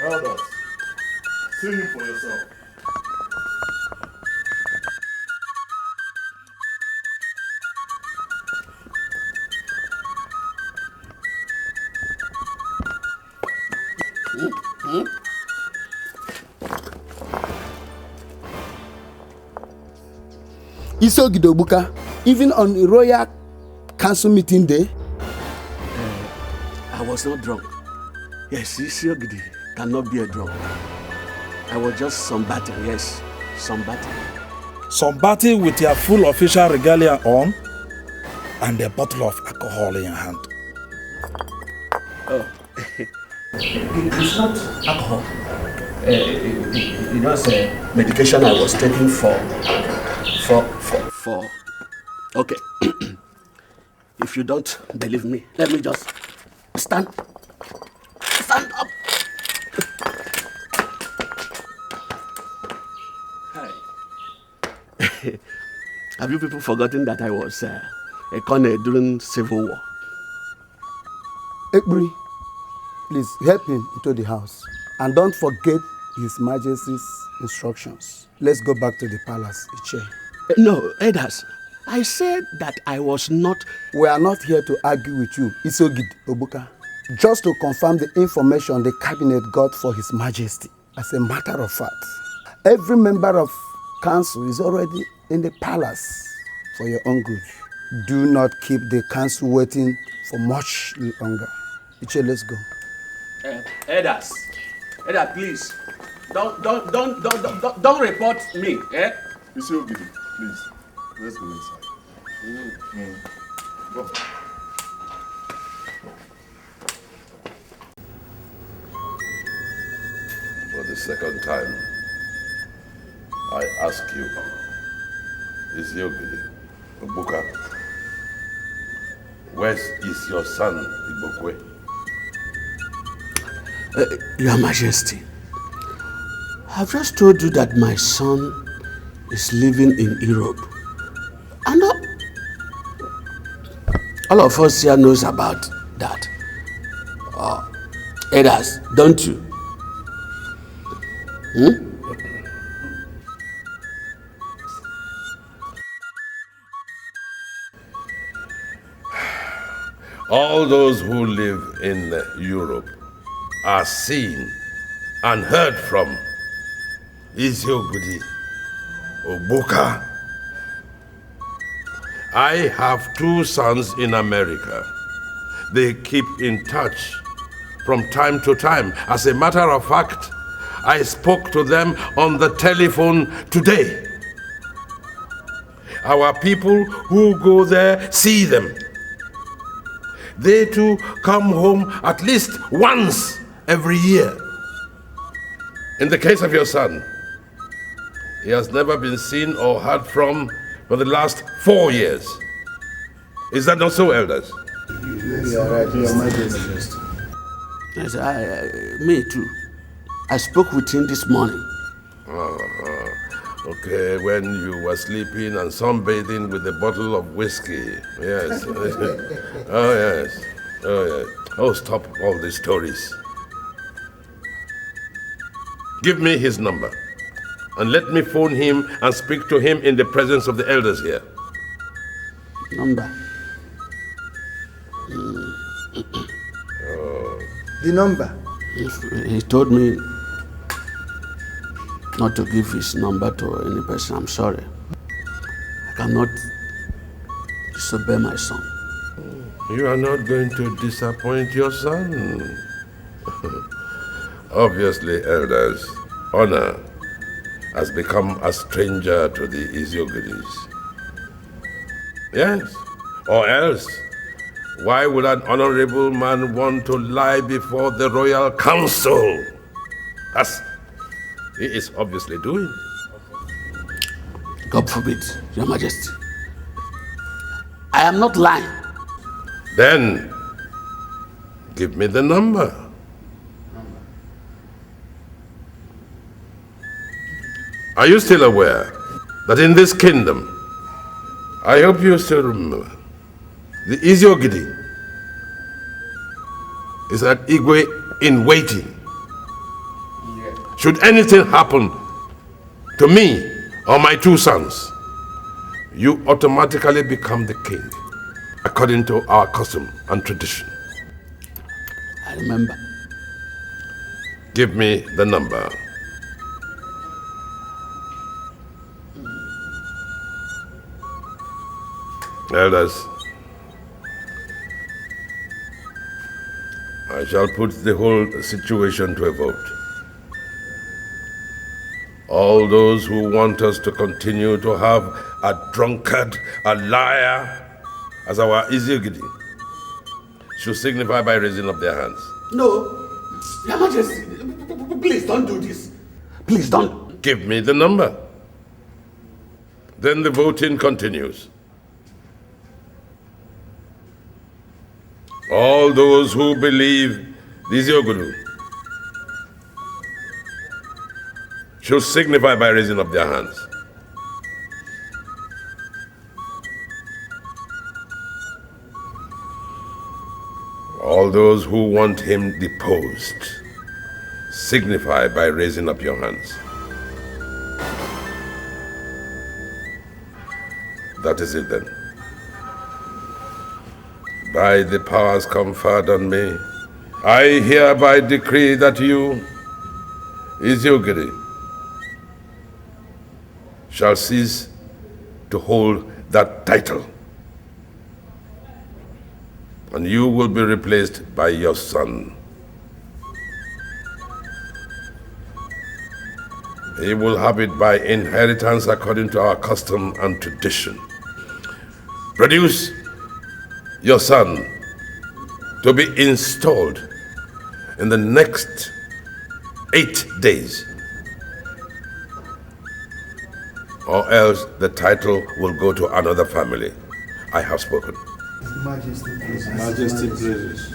Elders, see him for yourself. Isogidobuka, even on the Royal Council meeting day? I was not drunk. Yes, Isiogidi cannot be a drunk. I was just sunbathing, yes, sunbathing. Sunbathing with your full official regalia on and a bottle of alcohol in your hand. Oh, it's not alcohol. It's medication I was taking for. Okay. If you don't believe me, let me just stand up. Hi. Have you people forgotten that I was a colonel during Civil War? Ekbri, please help him into the house. And don't forget His Majesty's instructions. Let's go back to the palace, Iche. No, Elders, I said that I was not... We are not here to argue with you, Isogid Obuka. Just to confirm the information the cabinet got for His Majesty. As a matter of fact, every member of council is already in the palace for your own good. Do not keep the council waiting for much longer. Iche, let's go. Elders, please, don't report me, eh? Isiogidi, please, let's go inside. Go. For the second time, I ask you, Isiogidi, Obuka, where is your son, Ibokwe? Your Majesty, I've just told you that my son is living in Europe. And all of us here knows about that. Elders, don't you? All those who live in Europe are seen and heard from. Isiogidi Obuka. I have 2 sons in America. They keep in touch from time to time. As a matter of fact, I spoke to them on the telephone today. Our people who go there see them. They too come home at least once every year. In the case of your son, he has never been seen or heard from for the last 4 years. Is that not so, Elders? Yes, you are right, Your Majesty. Yes, me too. I spoke with him this morning. Okay, when you were sleeping and sunbathing with a bottle of whiskey. Yes. Oh, yes. Oh, yes. Oh, stop all these stories. Give me his number. And let me phone him and speak to him in the presence of the elders here. Number? The number? He told me not to give his number to any person. I'm sorry. I cannot disobey my son. You are not going to disappoint your son. Obviously, elders, honor has become a stranger to the Isiogidis. Yes, or else, why would an honorable man want to lie before the royal council? As he is obviously doing. God forbid, Your Majesty. I am not lying. Then, give me the number. Are you still aware that in this kingdom, I hope you still remember, the Isiogidi is an Igwe in waiting. Should anything happen to me or my 2 sons, you automatically become the king, according to our custom and tradition. I remember. Give me the number. Elders, I shall put the whole situation to a vote. All those who want us to continue to have a drunkard, a liar, as our Edochie should signify by raising up their hands. No, Your Majesty, please don't do this. Please don't. Give me the number. Then the voting continues. All those who believe this Yoguru should signify by raising up their hands. All those who want him deposed, signify by raising up your hands. That is it then. By the powers conferred on me, I hereby decree that you, Edochie, shall cease to hold that title, and you will be replaced by your son. He will have it by inheritance according to our custom and tradition. Produce your son to be installed in the next 8 days, or else the title will go to another family. I have spoken. Majesty, please. Majesty, please.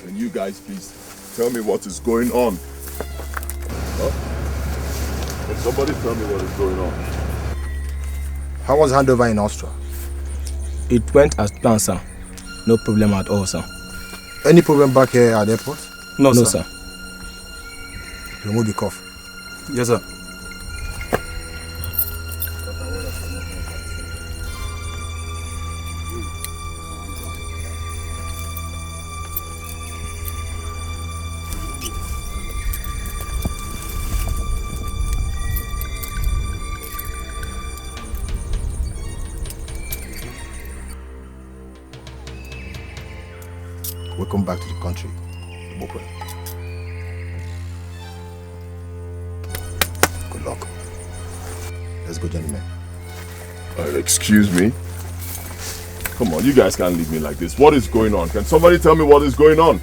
Can you guys please tell me what is going on? Huh? Can somebody tell me what is going on? How was handover in Austria? It went as planned, sir. No problem at all, sir. Any problem back here at the airport? No, sir. Remove the cuff. Yes, sir. Welcome back to the country. Good luck. Let's go, gentlemen. Excuse me? Come on, you guys can't leave me like this. What is going on? Can somebody tell me what is going on?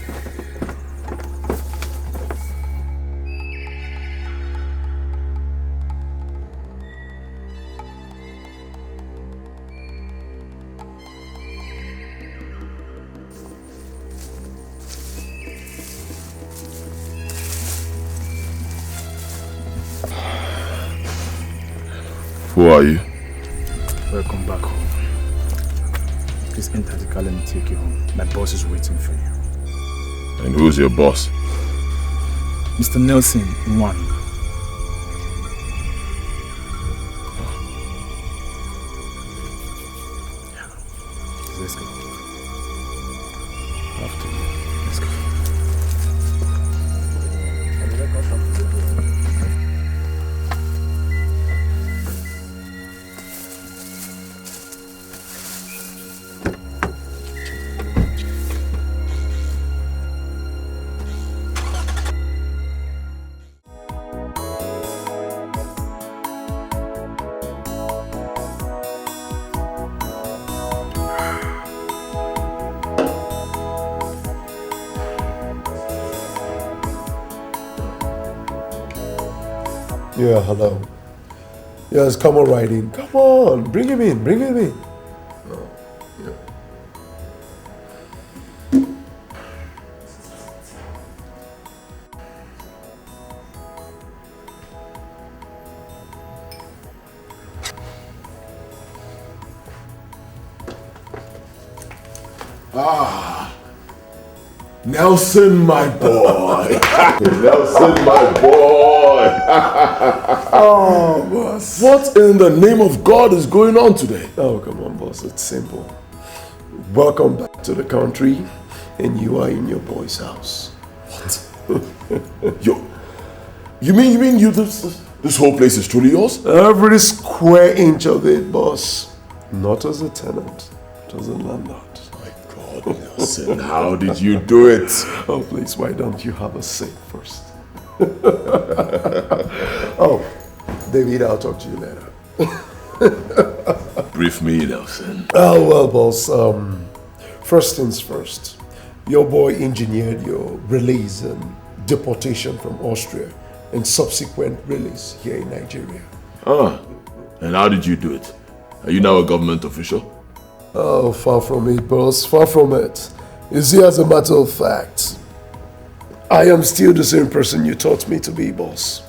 Who are you? Welcome back home. Please enter the car, let me take you home. My boss is waiting for you. And who's your boss? Mr. Nelson, one. Let's go. After you. Let's go. Yeah, hello. Yes, come on right in. Come on, bring him in, bring him in. Nelson, my boy. Nelson, my boy. Oh, boss. What in the name of God is going on today? Oh, come on, boss. It's simple. Welcome back to the country, and you are in your boy's house. What? You mean this whole place is truly yours? Every square inch of it, boss. Not as a tenant, but as a landlord. My God, Nelson, how did you do it? Oh, please, why don't you have a seat first? Oh, David, I'll talk to you later. Brief me, Nelson. Oh, well, boss, first things first. Your boy engineered your release and deportation from Austria and subsequent release here in Nigeria. And how did you do it? Are you now a government official? Oh, far from it, boss, far from it. You see, as a matter of fact, I am still the same person you taught me to be, boss.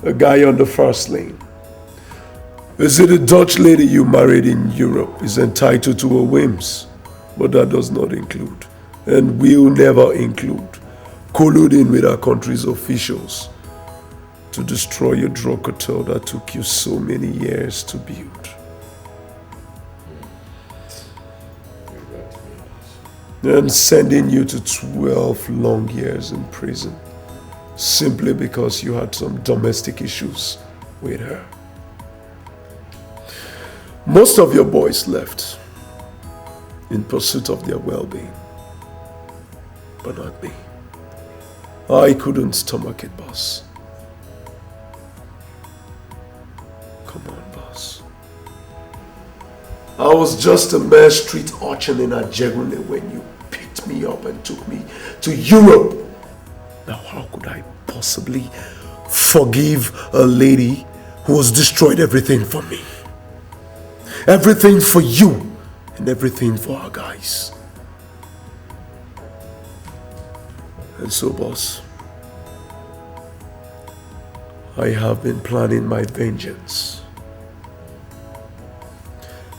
A guy on the first lane. You see, the Dutch lady you married in Europe is entitled to her whims, but that does not include, and will never include, colluding with our country's officials to destroy your drug cartel that took you so many years to build. And sending you to 12 long years in prison simply because you had some domestic issues with her. Most of your boys left in pursuit of their well-being, but not me. I couldn't stomach it, boss. Come on, boss. I was just a mere street urchin in Ajegune when you picked me up and took me to Europe. Now, how could I possibly forgive a lady who has destroyed everything for me? Everything for you and everything for our guys. And so, boss, I have been planning my vengeance.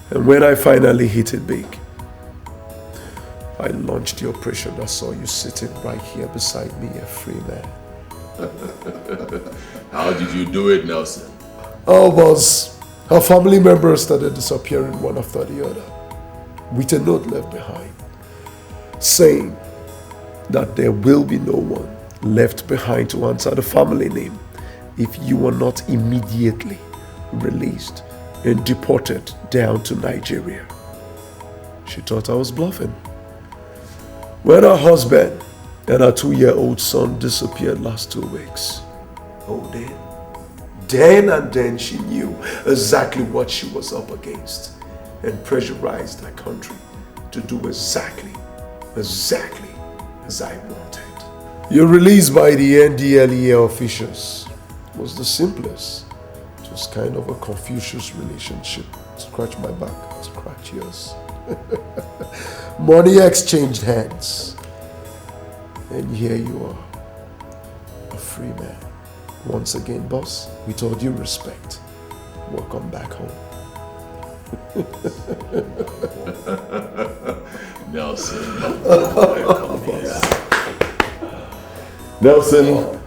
And when I finally hit it big, I launched the operation that saw you sitting right here beside me, a free man. How did you do it, Nelson? Oh, boss, her family members started disappearing one after the other, with a note left behind, saying that there will be no one left behind to answer the family name if you were not immediately released and deported down to Nigeria. She thought I was bluffing. When her husband and her 2-year-old son disappeared last 2 weeks, oh, then she knew exactly what she was up against and pressurized her country to do exactly as I wanted. Your release by the NDLEA officials was the simplest. It was kind of a Confucius relationship. Scratch my back, scratch yours. Money exchanged hands. And here you are, a free man. Once again, boss, with all due respect, welcome back home. Nelson. Nelson,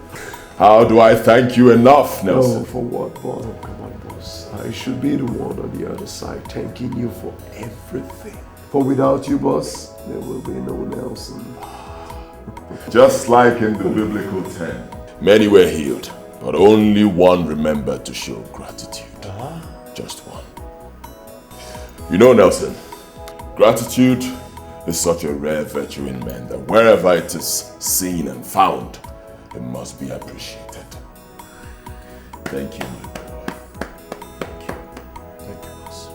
how do I thank you enough, Nelson? Oh, for what, boss? Oh, come on, boss. I should be the one on the other side thanking you for everything. For without you, boss, there will be no Nelson. Just like in the biblical 10. Many were healed, but only one remembered to show gratitude. Just one. You know, Nelson, gratitude is such a rare virtue in men that wherever it is seen and found, it must be appreciated. Thank you, my boy. Thank you. Thank you, boss.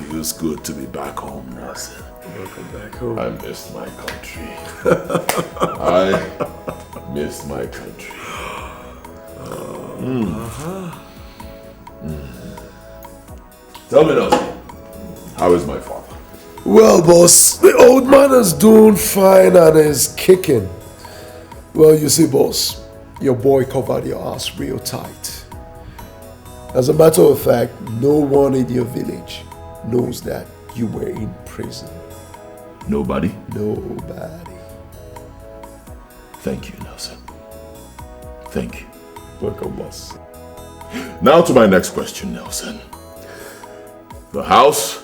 Feels good to be back home, Nelson. Welcome back home. I missed my country. I missed my country. Tell me, Nelson, how is my father? Well, boss, the old man is doing fine and is kicking. Well, you see, boss, your boy covered your ass real tight. As a matter of fact, no one in your village knows that you were in prison? Nobody? Nobody. Thank you, Nelson. Thank you. Welcome, boss. Now to my next question, Nelson. The house,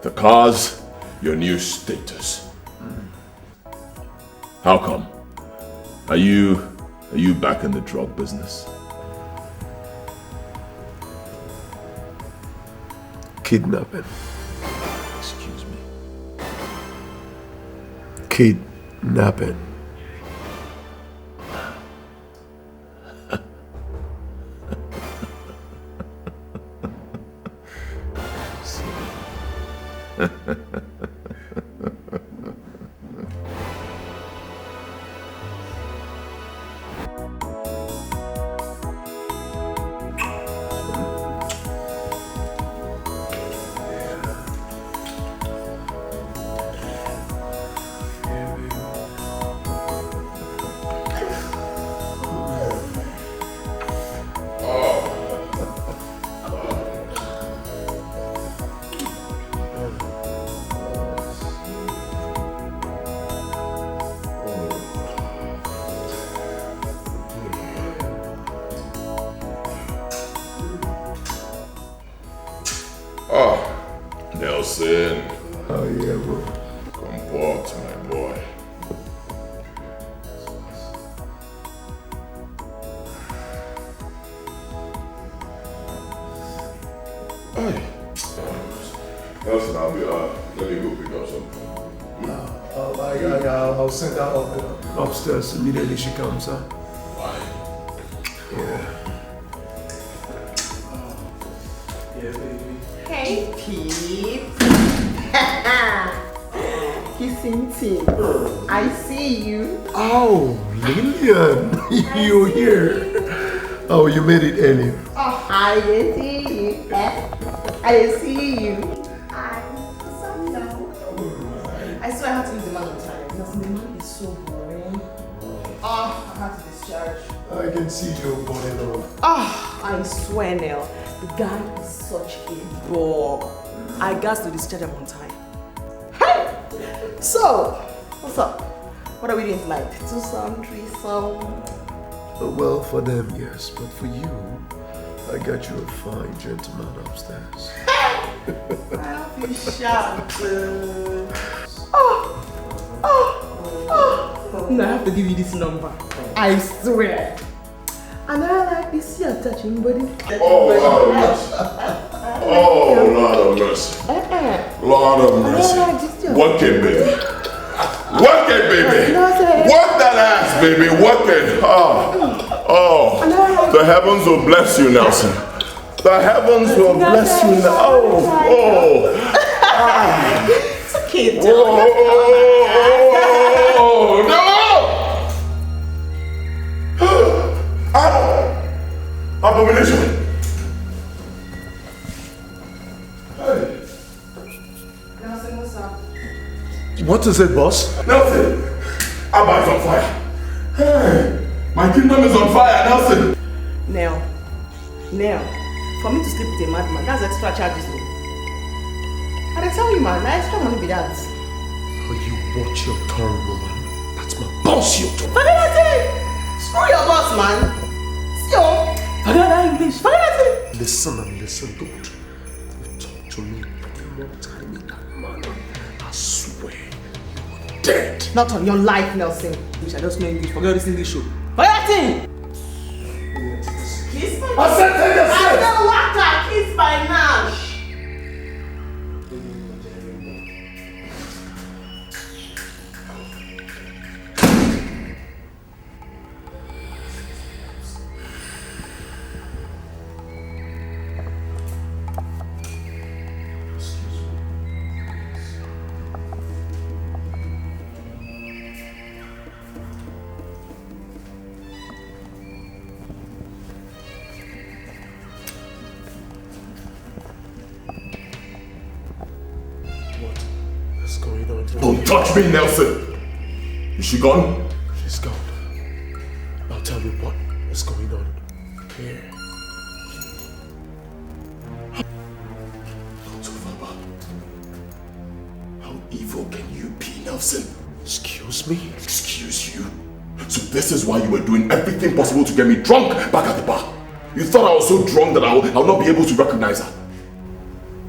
the cars, your new status. How come? Are you back in the drug business? Kidnapping. Excuse me. Kidnapping. Nelson. Oh yeah, bro. Comport, my boy. Hey. Nelson, let me go pick up something. I'll send her up upstairs immediately she comes, huh? Why? Yeah. Hey, Pete. Kissing team. I see you. Oh, Lillian, you're here. Oh, you made it earlier. Oh, I didn't see you. I didn't see you. I swear I had to use the man on time because the man is so boring. Oh, I had to discharge. I can see your body though. Oh, I swear, Nell, the guy is such a bore. I got to discharge him on time. Hey! So, what's up? What are we doing tonight? Two-some, threesome? Well, for them, yes, but for you, I got you a fine gentleman upstairs. I'll be shocked. No, I have to give you this number. I swear. And I like this here touching body. Oh, Lord of mercy. Oh, Lord of mercy. Lord of mercy. Work it, baby. Work it, baby. Work that ass, baby. Work it. Oh. The heavens will bless you, Nelson. The heavens will bless you now. Oh. It's okay, Oh, no. Abomination. Hey. Nelson, what's up? What is it, boss? Nelson, Abba is on fire. Hey, my kingdom is on fire, Nelson. Nell, for me to sleep with a madman, that's extra charges. And I tell you, man, that extra money be that. Oh, you watch your tongue, woman. That's my boss, you talk. Forget that thing! Screw your boss, man. So, forget that English. Forget that thing. Listen and listen, don't you talk to me one more time in that manner. I swear you're dead. Not on your life, Nelson. I just know English. Forget this English show. Forget that thing! Kiss my I said take a I don't want that kiss by now. Don't touch me, Nelson. Is she gone? She's gone. I'll tell you what is going on here. Not so far, Nelson. Excuse me? Excuse you? So this is why you were doing everything possible to get me drunk back at the bar. You thought I was so drunk that I'll not be able to recognize her.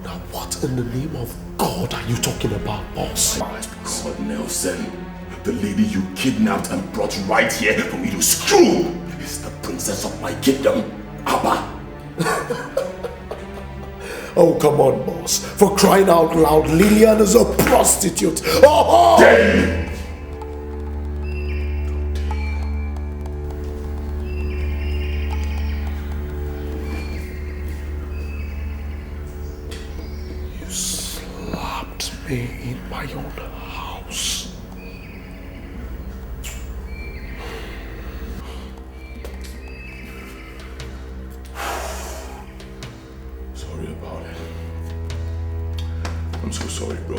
Now what in the name of God are you talking about, boss? God, Nelson. The lady you kidnapped and brought right here for me to screw is the princess of my kingdom, Abba. Oh, come on, boss. For crying out loud, Lillian is a prostitute. Oh! Damn! You slapped me in my own house. Sorry about it. I'm so sorry, bro.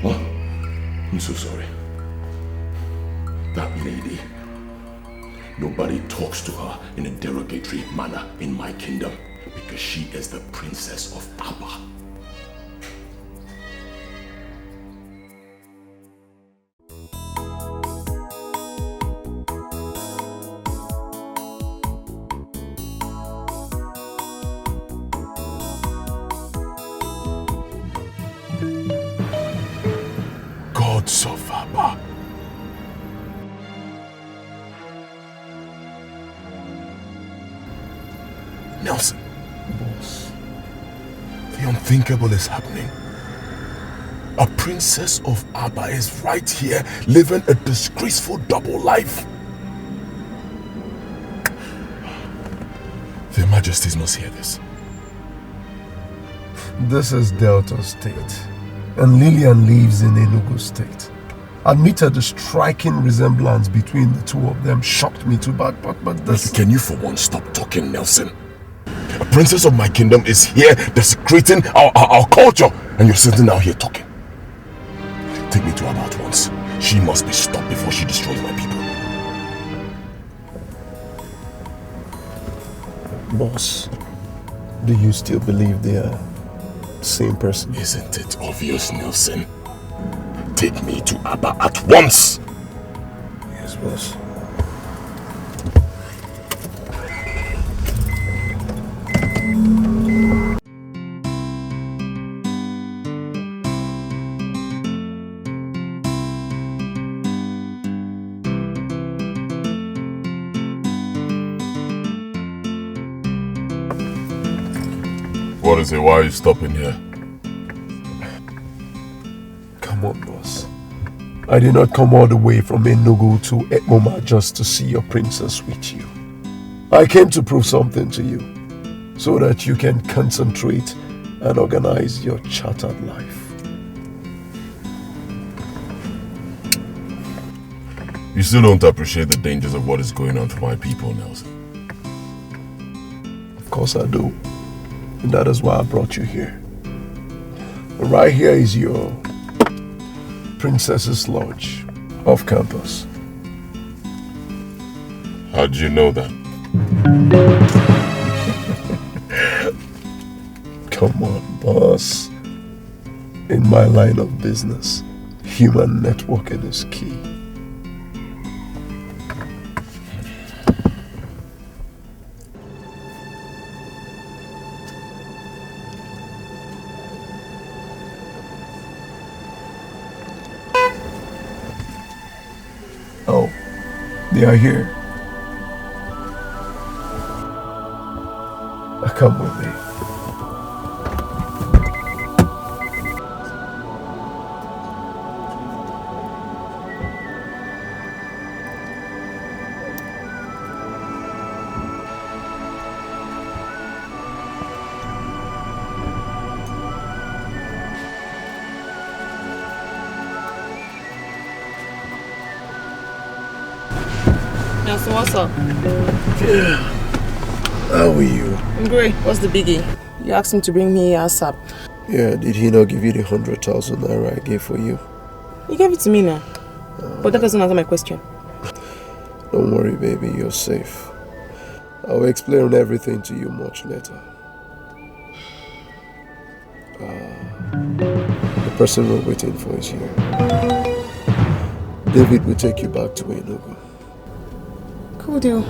What? I'm so sorry. That lady. Nobody talks to her in a derogatory manner in my kingdom because she is the princess of Abba. Gods of Abba. Nelson. Boss. The unthinkable is happening. A princess of Abba is right here living a disgraceful double life. Their Majesties must hear this. This is Delta State, and Lillian lives in Enugu State. Admitted the striking resemblance between the two of them shocked me too bad, but this... Can you for once stop talking, Nelson? A princess of my kingdom is here desecrating our culture, and you're sitting out here talking. Take me to her at once. She must be stopped before she destroys my people. Boss, do you still believe they are the same person? Isn't it obvious, Nelson? Take me to Abba at once! Yes, boss. What is it? Why are you stopping here? Come on, boss. I did not come all the way from Enugu to Ekmoma just to see your princess with you. I came to prove something to you so that you can concentrate and organize your chartered life. You still don't appreciate the dangers of what is going on for my people, Nelson. Of course I do. And that is why I brought you here. Right here is your Princess's Lodge off campus. How did you know that? Come on, boss. In my line of business, human networking is key. Oh, they are here. Come with me. Nelson, what's up? Yeah. How are you? I'm great. What's the biggie? You asked him to bring me ASAP. Yeah, did he not give you the 100,000 naira I gave for you? He gave it to me now. But that doesn't answer my question. Don't worry, baby, you're safe. I'll explain everything to you much later. The person we're waiting for is here. David will take you back to Enugu. Cool deal.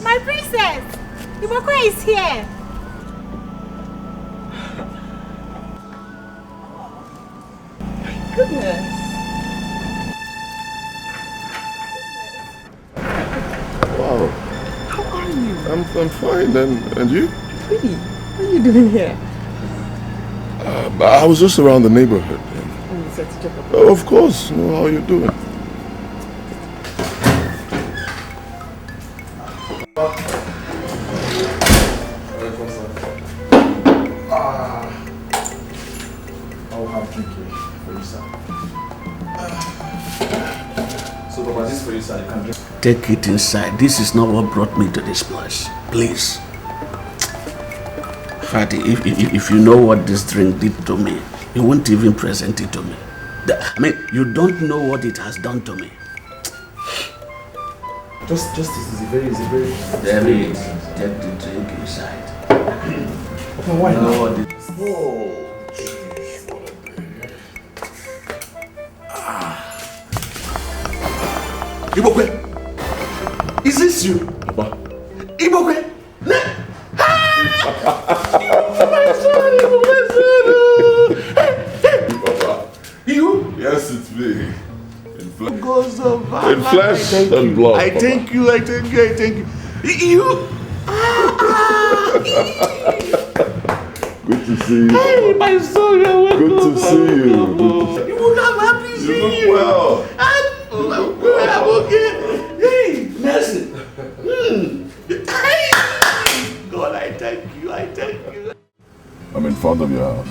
My princess! Dikeh is here! Goodness. Wow. How are you? I'm fine, and you? Really? What are you doing here? I was just around the neighborhood. Oh, you said to check up. Oh, of course. How are you doing? I'll have Dikeh for you, sir. So, Baba, this is for you, sir. You can drink. Take it inside. This is not what brought me to this place. Please. Fatty, if you know what this drink did to me, you won't even present it to me. I mean, you don't know what it has done to me. Just this is very easy, David, take the drink inside. No, why not? Oh, Ibokwe, is this you? Papa. Ibokwe? Papa. You? Yes, it's me. In In flesh and blood. I thank you. You? Good to see you. Hey, my son, you're welcome. Good to see you. You would have happy to see You you. look well. I'm okay. Hey, Nelson. Hey. God, I thank you. I'm in front of your house.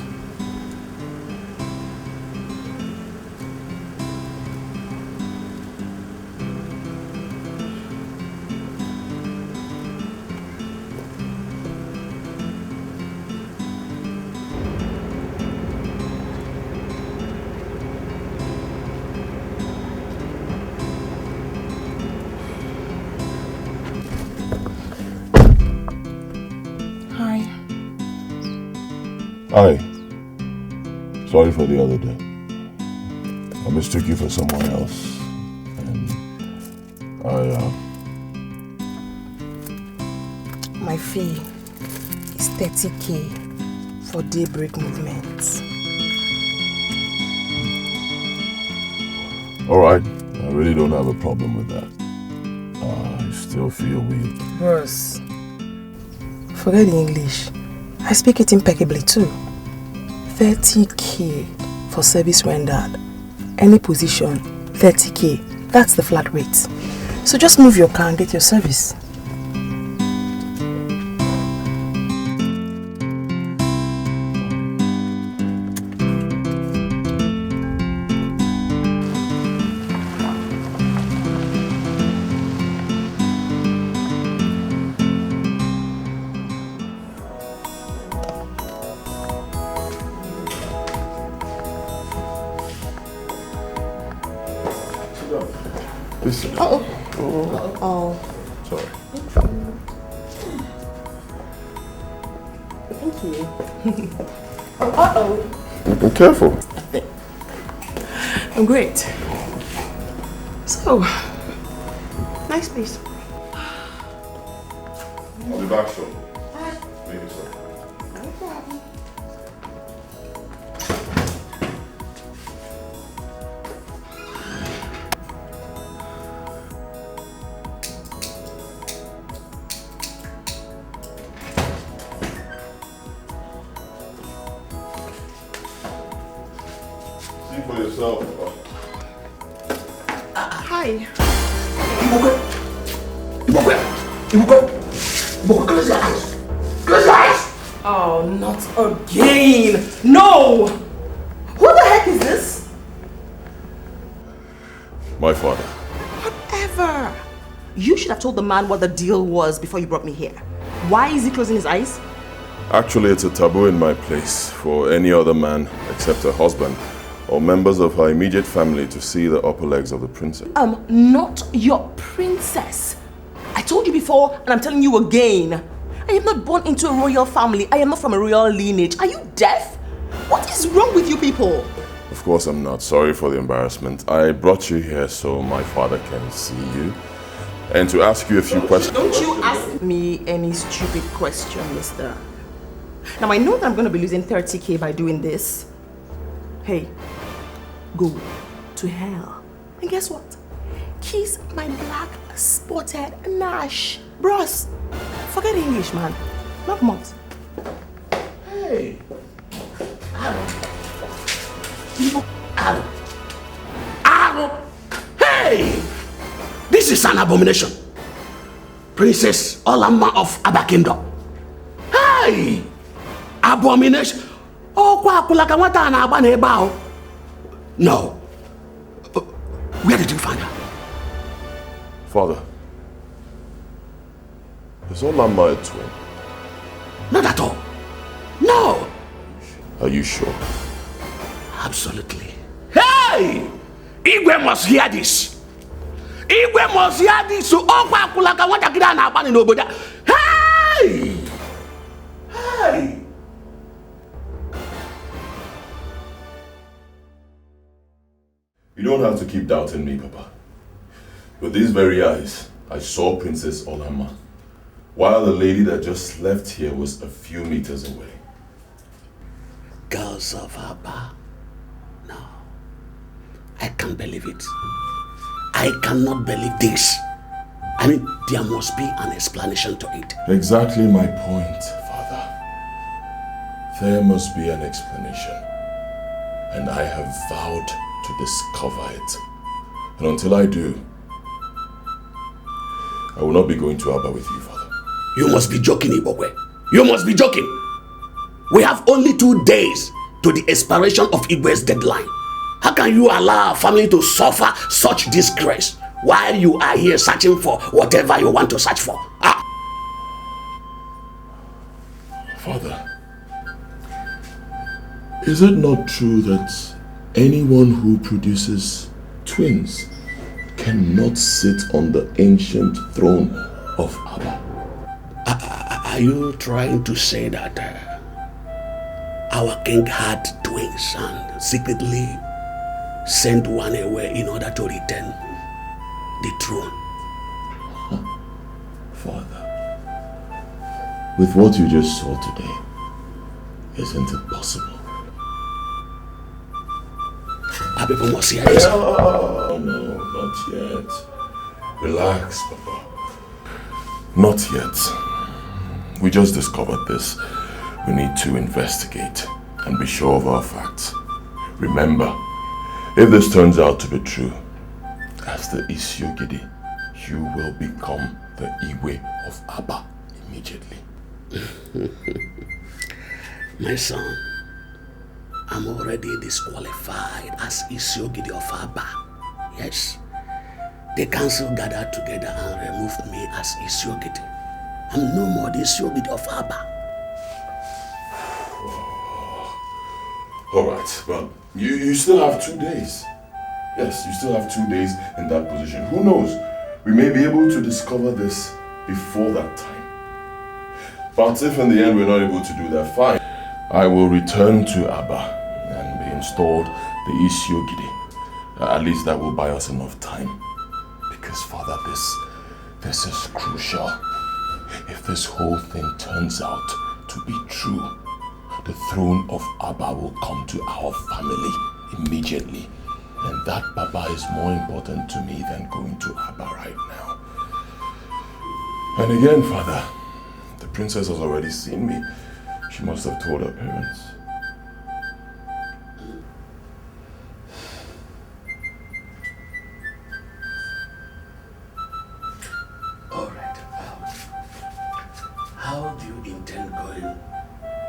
Hi. Sorry for the other day. I mistook you for someone else. And My fee is 30K for daybreak movements. Alright. I really don't have a problem with that. I still feel weak. Bros, forget the English. I speak it impeccably too. 30K for service rendered. Any position, 30K. That's the flat rate. So just move your car and get your service. Listen. Oh. Sorry. Thank you. Uh-oh. Be careful. I'm great. So, nice place. I'll be back soon. Maybe so. No problem. See for yourself. Hi. Close your eyes. Close your eyes. Oh, not again. No. Who the heck is this? My father. Whatever. You should have told the man what the deal was before you brought me here. Why is he closing his eyes? Actually, it's a taboo in my place for any other man except her husband or members of her immediate family to see the upper legs of the princess. Not your princess. I told you before and I'm telling you again. I am not born into a royal family. I am not from a royal lineage. Are you deaf? What is wrong with you people? Of course I'm not. Sorry for the embarrassment. I brought you here so my father can see you and to ask you a few questions. Don't you ask me any stupid question, mister. Now I know that I'm going to be losing 30K by doing this. Hey, go to hell. And guess what? Kiss my black spotted Nash. Bros, forget English, man. Not much. Hey. Aro. Hey! This is an abomination. Princess Olama of Aba Kingdom. Hey! Abomination. Oh, no. Where did you find her? Father, is Olama a twin? Not at all. No. Are you sure? Absolutely. Hey! Igwe must hear this. Igwe must hear this. So, hey! Hey! You don't have to keep doubting me, Papa. With these very eyes, I saw Princess Olama, while the lady that just left here was a few meters away. Girls of Aba. No. I can't believe it. I cannot believe this. I mean, there must be an explanation to it. Exactly my point, Father. There must be an explanation. And I have vowed to discover it. And until I do, I will not be going to Aba with you, Father. You must be joking, Ibokwe. You must be joking. We have only 2 days to the expiration of Igwe's deadline. How can you allow our family to suffer such disgrace while you are here searching for whatever you want to search for? Ah. Father, is it not true that anyone who produces twins cannot sit on the ancient throne of Aba? Are you trying to say that our king had twins and secretly sent one away in order to return the throne? Father, with what you just saw today, isn't it possible? Our people must hear this. No, not yet. Relax, Papa. Not yet. We just discovered this. We need to investigate and be sure of our facts. Remember, if this turns out to be true, as the Isiogidi, you will become the Iwe of Aba immediately. My son, I'm already disqualified as Isiogidi of Aba. Yes. The council gathered together and removed me as Isiogidi. I'm no more the Isiogidi of Aba. Alright, well, you still have 2 days. Yes, you still have 2 days in that position. Who knows? We may be able to discover this before that time. But if in the end we're not able to do that, fine. I will return to Aba and be installed the Isiogidi. At least that will buy us enough time. Because, Father, this is crucial. If this whole thing turns out to be true, the throne of Aba will come to our family immediately. And that, Papa, is more important to me than going to Aba right now. And again, Father, the princess has already seen me. She must have told her parents. How do you intend going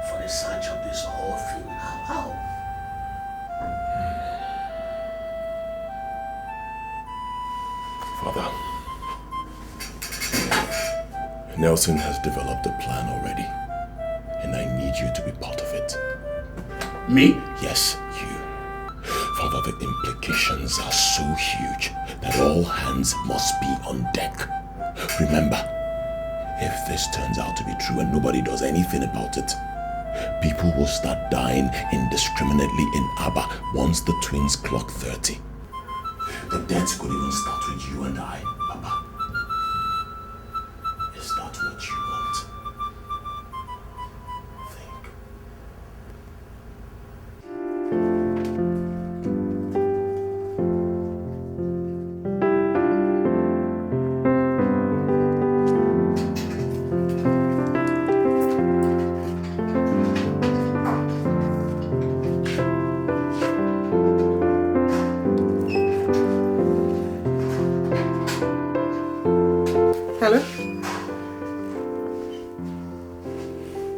for the search of this whole thing? How? Father, Nelson has developed a plan already, and I need you to be part of it. Me? Yes, you. Father, the implications are so huge that all hands must be on deck. Remember, if this turns out to be true and nobody does anything about it, people will start dying indiscriminately in Aba once the twins clock 30. The deaths could even start with you and I, Papa. Is that what you want? Think. Hello?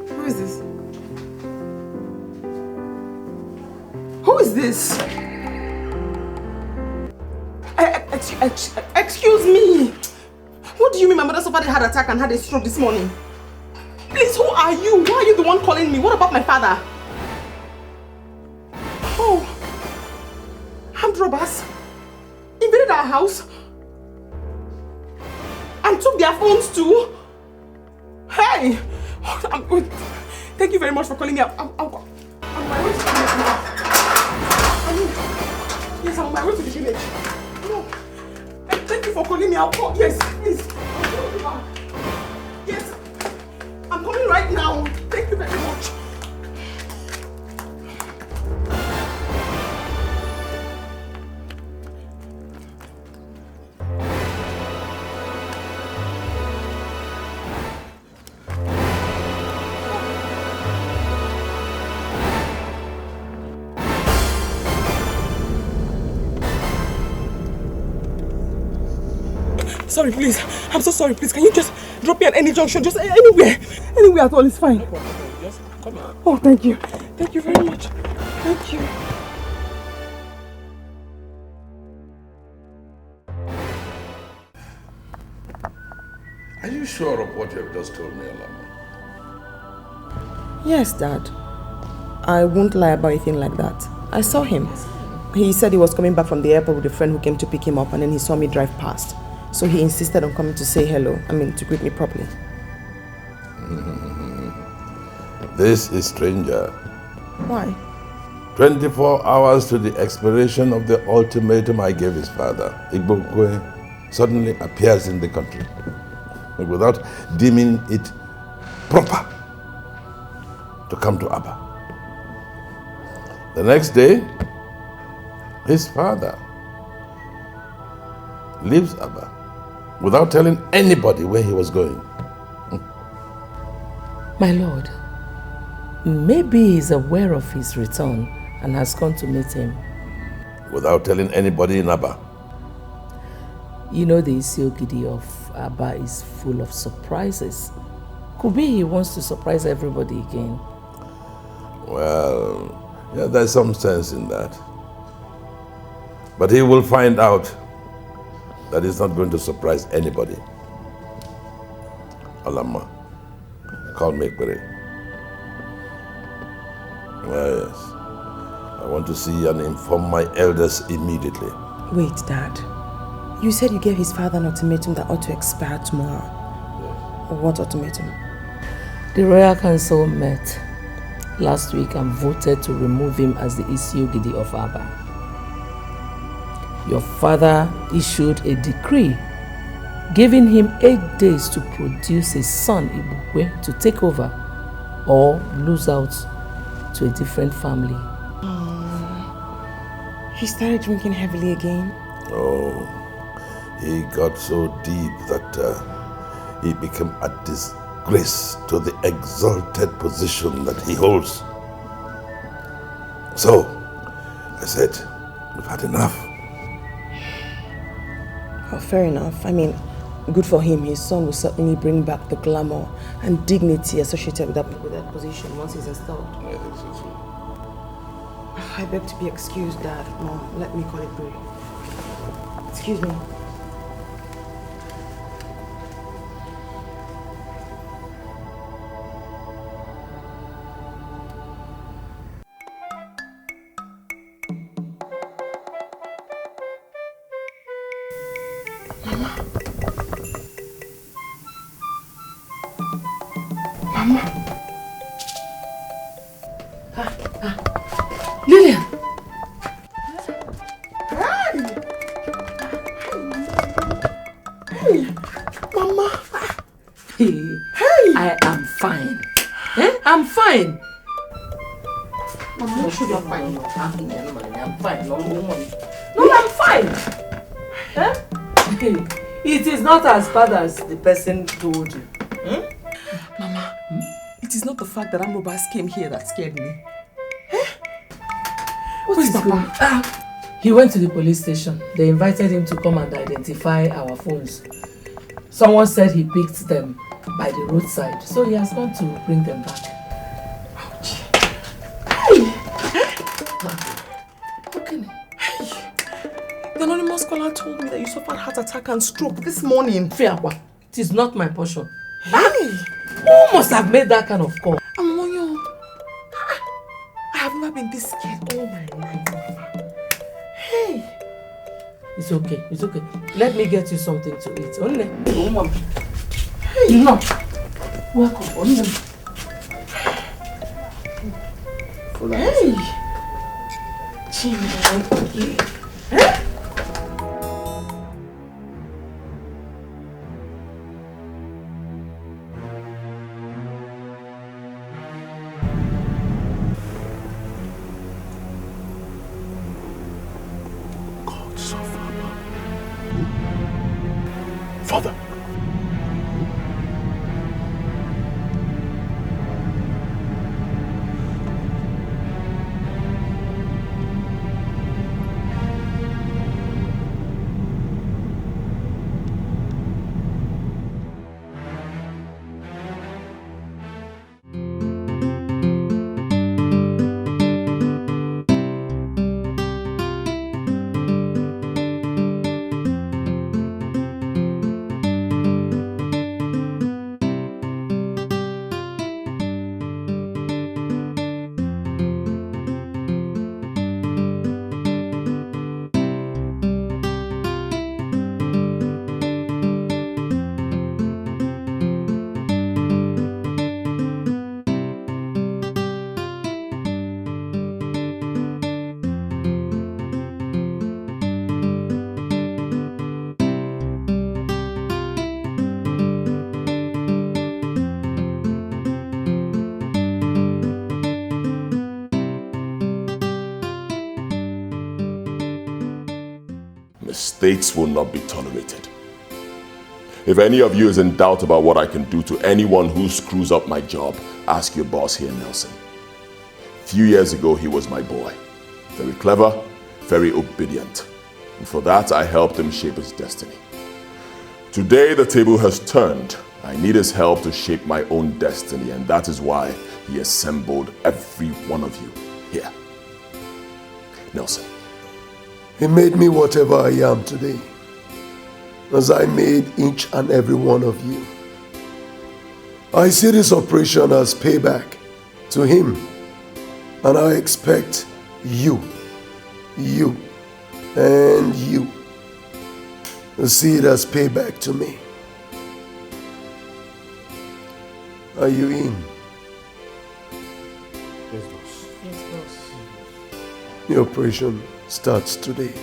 Who is this? Who is this? Excuse me. What do you mean my mother suffered a heart attack and had a stroke this morning? Please, who are you? Why are you the one calling me? What about my father? Oh, armed robbers invaded our house and took their phones too. Hey! Thank you very much for calling me. I'm on my way to the village now. Yes, I'm on my way to the village. No. Thank you for calling me. I'll call. Yes, please. I'll call you back. Yes. I'm coming right now. Thank you very much. Sorry, please. I'm so sorry, please. Can you just drop me at any junction? Just anywhere. Anywhere at all is fine. Just come here. Oh, thank you. Thank you very much. Thank you. Are you sure of what you have just told me, Alama? Yes, Dad. I won't lie about anything like that. I saw him. He said he was coming back from the airport with a friend who came to pick him up, and then he saw me drive past. So he insisted on coming to say hello. To greet me properly. This is stranger. Why? 24 hours to the expiration of the ultimatum I gave his father, Igbokwe suddenly appears in the country without deeming it proper to come to Aba. The next day, his father leaves Aba without telling anybody where he was going. My lord, maybe he's aware of his return and has gone to meet him. Without telling anybody in Aba. You know the Isiogidi of Aba is full of surprises. Could be he wants to surprise everybody again. Well, yeah, there's some sense in that. But he will find out that he's not going to surprise anybody. Alama, call me Ekbere. Yes. I want to see and inform my elders immediately. Wait, Dad. You said you gave his father an ultimatum that ought to expire tomorrow. Yes. What ultimatum? The Royal Council met last week and voted to remove him as the Isiogidi of Aba. Your father issued a decree giving him 8 days to produce his son Ibukwe to take over or lose out to a different family. He started drinking heavily again? Oh, he got so deep that he became a disgrace to the exalted position that he holds. So, I said, we've had enough. Oh, fair enough. good for him. His son will certainly bring back the glamour and dignity associated with that position once he's installed. I think so too. I beg to be excused, Dad. Mom, let me call it through. Excuse me. Lillian! Hey! Mama! Hey! I am fine. I'm fine. Mama, you should be fine. I'm fine. No, I'm fine. It is not as bad as the person told you. Mama, it is not the fact that Amrobas came here that scared me. What is Papa? He went to the police station. They invited him to come and identify our phones. Someone said he picked them by the roadside, so he has gone to bring them back. Ouch. Hey! Okay. Hey! The anonymous caller told me that you suffered heart attack and stroke this morning. Fiakwa, it is not my portion. Hey! Who must have made that kind of call? Amonyo, I have never been this scared all my life. Hey! It's okay, it's okay. Let me get you something to eat. Only. Hey! No. Welcome. Only. Hey! Chima. Hey! Father. Mistakes will not be tolerated. If any of you is in doubt about what I can do to anyone who screws up my job, ask your boss here, Nelson. A few years ago, he was my boy. Very clever, very obedient. And for that, I helped him shape his destiny. Today, the table has turned. I need his help to shape my own destiny, and that is why he assembled every one of you here. Nelson. He made me whatever I am today, as I made each and every one of you. I see this operation as payback to him, and I expect you, and you to see it as payback to me. Are you in? Yes, boss. Yes, boss. The operation starts today.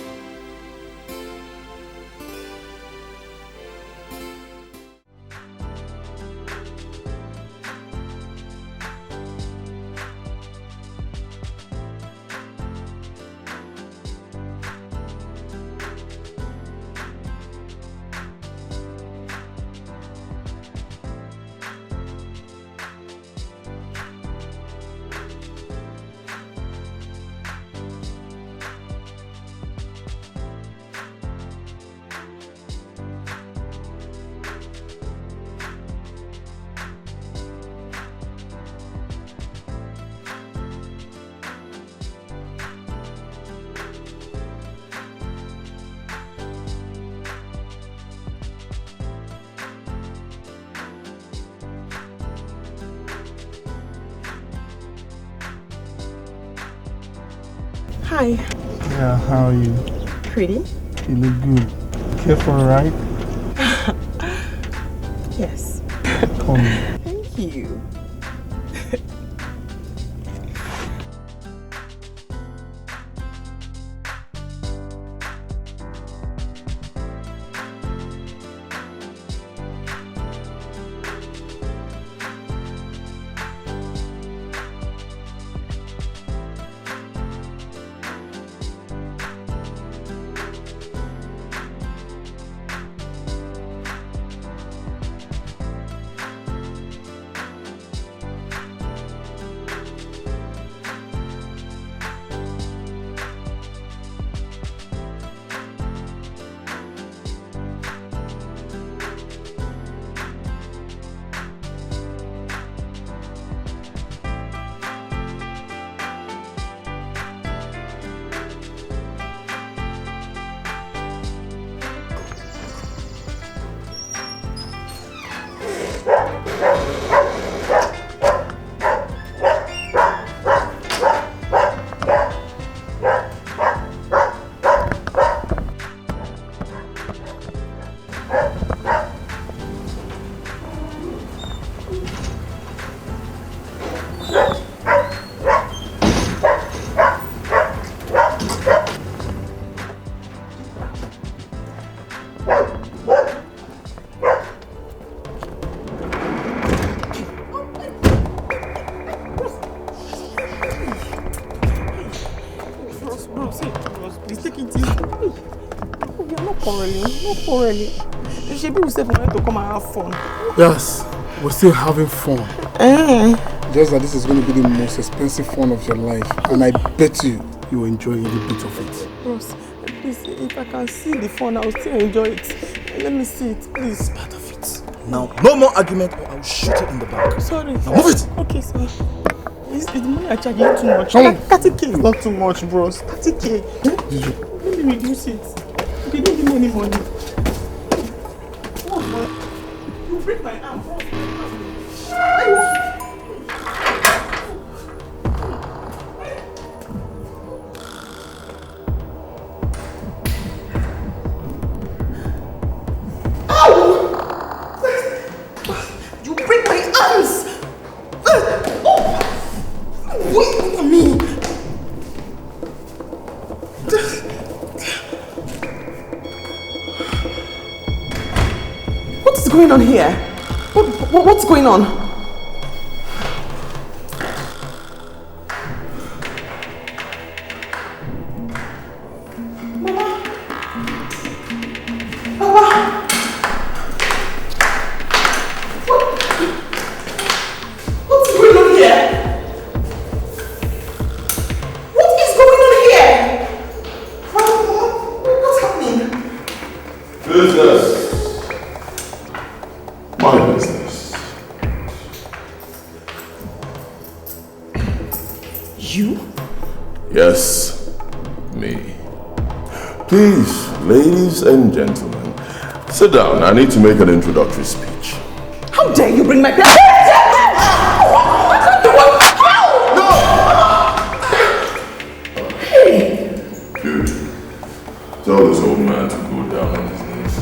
Hi. Yeah, how are you? Pretty? You look good. Care for a ride? Yes. Come on. Thank you. Shebi said we wanted to come and have fun. Yes, we're still having fun. Just that this is going to be the most expensive fun of your life. And I bet you will enjoy every bit of it. Ross, please, if I can see the fun, I'll still enjoy it. Let me see it, please. It's part of it. Now, no more argument or I'll shoot it in the back. Sorry. Now move it! Okay, sorry. Is the money I charge you too much? 30k is not too much, bros. 30k. Let me reduce it. Okay, don't give me any money. You break my arm. You break my arms! Wait on me! What is going on here? What's going on? Yes, me. Please, ladies and gentlemen, sit down. I need to make an introductory speech. How dare you bring my baby? Dude, tell this old man to go down on his knees.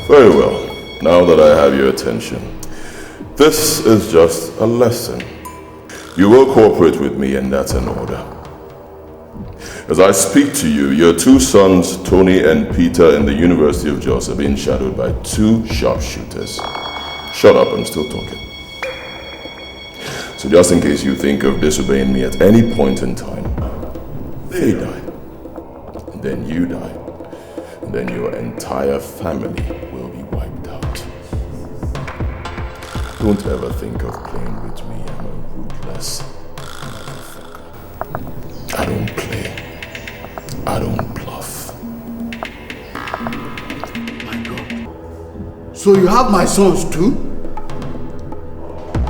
Very well. Now that I have your attention, this is just a lesson. You will cooperate with me, and that's an order. As I speak to you, your two sons, Tony and Peter, in the University of Jos are being shadowed by two sharpshooters. Shut up, I'm still talking. So just in case you think of disobeying me at any point in time, they die. And then you die. And then your entire family will be wiped out. Don't ever think of playing with me. I'm a ruthless motherfucker. I don't play. I don't bluff. My God. So you have my sons too?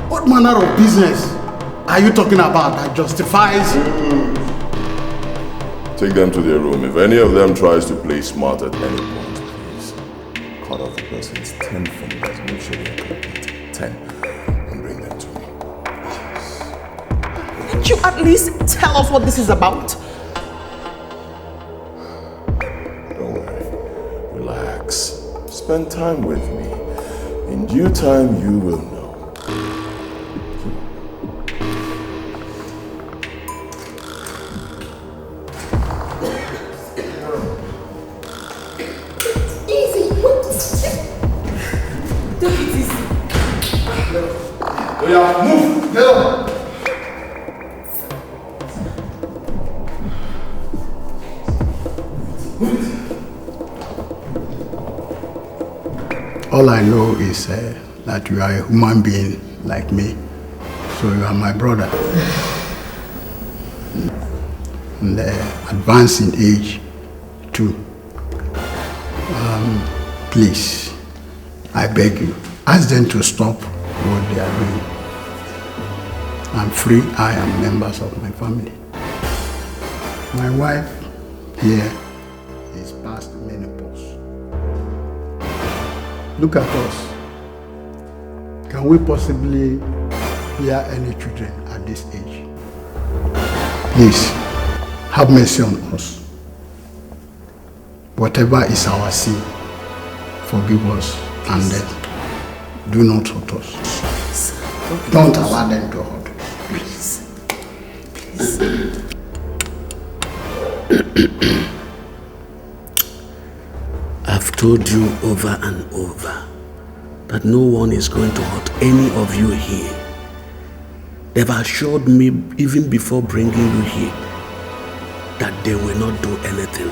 What manner of business are you talking about that justifies? Take them to their room. If any of them tries to play smart at any point, please cut off the persons, 10 fingers, make sure they're complete. 10. And bring them to me. Can't you at least tell us what this is about? Don't worry. Relax. Spend time with me. In due time, you will know. Move! Get up! All I know is that you are a human being like me. So you are my brother. And advanced in age too. Please, I beg you, ask them to stop what they are doing. I'm free, I am members of my family. My wife here is past menopause. Look at us. Can we possibly bear any children at this age? Please, have mercy on us. Whatever is our sin, forgive us and do not hurt us. Don't allow them to hurt us. Please. I've told you over and over that no one is going to hurt any of you here. They've assured me even before bringing you here that they will not do anything,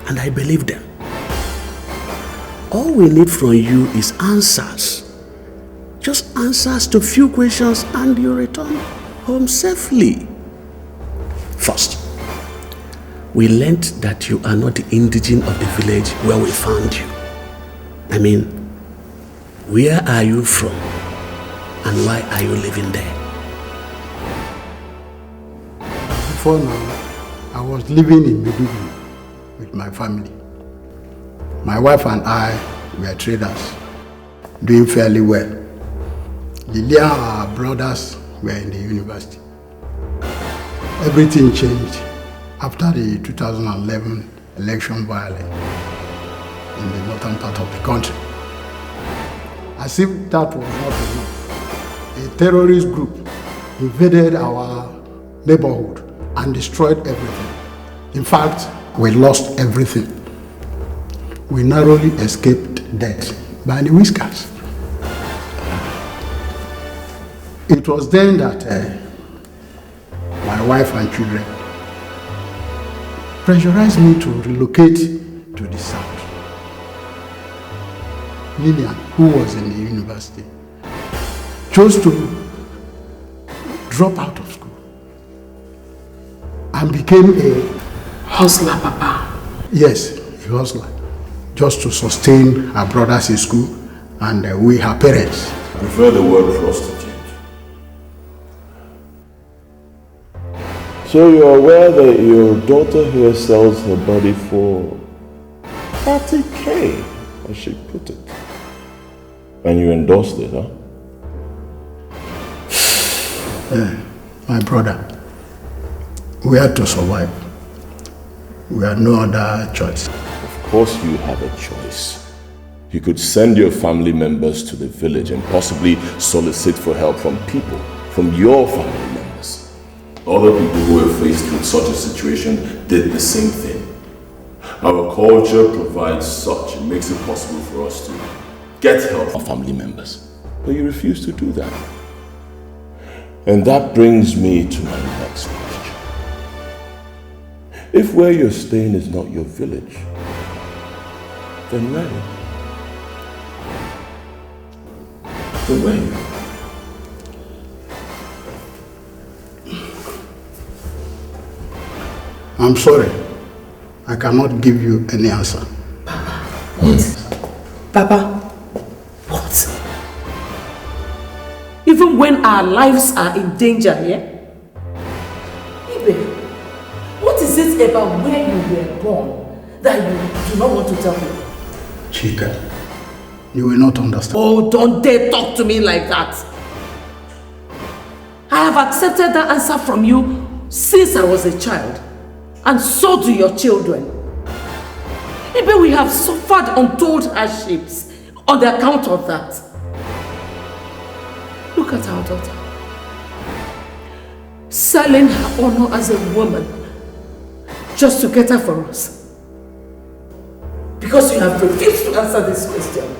and I believe them. All we need from you is answers. Just answers to few questions and you return home safely. First, we learned that you are not the indigene of the village where we found you. I mean, where are you from and why are you living there? Before now, I was living in Maiduguri with my family. My wife and I were traders, doing fairly well. Lilia and our brothers were in the university. Everything changed after the 2011 election violence in the northern part of the country. As if that was not enough, a terrorist group invaded our neighborhood and destroyed everything. In fact, we lost everything. We narrowly escaped death by the whiskers. It was then that my wife and children pressurized me to relocate to the south. Lillian, who was in the university, chose to drop out of school and became a hustler, Papa. Yes, a hustler. Just to sustain her brothers in school and we, her parents. I prefer the word prostitute. So you're aware that your daughter here sells her body for 30K, as she put it. And you endorsed it, huh? My brother, we had to survive. We had no other choice. Of course you have a choice. You could send your family members to the village and possibly solicit for help from people, from your family members. Other people who were faced with such a situation did the same thing. Our culture provides such, it makes it possible for us to get help from family members. But you refuse to do that. And that brings me to my next question. If where you're staying is not your village, then where? Then where? I'm sorry. I cannot give you any answer. Papa, what? Even when our lives are in danger here? Ibe, what is it about where you were born that you do not want to tell me? Chika, You will not understand. Oh, don't dare talk to me like that. I have accepted that answer from you since I was a child. And so do your children. Maybe we have suffered untold hardships on the account of that. Look at our daughter. Selling her honor as a woman just to get her for us. Because you have refused to answer this question.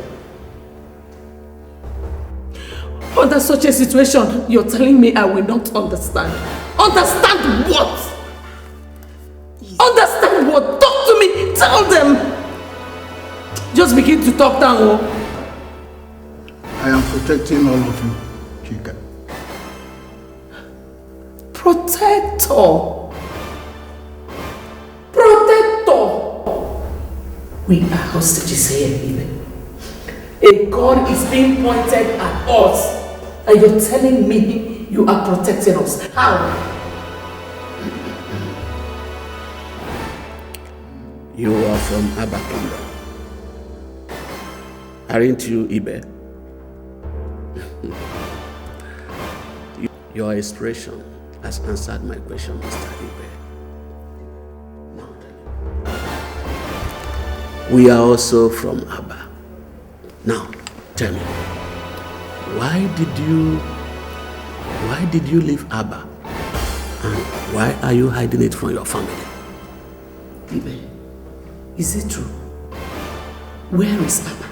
Under such a situation, you're telling me I will not understand. Understand what? Understand what? Talk to me. Tell them. Just begin to talk down. Oh. I am protecting all of you, Chika. Protector. Protector. We are hostages here, even. A gun is being pointed at us. And you're telling me you are protecting us. How? You are from Abba Kingdom. Aren't you, Ibe? Your expression has answered my question, Mr. Ibe. We are also from Abba. Now, tell me, why did you leave Abba? And why are you hiding it from your family? Ibe, is it true? Where is Abba?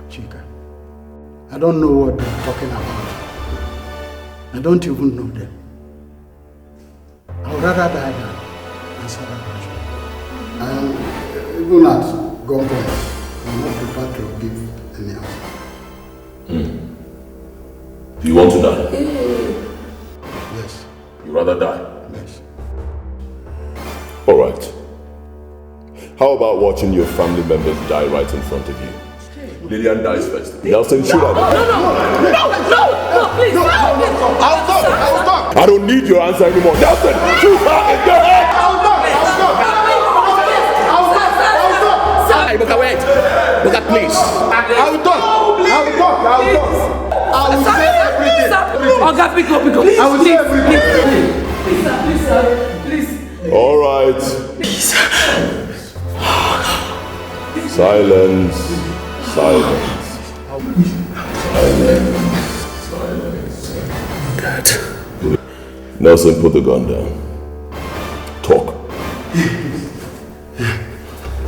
Chika, I don't know what they're talking about. I don't even know them. I would rather die than answer that question. I am even at gunpoint. I'm not prepared to give any answer. Do you want to die? Yes. You rather die? Yes. Alright. How about watching your family members die right in front of you? Lillian dies first. Nelson, shoot at her. No, please. I'll talk. I don't need your answer anymore. Nelson, shoot her in the head. Hey, Buka, wait. Buka, please. I will talk. I will say everything. Oga, pick up. I will say everything. Please. All right. Silence. God. Nelson, put the gun down. Talk.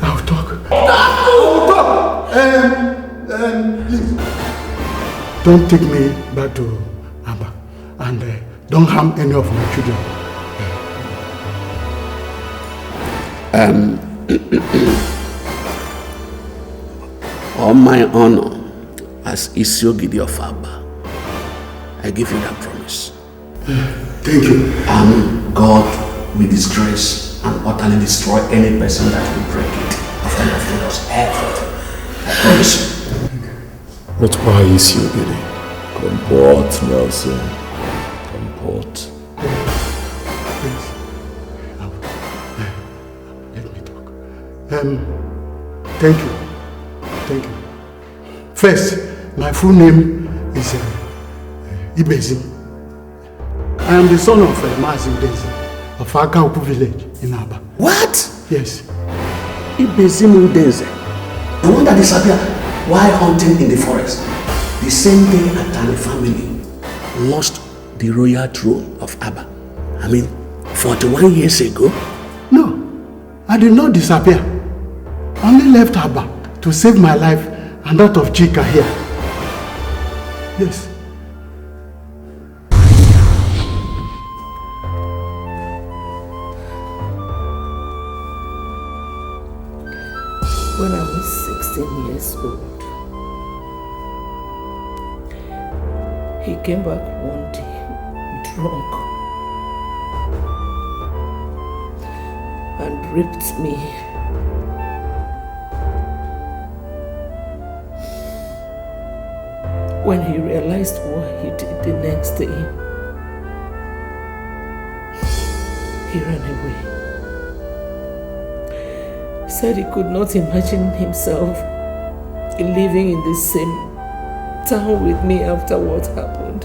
I'll talk. Please. Don't take me back to Abba. And don't harm any of my children. On my honor as Isiogidi of Abba, I give you that promise. Thank you. God will disgrace and utterly destroy any person that will break it after your father's effort. I promise you. But why is you getting? Comport, Nelson. Comport. Let me talk. Thank you. First, my full name is Ibezim. I am the son of Mazim Dezi of Akaupu village in Aba. What? Yes. Ibezim Udeze. The one that disappeared while hunting in the forest. The same day Atani family lost the royal throne of Abba. 41 years ago. No, I did not disappear. I only left Abba to save my life and that of Chika here. Yes. When I was 16 years old, he came back one day, drunk, and raped me. When he realized what he did the next day, he ran away. said he could not imagine himself living in the same town with me after what happened.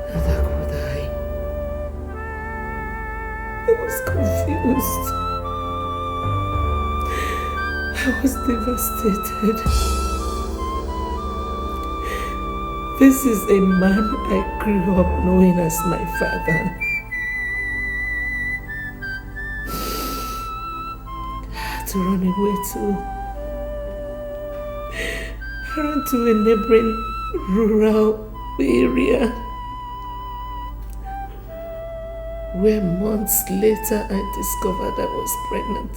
Neither could I. I was confused. I was devastated. This is a man I grew up knowing as my father. I had to run away too. I ran to a neighboring rural area where months later I discovered I was pregnant.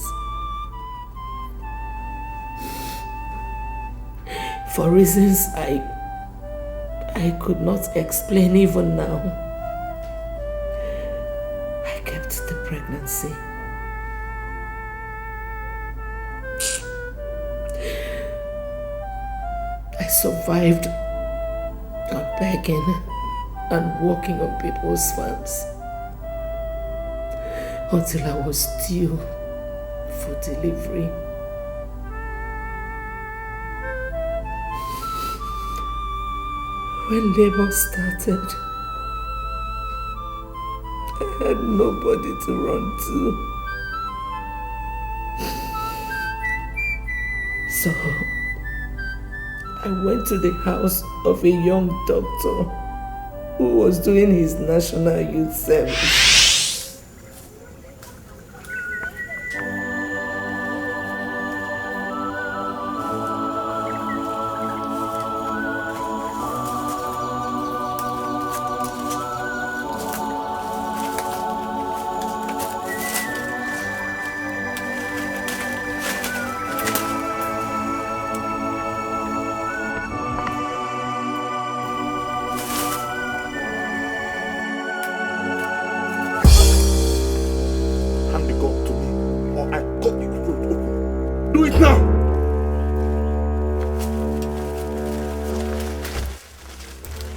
For reasons I could not explain even now, I kept the pregnancy. I survived on begging and working on people's farms until I was due for delivery. When labor started, I had nobody to run to. So, I went to the house of a young doctor who was doing his national youth service.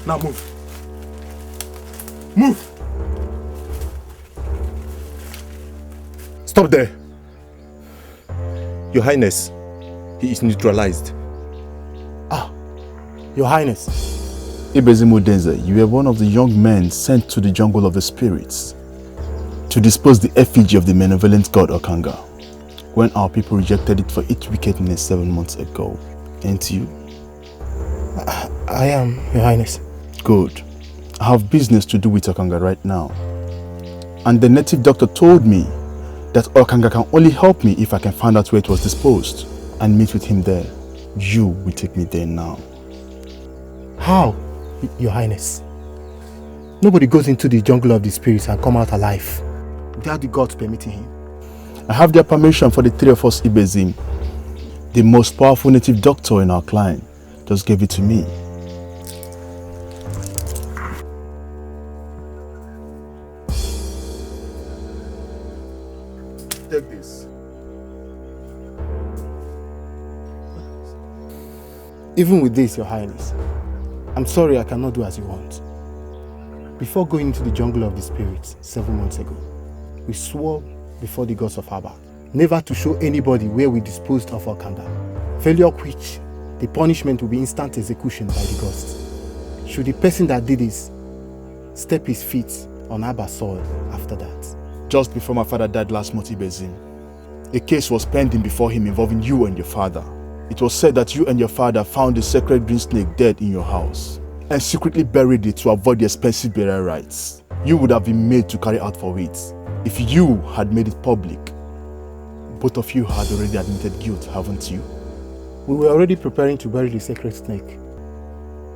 Now move. Move! Stop there. Your Highness, he is neutralized. Your Highness. Ibezim Udenze, you were one of the young men sent to the jungle of the spirits to dispose the effigy of the malevolent god Okanga when our people rejected it for its wickedness 7 months ago. Ain't you? I am, Your Highness. Good. I have business to do with Okanga right now. And the native doctor told me that Okanga can only help me if I can find out where it was disposed and meet with him there. You will take me there now. How, Your Highness? Nobody goes into the jungle of the spirits and come out alive without the gods permitting him. I have their permission for the three of us, Ibezim. The most powerful native doctor in our clan just gave it to me. Take this. Even with this, Your Highness, I'm sorry I cannot do as you want. Before going into the jungle of the spirits 7 months ago, we swore before the gods of Abba never to show anybody where we disposed of Okanga, failure of which the punishment will be instant execution by the gods. Should the person that did this step his feet on Abba's soil after that. Just before my father died last month, Ibezim, a case was pending before him involving you and your father. It was said that you and your father found the sacred green snake dead in your house and secretly buried it to avoid the expensive burial rites you would have been made to carry out for it. If you had made it public, both of you had already admitted guilt, haven't you? We were already preparing to bury the sacred snake,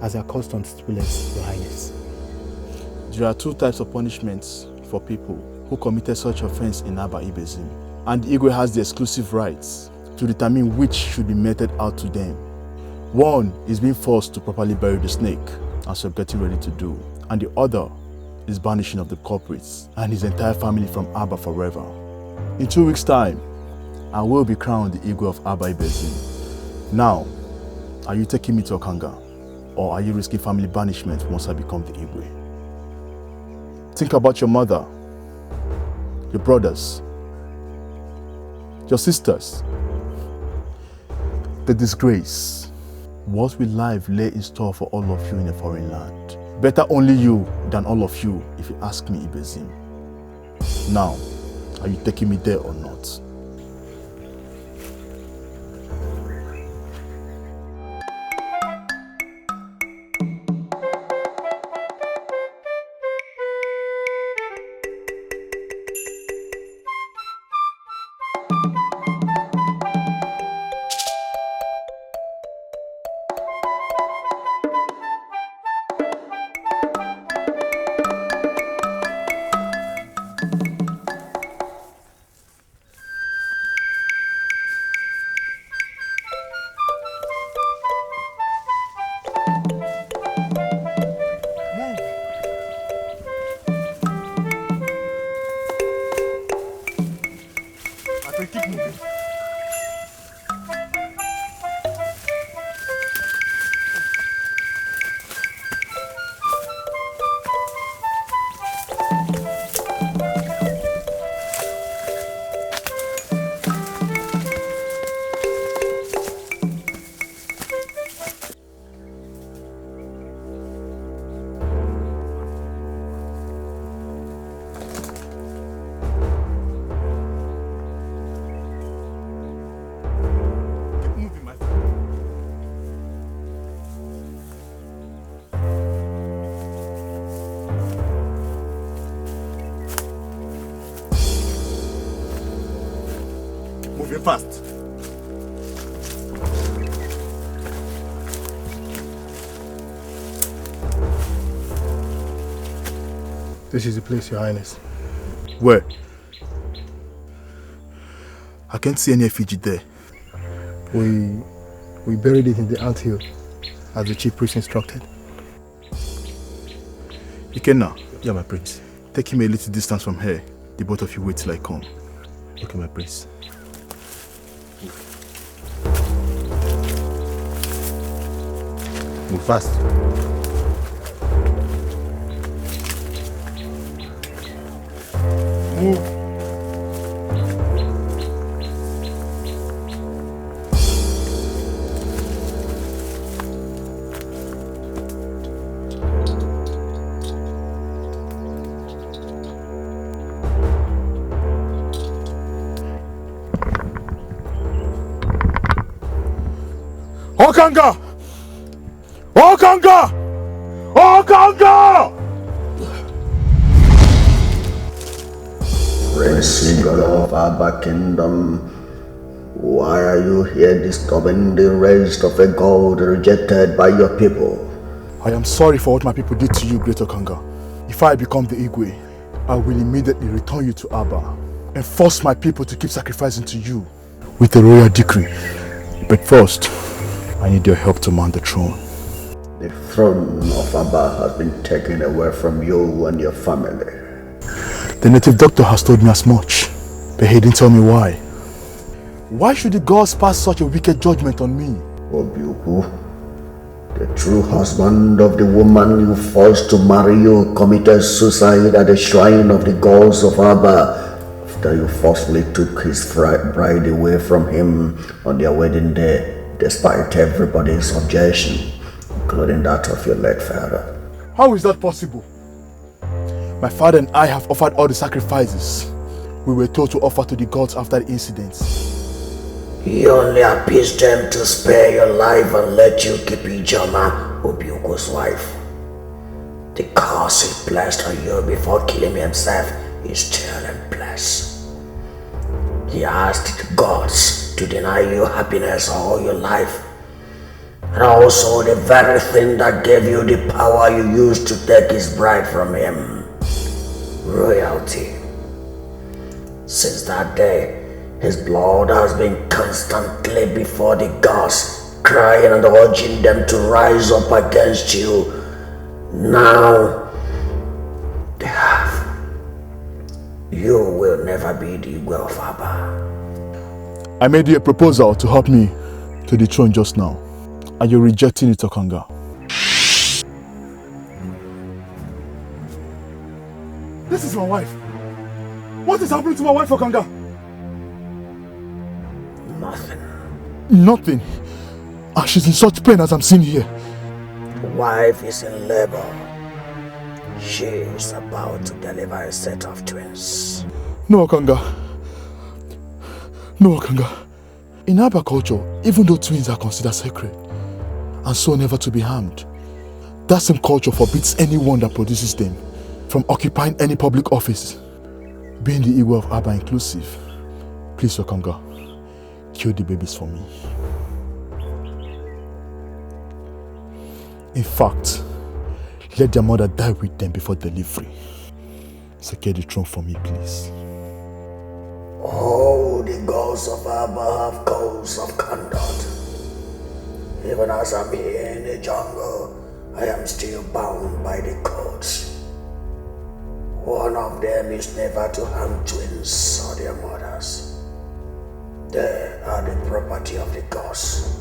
as our custom stipulates, Your Highness. There are two types of punishments for people who committed such offense in Abba Ibezim, and Igwe has the exclusive rights to determine which should be meted out to them. One is being forced to properly bury the snake, as you're getting ready to do, and the other is banishing of the culprits and his entire family from Abba forever. In 2 weeks' time, I will be crowned the Igwe of Abba Ibezim. Now, are you taking me to Okanga, or are you risking family banishment once I become the Igwe? Think about your mother, your brothers, your sisters, the disgrace. What will life lay in store for all of you in a foreign land? Better only you than all of you, if you ask me, Ibezim. Now, are you taking me there or not? Moving fast. This is the place, Your Highness. Where? I can't see any effigy there. We buried it in the anthill, as the chief priest instructed. Ikenna. Yeah, my prince. Take him a little distance from here. The both of you wait till I come. Okay, my prince. Move fast. Move. Okanga! Okanga! Okanga! Prince of Abba Kingdom, why are you here disturbing the rest of a god rejected by your people? I am sorry for what my people did to you, Great Okanga. If I become the Igwe, I will immediately return you to Abba and force my people to keep sacrificing to you with a royal decree. But first, I need your help to mount the throne. The throne of Abba has been taken away from you and your family. The native doctor has told me as much, but he didn't tell me why. Why should the gods pass such a wicked judgment on me? Obiuku, the true husband of the woman you forced to marry you committed suicide at the shrine of the gods of Abba after you forcefully took his bride away from him on their wedding day, despite everybody's objection, including that of your late father. How is that possible? My father and I have offered all the sacrifices we were told to offer to the gods after the incidents. He only appeased them to spare your life and let you keep Ijoma, Obiuku's wife. The curse he placed on you before killing himself is still in place. He asked the gods to deny you happiness all your life, and also the very thing that gave you the power you used to take his bride from him, royalty. Since that day, his blood has been constantly before the gods, crying and urging them to rise up against you. Now, they have. You will never be the Igwe of Abba. I made you a proposal to help me to the throne just now, and you're rejecting it, Okanga. This is my wife. What is happening to my wife, Okanga? Nothing. Nothing. And she's in such pain as I'm seeing here. Wife is in labor. She is about to deliver a set of twins. No, Okanga. No, Okanga. In Aba culture, even though twins are considered sacred and so never to be harmed, that same culture forbids anyone that produces them from occupying any public office, being the Igwe of Aba inclusive. Please, Okanga, kill the babies for me. In fact, let their mother die with them before delivery. Secure the throne for me, please. Oh, the gods of Abba have codes of conduct. Even as I'm here in the jungle, I am still bound by the codes. One of them is never to harm twins or their mothers. They are the property of the gods.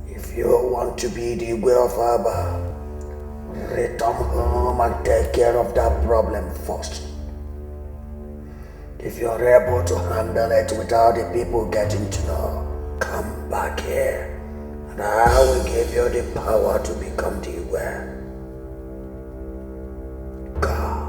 If you want to be the way of Abba, return home and take care of that problem first. If you're able to handle it without the people getting to know, come back here and I will give you the power to become the Igwe. Go.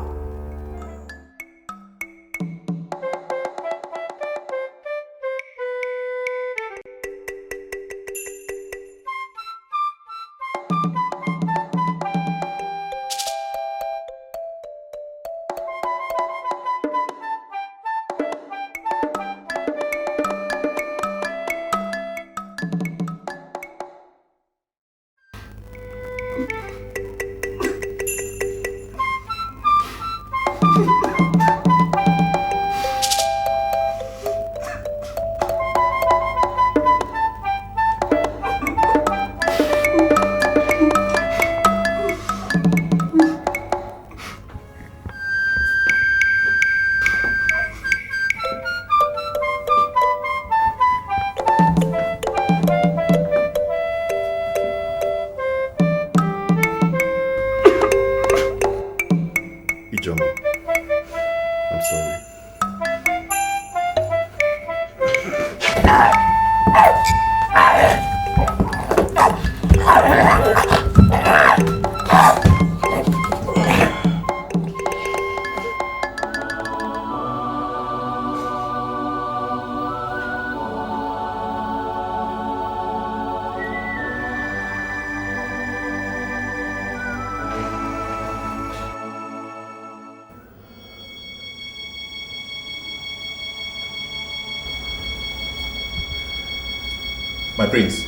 My prince,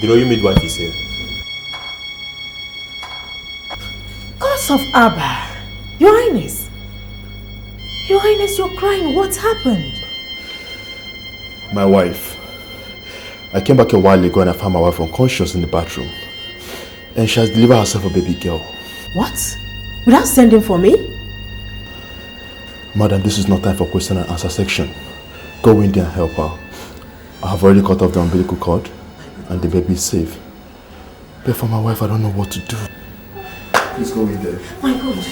the royal midwife is here. Gods of Abba, Your Highness. Your Highness, you're crying. What happened? My wife. I came back a while ago and I found my wife unconscious in the bathroom. And she has delivered herself a baby girl. What? Without sending for me? Madam, this is not time for question and answer section. Go in there and help her. I have already cut off the umbilical cord and the baby is safe. But for my wife, I don't know what to do. Please go in there. My God.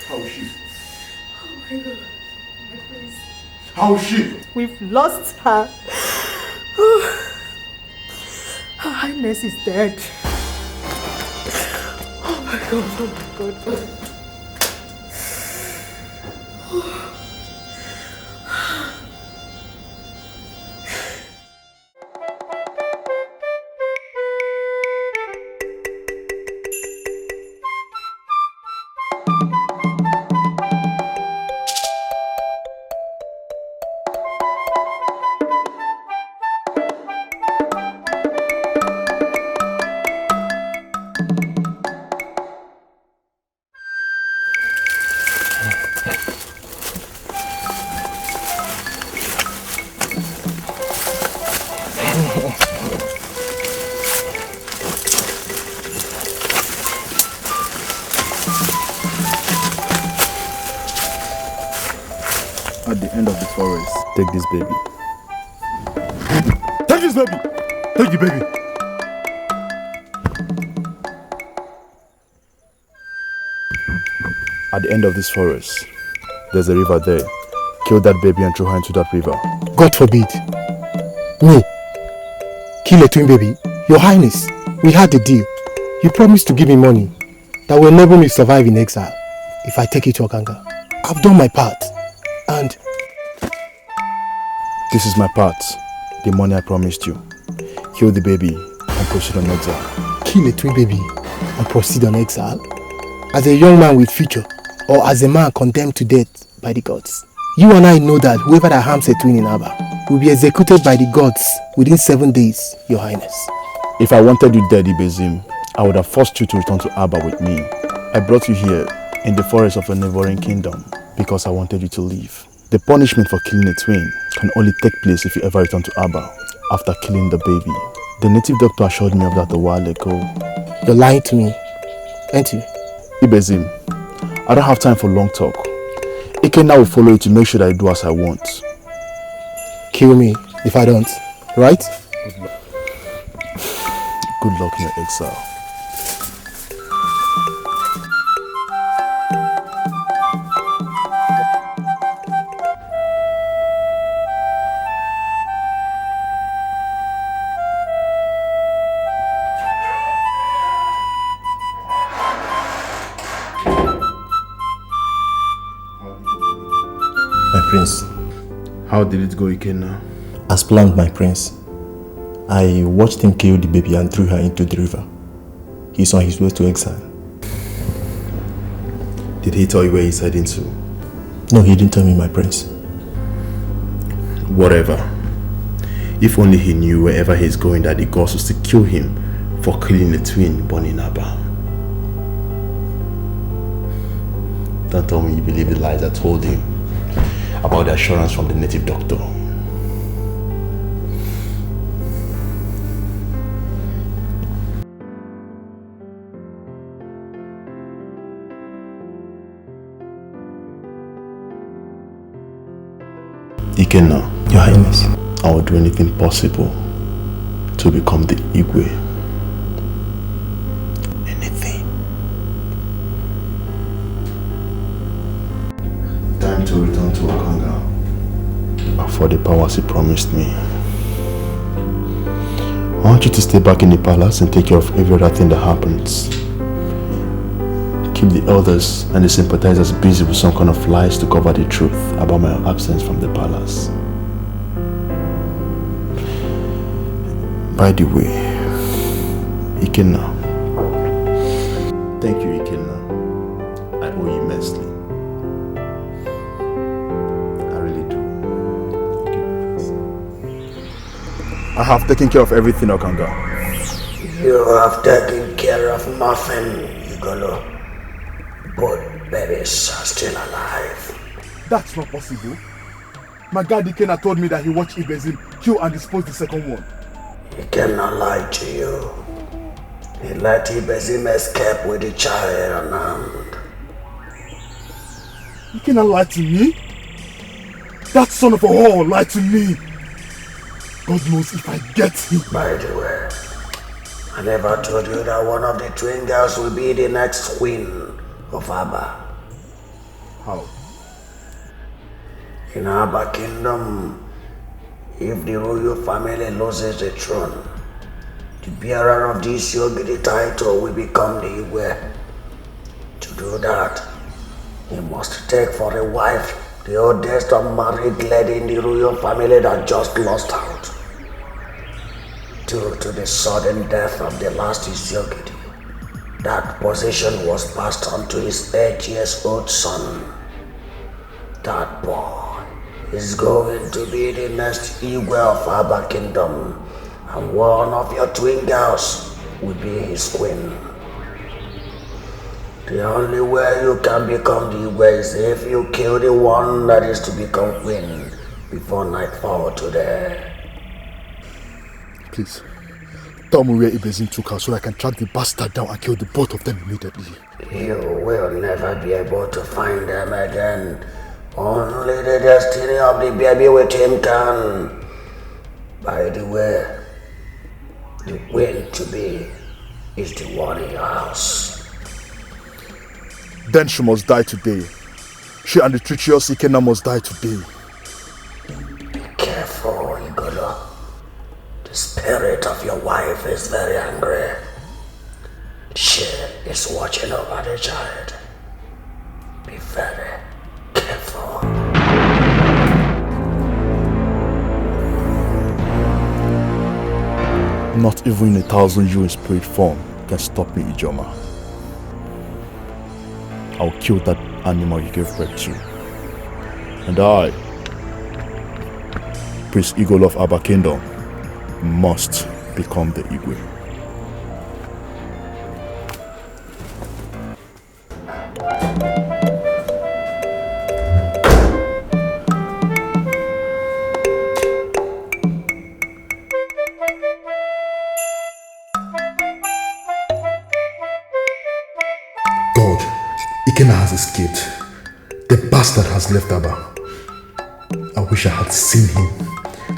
How is she? Oh my God. My prince. How is she? We've lost her. Her Highness is dead. Oh my God, oh my God. At the end of the forest, take this baby. this baby. Take the baby. At the end of this forest, there's a river there. Kill that baby and throw her into that river. God forbid. Me? Kill a twin baby? Your Highness, we had a deal. You promised to give me money that will enable me to survive in exile if I take you to Okanga. I've done my part, and... This is my part. The money I promised you. Kill the baby and proceed on exile. Kill a twin baby and proceed on exile? As a young man with future, or as a man condemned to death by the gods? You and I know that whoever that harms a twin in Aba will be executed by the gods within 7 days, Your Highness. If I wanted you dead, Ibezim, I would have forced you to return to Aba with me. I brought you here in the forest of a neighboring kingdom because I wanted you to leave. The punishment for killing a twin can only take place if you ever return to Aba after killing the baby. The native doctor assured me of that a while ago. You're lying to me, aren't you? Ibezim, I don't have time for long talk. Ikenna will follow you to make sure that I do as I want. Kill me if I don't, right? Good luck in your exile. Prince. How did it go, Ikenna? As planned, my prince. I watched him kill the baby and threw her into the river. He's on his way to exile. Did he tell you where he's heading to? No, he didn't tell me, my prince. Whatever. If only he knew wherever he's going that the gods will still kill him for killing a twin born in Aba. Don't tell me you believe the lies I told him about the assurance from the native doctor. Ikenna, Your Highness, I will do anything possible to become the Igwe. Anything. Time to return to Okanga for the powers he promised me. I want you to stay back in the palace and take care of every other thing that happens. Keep the elders and the sympathizers busy with some kind of lies to cover the truth about my absence from the palace. By the way, Ikenna. Thank you, Ikenna. I owe you immensely. I really do. I have taken care of everything, Okanga. You have taken care of nothing, Igolo. Both babies are still alive. That's not possible. My guy Dikeh told me that he watched Ibezim kill and dispose the second one. He cannot lie to you. He let Ibezim escape with the child unarmed. You cannot lie to me? That son of a whore lied to me. God knows if I get him. By the way, I never told you that one of the twin girls will be the next queen of Aba. How? In Aba Kingdom, if the royal family loses the throne, the bearer of this Yogiri title will become the Igwe. To do that, he must take for a wife the oldest unmarried lady in the royal family that just lost out. Due to the sudden death of the last Yogiri, that position was passed on to his 8-year-old son. That boy is going to be the next Igwe of Aba Kingdom, and one of your twin girls will be his queen. The only way you can become the Igwe is if you kill the one that is to become queen before nightfall today. Please, tell me where Ibezim took her so I can track the bastard down and kill the both of them immediately. You will never be able to find them again. Only the destiny of the baby with him can. By the way, the will to be is the one in your house. Then she must die today. She and the treacherous Ikenna must die today. Be careful, Igolo. The spirit of your wife is very angry. She is watching over the child. Be very careful. Not even 1,000 you in spirit form can stop me, Ijoma. I'll kill that animal you gave birth to. And I, Prince Igolo of Aba Kingdom, must become the Igwe. Ikenna has escaped. The bastard has left Aba. I wish I had seen him.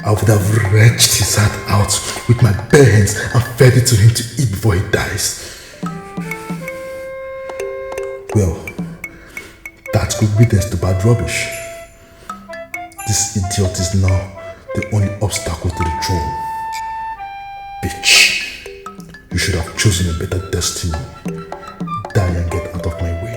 I would have wrenched his heart out with my bare hands and fed it to him to eat before he dies. Well, that's good witness to bad rubbish. This idiot is now the only obstacle to the throne. Bitch. You should have chosen a better destiny. Die and get out of my way.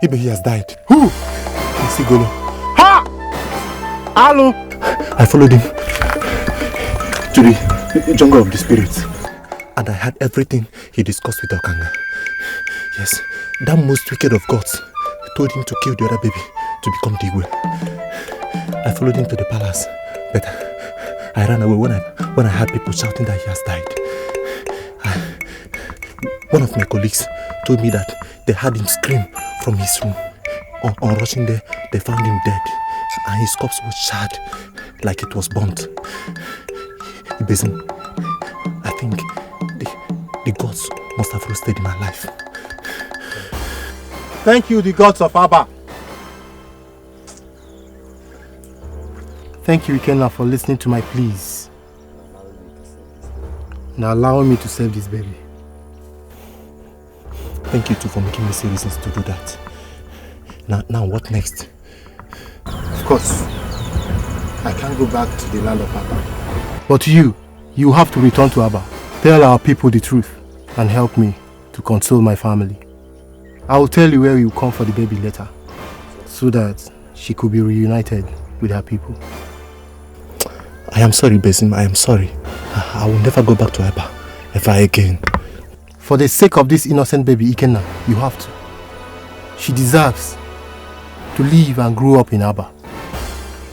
Ibe, he has died. Who? It's Igolo. Ha! Hello! I followed him to the jungle of the spirits. And I heard everything he discussed with Okanga. Yes, that most wicked of gods told him to kill the other baby to become the Igwe. I followed him to the palace, but I ran away when I heard people shouting that he has died. One of my colleagues told me that they heard him scream from his room. On rushing there, they found him dead, and his corpse was charred like it was burnt. Ibezim, I think the gods must have roasted my life. Thank you, the gods of Aba. Thank you, Ikenna, for listening to my pleas and allowing me to save this baby. Thank you too for making me see reasons to do that. Now what next? Of course, I can't go back to the land of Aba. But you have to return to Aba. Tell our people the truth and help me to console my family. I will tell you where you come for the baby later, so that she could be reunited with her people. I am sorry, Besim, I am sorry. I will never go back to Aba ever again. For the sake of this innocent baby, Ikenna, you have to. She deserves to live and grow up in Aba,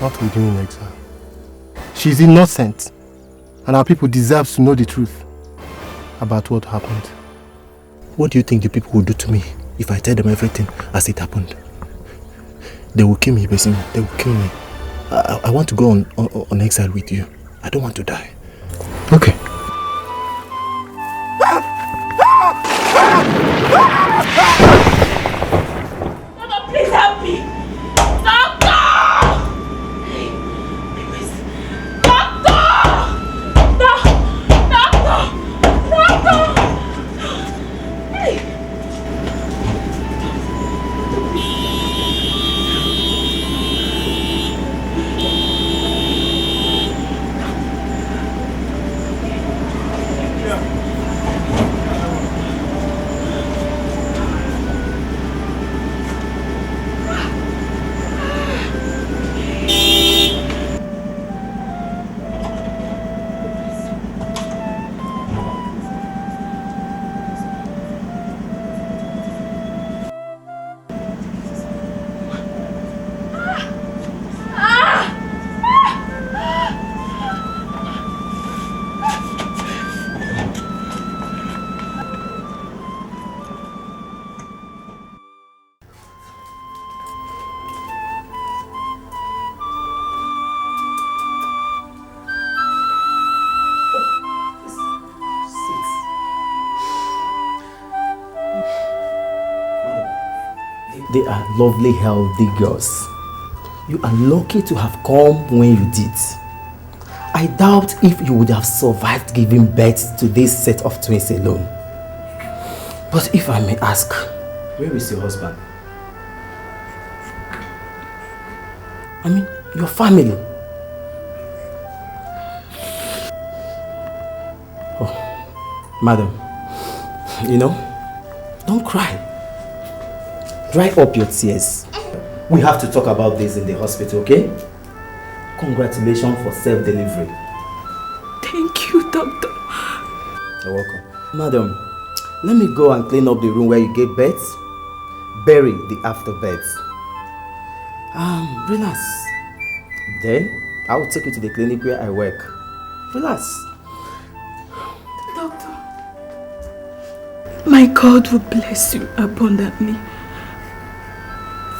not with you in exile. She is innocent, and our people deserve to know the truth about what happened. What do you think the people will do to me if I tell them everything as it happened? They will kill me, Besim. They will kill me. I want to go on exile with you. I don't want to die. Okay. Mama, please help me! Doctor! Doctor! Doctor! Hey! They are lovely, healthy girls. You are lucky to have come when you did. I doubt if you would have survived giving birth to this set of twins alone. But if I may ask, where is your husband? I mean, your family. Oh, madam, don't cry. Dry up your tears. We have to talk about this in the hospital, okay? Congratulations for self-delivery. Thank you, doctor. You're welcome. Madam, let me go and clean up the room where you gave birth. Bury the afterbirth. Relax. Then, I will take you to the clinic where I work. Relax. Doctor, my God will bless you abundantly.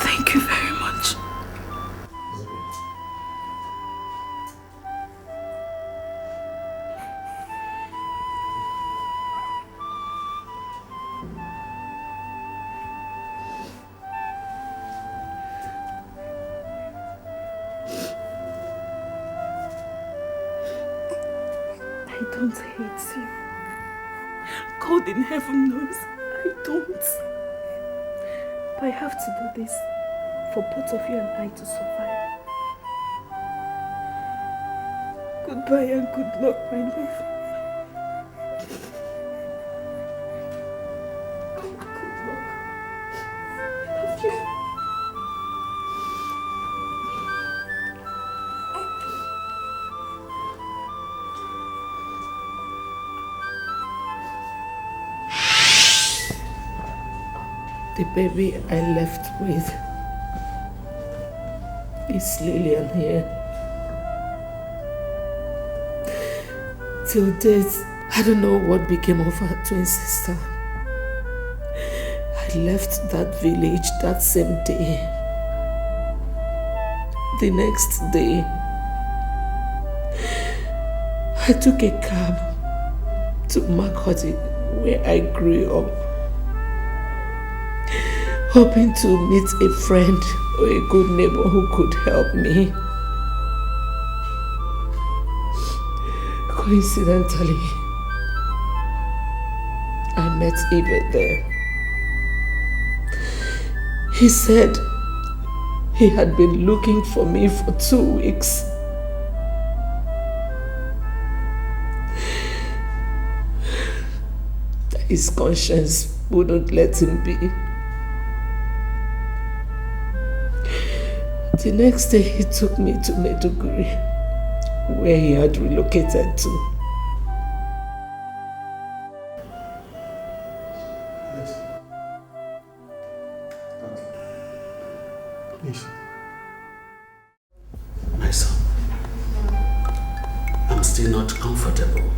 Thank you very much. I don't hate you. God in heaven knows I don't. But I have to do this for both of you and I to survive. Goodbye and good luck, my love. The baby I left with is Lillian here. Till death, I don't know what became of her twin sister. I left that village that same day. The next day, I took a cab to Makoti, where I grew up, hoping to meet a friend or a good neighbor who could help me. Coincidentally, I met Ibe there. He said he had been looking for me for 2 weeks. His conscience wouldn't let him be. The next day he took me to Maiduguri, where he had relocated to. Please. My son, I'm still not comfortable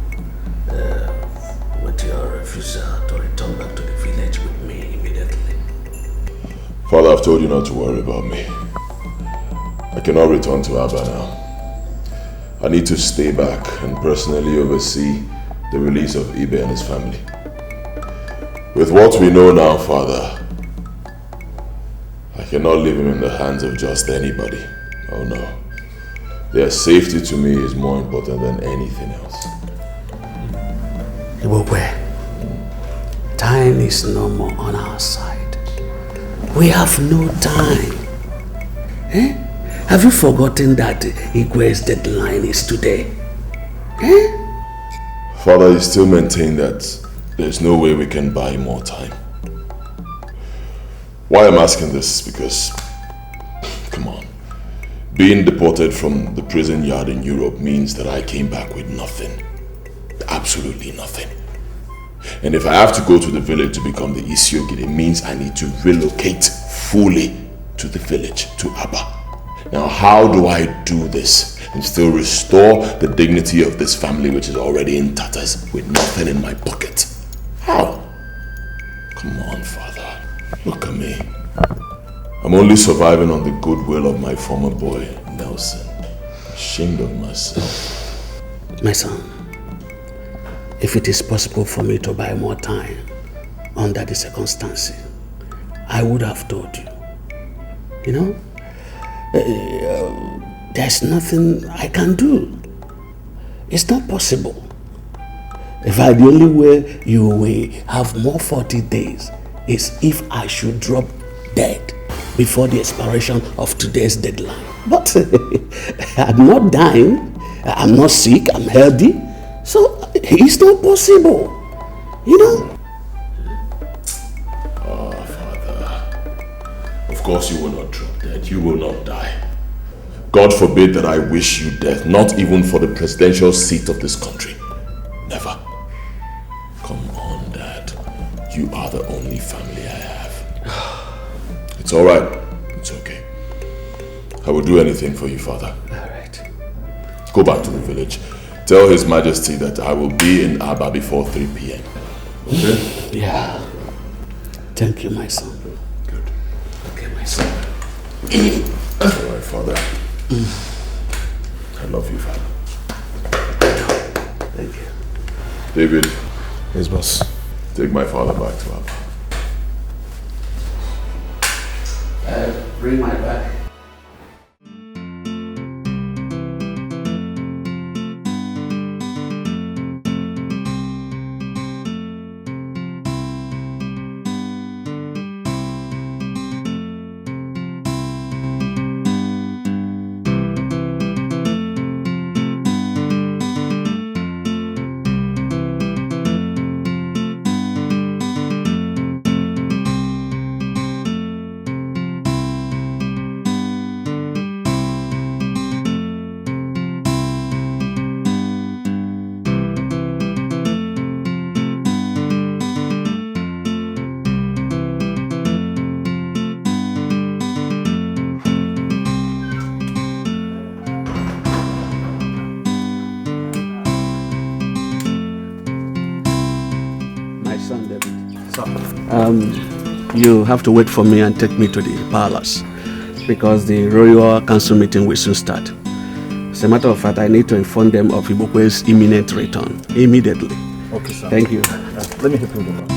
with your refusal to return back to the village with me immediately. Father, I've told you not to worry about me. I cannot return to Abba now. I need to stay back and personally oversee the release of Ibe and his family. With what we know now, Father, I cannot leave him in the hands of just anybody. Oh no. Their safety to me is more important than anything else. Ibokwe, time is no more on our side. We have no time. Eh? Have you forgotten that Igwe's deadline is today? Eh? Father, you still maintain that there's no way we can buy more time. Why I'm asking this is because, come on, being deported from the prison yard in Europe means that I came back with nothing. Absolutely nothing. And if I have to go to the village to become the Isiogid, it means I need to relocate fully to the village, to Abba. Now, how do I do this and still restore the dignity of this family which is already in tatters with nothing in my pocket? How? Come on, Father. Look at me. I'm only surviving on the goodwill of my former boy, Nelson. Ashamed of myself. My son, if it is possible for me to buy more time under the circumstances, I would have told you. You know? There's nothing I can do. It's not possible. In fact, the only way you will have more 40 days is if I should drop dead before the expiration of today's deadline. But I'm not dying, I'm not sick, I'm healthy, so it's not possible, you know? Oh, Father, of course you will not drop dead, you will not die. God forbid that I wish you death, not even for the presidential seat of this country. Never. Come on, Dad. You are the only family I have. It's all right. It's okay. I will do anything for you, Father. All right. Go back to the village. Tell His Majesty that I will be in Aba before 3 p.m. Okay? Yeah. Thank you, my son. Good. Okay, my son. All right, Father. I love you, Father. Thank you. David. Yes, boss. Take my father back to Aba. Bring my bag. You have to wait for me and take me to the palace because the royal council meeting will soon start. As a matter of fact, I need to inform them of Ibokwe's imminent return immediately. Okay, sir. Thank you. Let me help you go back.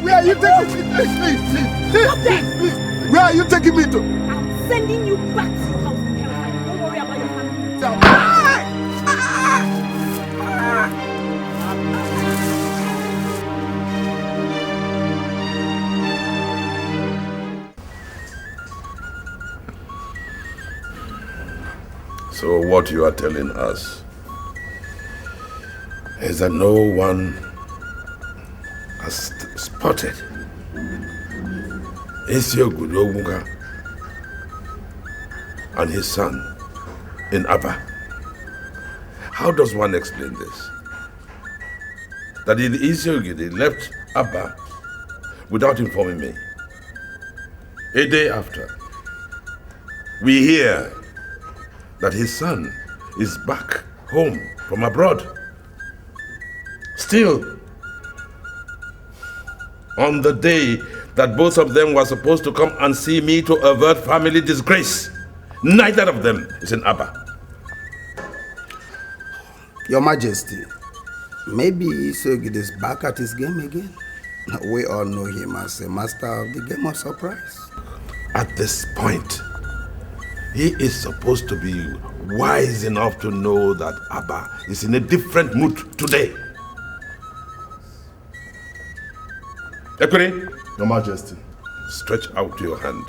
Where are you taking me? Please. Where are you taking me to? I'm sending you back to your house in Caroline. Don't worry about your family. So what you are telling us is that no one has spotted Isiogudowuga and his son in Aba. How does one explain this? That Isiogide left Aba without informing me. A day after, we hear that his son is back home from abroad. Still, on the day that both of them were supposed to come and see me to avert family disgrace, neither of them is in Aba. Your Majesty, maybe Isogid is back at his game again. We all know him as a master of the game of surprise. At this point, he is supposed to be wise enough to know that Aba is in a different mood today. Ekuri, Your Majesty. Stretch out your hand.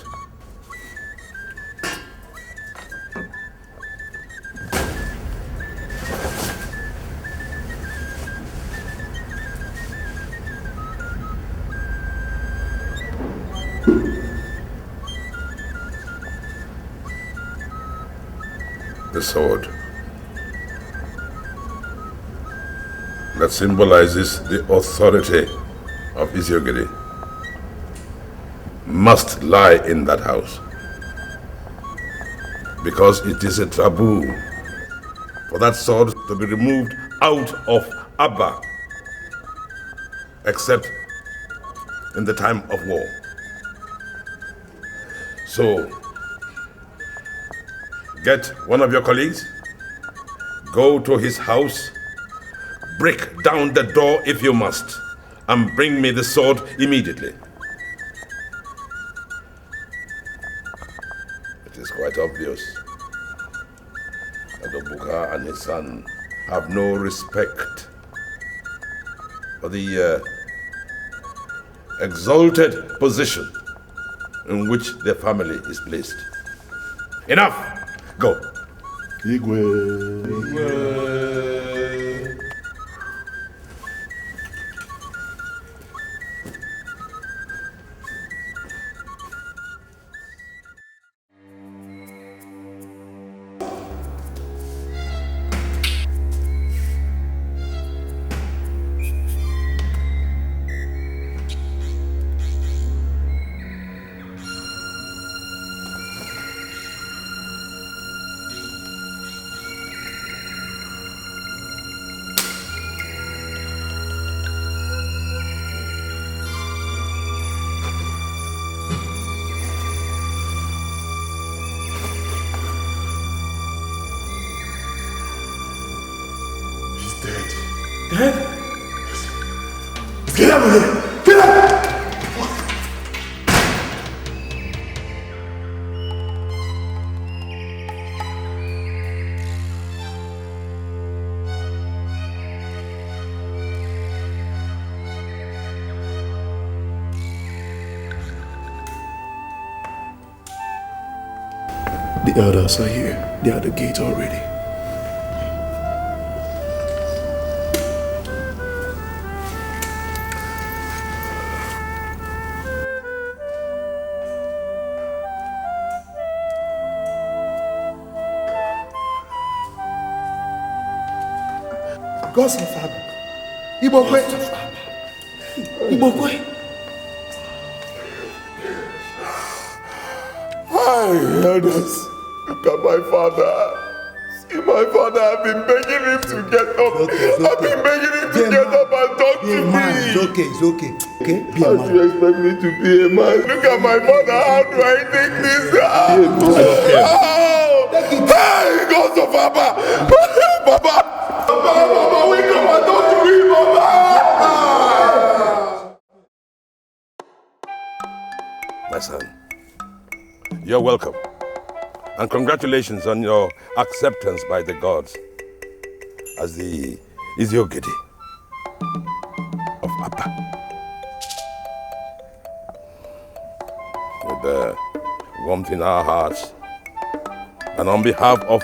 the sword that symbolizes the authority of Isiogidi must lie in that house, because it is a taboo for that sword to be removed out of Abba, except in the time of war. So, get one of your colleagues, go to his house, break down the door if you must, and bring me the sword immediately. It is quite obvious that Obuka and his son have no respect for the exalted position in which their family is placed. Enough! Go! Igwe. Dead? Get out of here! Get out! The elders are here. They are at the gate already. Gods of Abba. Ibokwe. Ibokwe. Hi, elders. Look at my father. See my father, I've been begging him to get up. I've been begging him to get up and talk to me. It's okay, it's okay. Okay? Be a How man. do you expect me to be a man? Look at my father, how do I take this? Hey, gods of Abba! Papa! Papa, wake up and talk to me, Papa! My son, you're welcome. And congratulations on your acceptance by the gods as the Isiogidi of Abba. With the warmth in our hearts, and on behalf of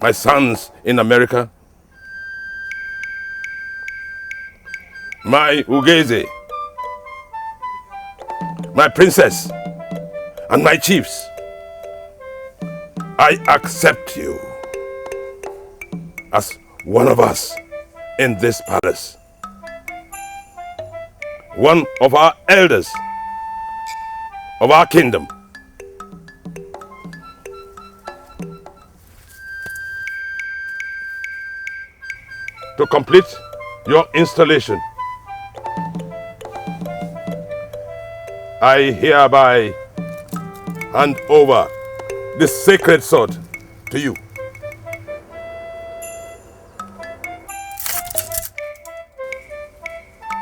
my sons in America, my Ugeze, my princess, and my chiefs, I accept you as one of us in this palace, one of our elders of our kingdom. To complete your installation, I hereby hand over this sacred sword to you.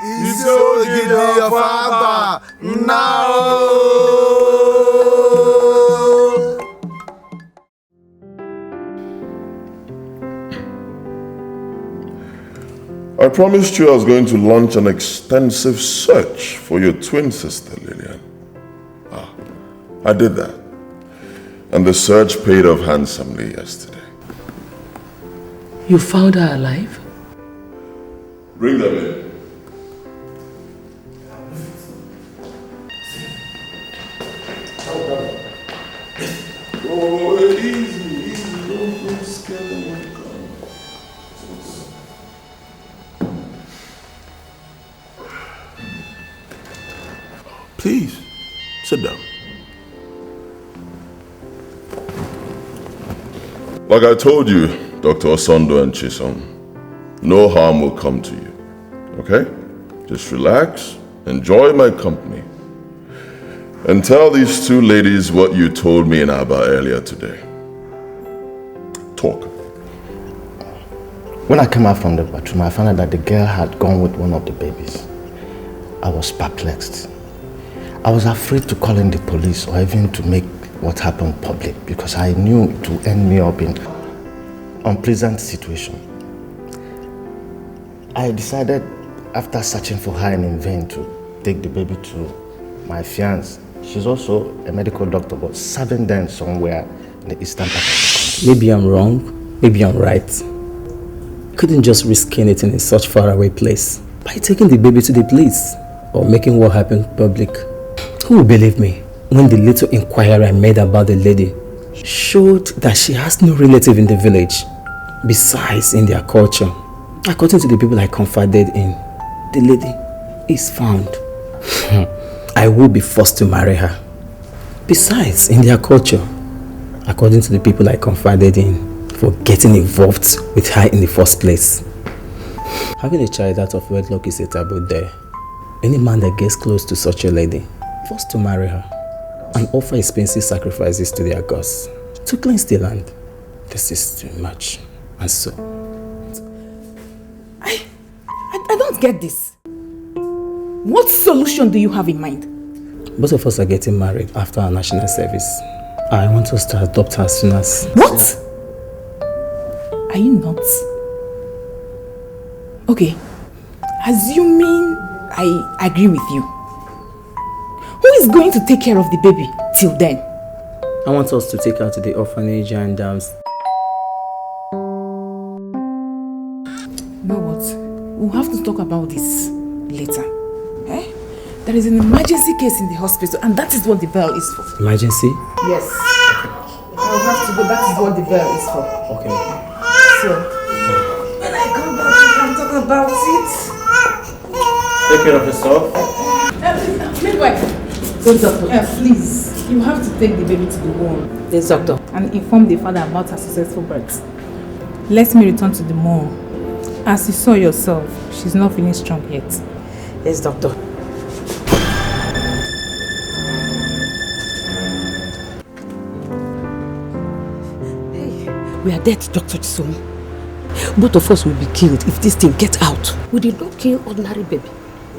Isiogidi of Abba, now! I promised you I was going to launch an extensive search for your twin sister, Lillian. I did that. And the search paid off handsomely yesterday. You found her alive? Bring them in. Please, sit down. Like I told you, Dr. Osondo and Chisom, no harm will come to you, okay? Just relax, enjoy my company, and tell these two ladies what you told me in Aba earlier today. Talk. When I came out from the bathroom, I found out that the girl had gone with one of the babies. I was perplexed. I was afraid to call in the police or even to make what happened public because I knew it would end me up in an unpleasant situation. I decided, after searching for her in vain, to take the baby to my fiancée. She's also a medical doctor, but serving them somewhere in the eastern part of the country. Maybe I'm wrong, maybe I'm right. Couldn't just risk anything in such faraway place by taking the baby to the police or making what happened public. Who will believe me when the little inquiry I made about the lady showed that she has no relative in the village? Besides, in their culture, according to the people I confided in, the lady is found. I will be forced to marry her. Besides, in their culture, according to the people I confided in, for getting involved with her in the first place. Having a child out of wedlock is a taboo there. Any man that gets close to such a lady, forced to marry her and offer expensive sacrifices to their gods to cleanse the land. This is too much. And so... I don't get this. What solution do you have in mind? Both of us are getting married after our national service. I want us to adopt her as soon as... What? Are you nuts? Okay, assuming I agree with you, who is going to take care of the baby till then? I want us to take her to the orphanage and You know what? We'll have to talk about this later. Eh? There is an emergency case in the hospital and that is what the bell is for. Emergency? Yes. I'll have to go. That is what the bell is for. Okay. So, when I come back, we can talk about it. Take care of yourself. Midwife. Go, doctor. Please, you have to take the baby to the ward. Yes, doctor. And inform the father about her successful birth. Let me return to the mall. As you saw yourself, she's not feeling strong yet. Yes, doctor. We are dead, Dr. Chisom. Both of us will be killed if this thing gets out. We did not kill ordinary baby,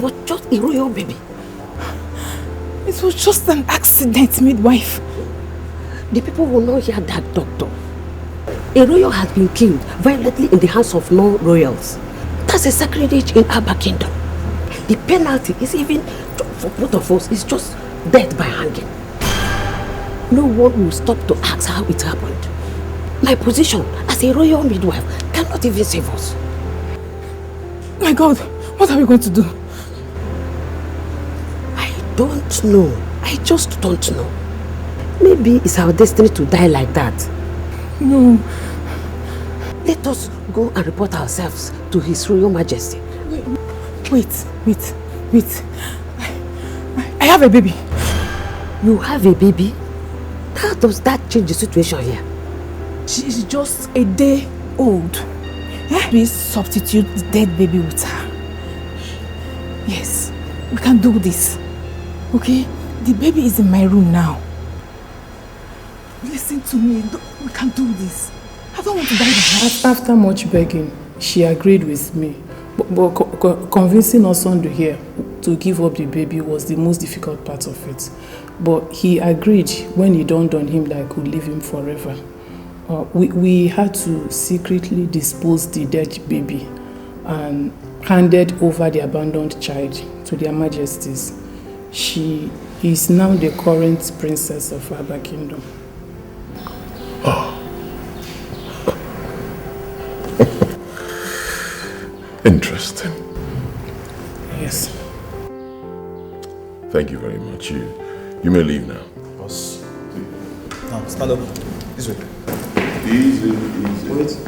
but just a royal baby. It was just an accident, midwife. The people will not hear that, doctor. A royal has been killed violently in the hands of non-royals. That's a sacrilege in Abba Kingdom. The penalty is even, for both of us, is just death by hanging. No one will stop to ask how it happened. My position as a royal midwife cannot even save us. My God, what are we going to do? I don't know. I just don't know. Maybe it's our destiny to die like that. No. Let us go and report ourselves to His Royal Majesty. Wait. I have a baby. You have a baby? How does that change the situation here? She is just a day old. Please substitute the dead baby with her. Yes, we can do this. Okay? The baby is in my room now. Listen to me. We can do this. I don't want to die by her. After much begging, she agreed with me. But convincing Osondo here to give up the baby was the most difficult part of it. But he agreed when it dawned on him that I could leave him forever. We had to secretly dispose the dead baby and handed over the abandoned child to their majesties. She is now the current princess of Abba Kingdom. Oh. Interesting. Yes. Thank you very much. You may leave now. Boss. Now, stand up. This way. Easy. Wait.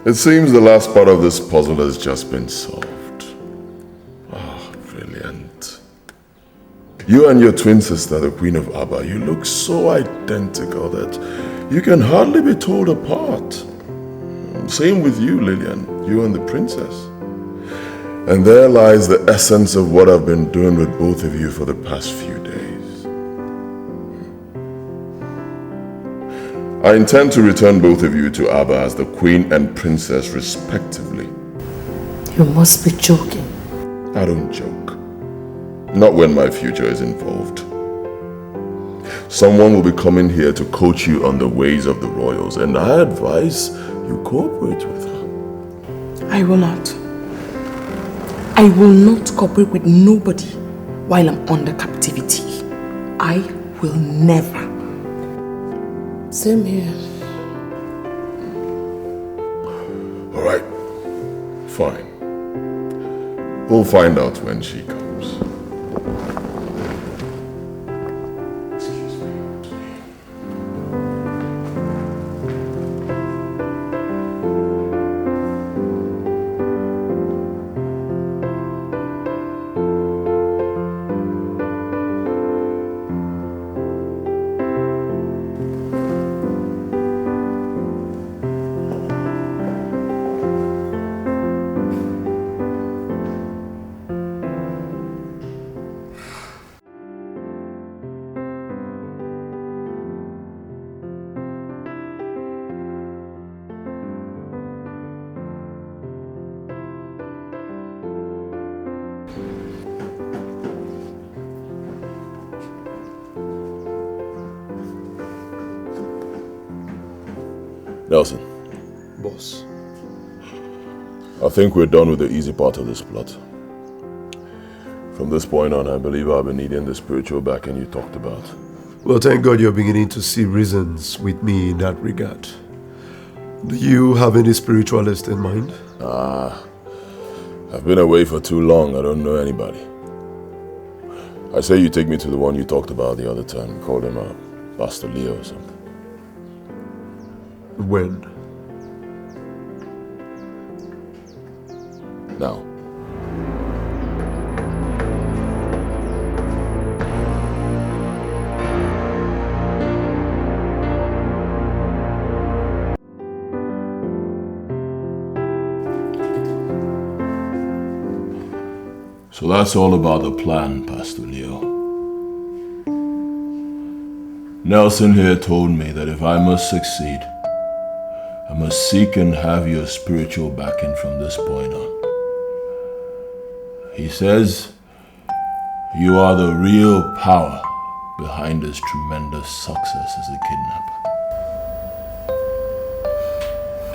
It seems the last part of this puzzle has just been solved. Oh, brilliant. You and your twin sister, the Queen of Abba, you look so identical that you can hardly be told apart. Same with you, Lillian, you and the princess. And there lies the essence of what I've been doing with both of you for the past few days. I intend to return both of you to Abba as the Queen and Princess respectively. You must be joking. I don't joke. Not when my future is involved. Someone will be coming here to coach you on the ways of the royals, and I advise you cooperate with her. I will not. I will not cooperate with nobody while I'm under captivity. I will never. Same here. All right. Fine. We'll find out when she comes. Nelson. Boss. I think we're done with the easy part of this plot. From this point on, I believe I'll be needing the spiritual backing you talked about. Well, thank God you're beginning to see reasons with me in that regard. Do you have any spiritualist in mind? I've been away for too long. I don't know anybody. I say you take me to the one you talked about the other time. You called him Pastor Leo or something. When? Now. So that's all about the plan, Pastor Leo. Nelson here told me that if I must succeed, I must seek and have your spiritual backing from this point on. He says you are the real power behind this tremendous success as a kidnapper.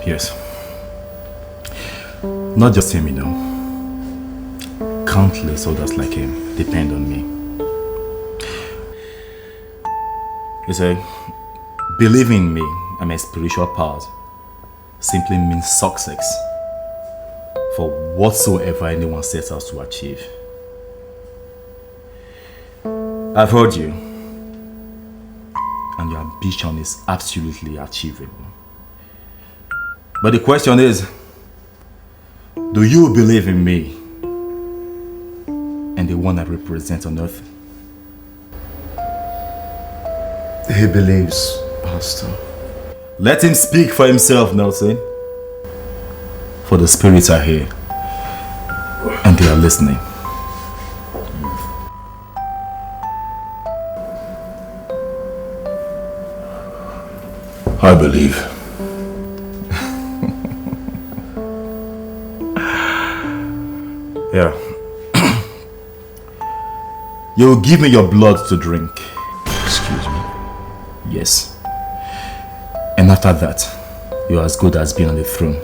Yes. Not just him, you know. Countless others like him depend on me. You say, believing in me and my spiritual powers simply means success for whatsoever anyone sets out to achieve. I've heard you, and your ambition is absolutely achievable. But the question is, do you believe in me and the one I represent on earth? He believes, Pastor. Let him speak for himself, Nelson. For the spirits are here, and they are listening. I believe. Yeah. You'll give me your blood to drink. Excuse me? Yes. And after that, you're as good as being on the throne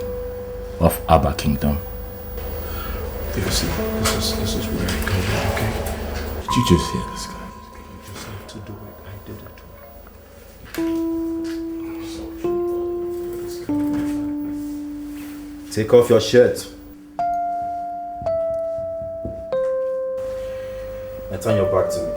of Abba Kingdom. This is where I come in, okay? Did you just hear this guy? You just have to do it. I did it. Take off your shirt. And turn your back to me.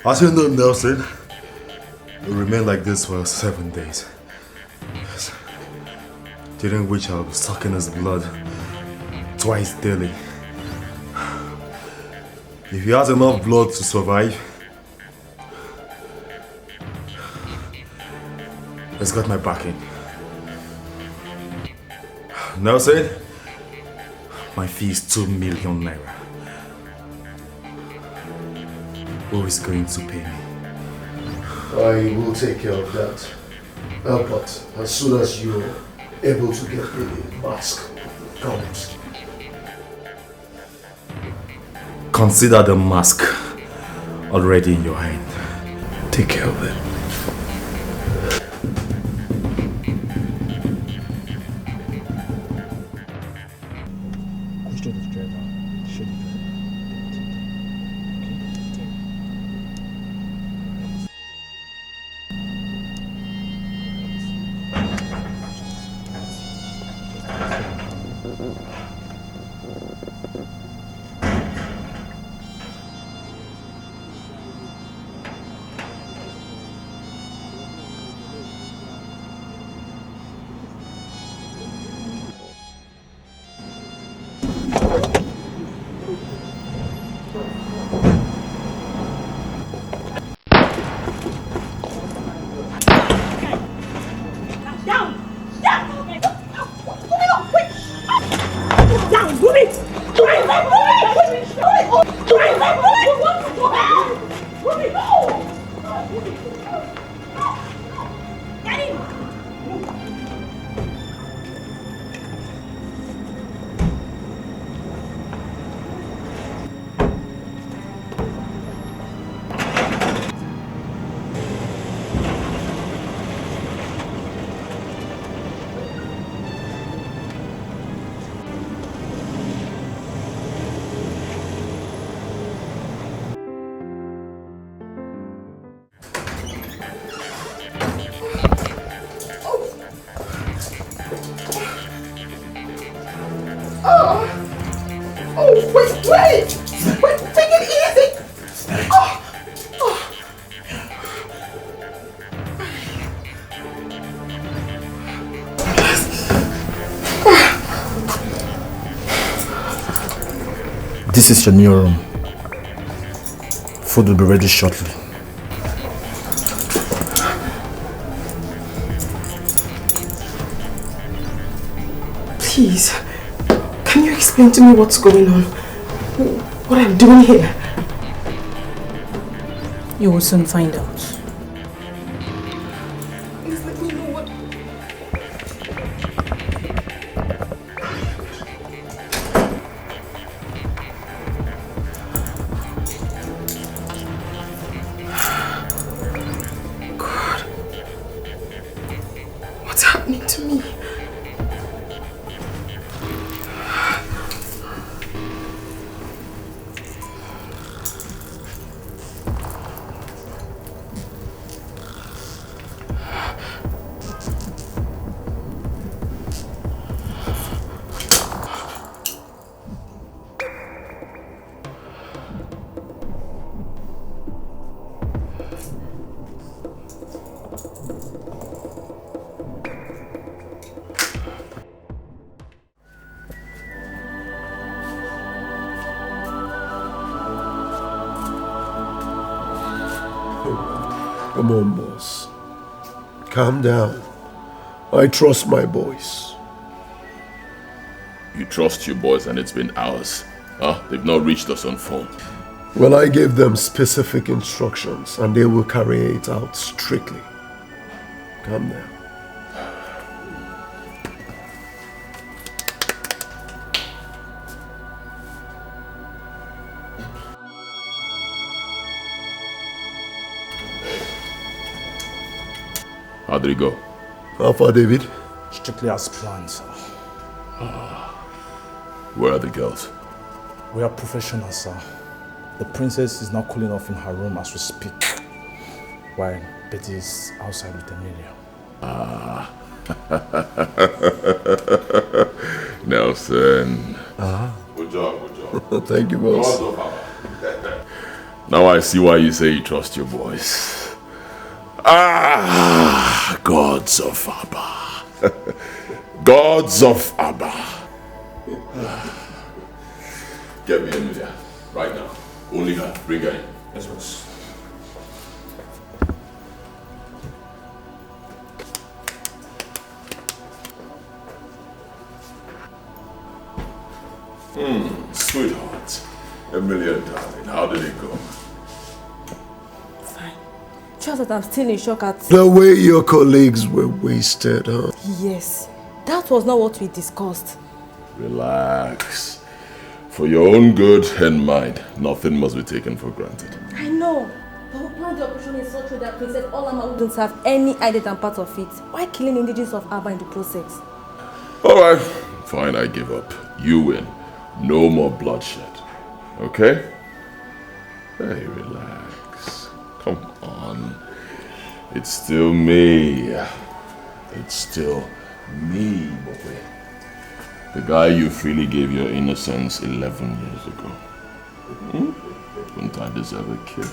As you know, Nelson, we'll remain like this for 7 days. Yes. During which I'll be sucking his blood twice daily. If he has enough blood to survive, he's got my backing. Nelson, my fee is 2 million naira. Who is going to pay me? I will take care of that. But as soon as you're able to get me the mask comes. Consider the mask already in your hand. Take care of it. This is your new room. Food will be ready shortly. Please, can you explain to me what's going on? What I'm doing here? You will soon find out. Please let me know what... God, what's happening to me? Come on, boss. Calm down. I trust my boys. You trust your boys and it's been hours. Huh? They've not reached us on phone. Well, I gave them specific instructions and they will carry it out strictly. Calm down. How did it go? How far, David? Strictly as planned, sir. Where are the girls? We are professionals, sir. The princess is now cooling off in her room as we speak, while Betty is outside with Emilia. Nelson. Ah. Good job, good job. Thank you, boss. Now I see why you say you trust your boys. Ah, gods of Abba. Gods of Abba. Get me Emilia, right now. Only her. Bring her in. Yes, boss. Sweetheart. Emilia, darling, how did it go? Fine. Just that I'm still in shock at... The way your colleagues were wasted, huh? Yes. That was not what we discussed. Relax. For your own good and mine, nothing must be taken for granted. I know. But we planned the operation in such a way that Princess Olama wouldn't have any idea and part of it. Why killing indigenous of Abba in the process? Alright, fine, I give up. You win. No more bloodshed. Okay? Hey, relax. Come on. It's still me. It's still me, boy. The guy you freely gave your innocence 11 years ago. Wouldn't I deserve a kiss?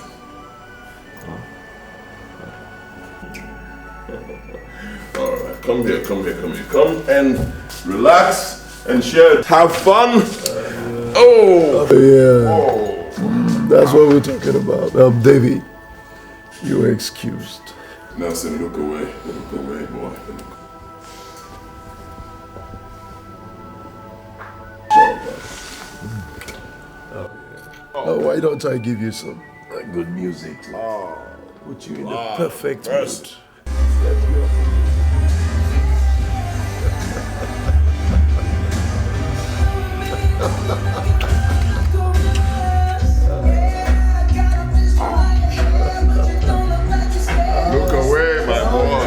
Alright, come here. Come and relax and share. Have fun. That's what we're talking about. David, you're excused. Nelson, look away. Look away, boy. Oh, why don't I give you some good music to put you in the perfect mood? Look away, my boy.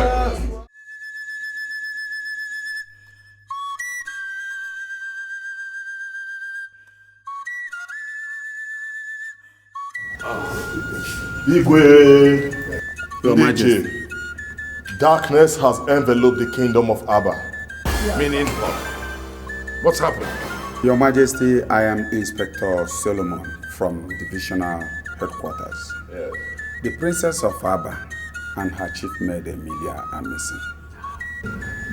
Igwe, Your Majesty, darkness has enveloped the kingdom of Abba. Meaning what? What's happened? Your Majesty, I am Inspector Solomon from Divisional Headquarters. Yes. The Princess of Abba and her chief maid Emilia are missing.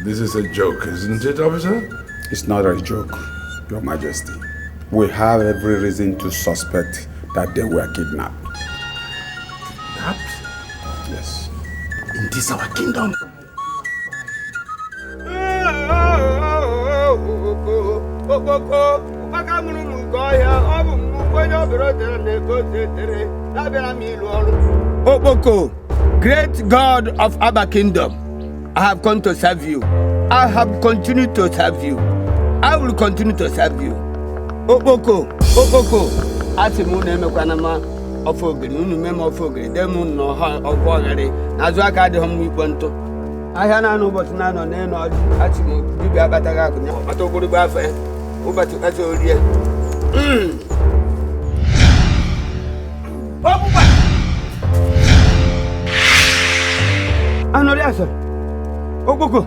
This is a joke, isn't it, officer? It's not a joke, Your Majesty. We have every reason to suspect that they were kidnapped. Kidnapped? Yes. In this our kingdom. Okpoko, great God of Abba Kingdom, I have come to serve you. I have continued to serve you. I will continue to serve you. Okpoko, asimu neme kwanama ofogiri, unu meme ofogiri, demu no ha ofogiri. Nazu aka de homu iponto. Ahia na no but na no ne no asimu bibi abataga kunya. Atokuru ba fa. Ubatu ati orie. Obuba. Anori aso. Okpoko.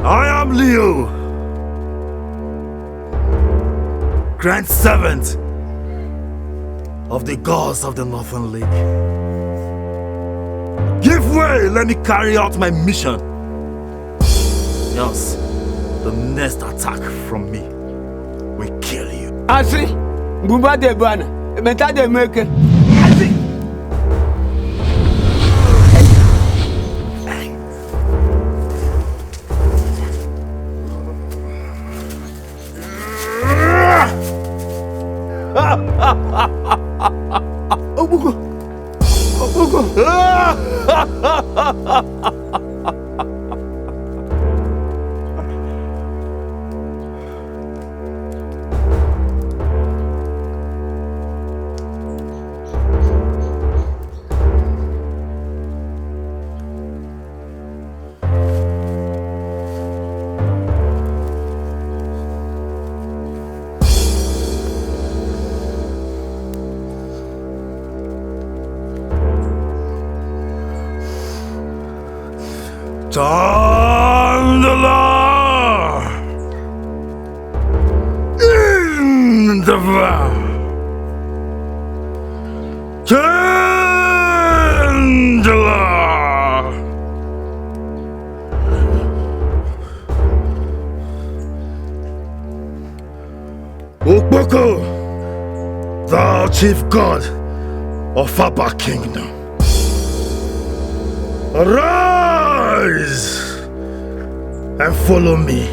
I am Leo, Grand Servant of the gods of the Northern Lake. Give way, let me carry out my mission. Else, the next attack from me will kill you. Asi, Bumba de Bana, Meta de Meke. Tandala in the va Tandala Ukboko, thou chief god of Abba kingdom, arise and follow me.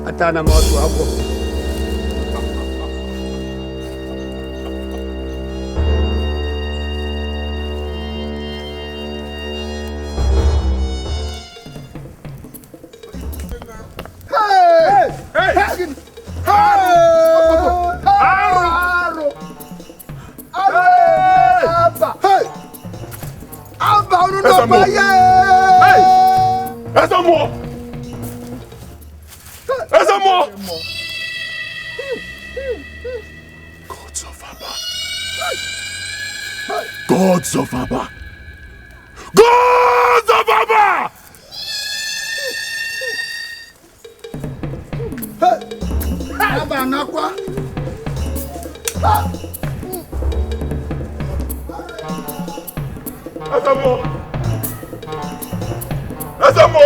Atana moto hapo. Gods of Abba! Gods of Abba! Abba nakwa. Asamo! Asamo!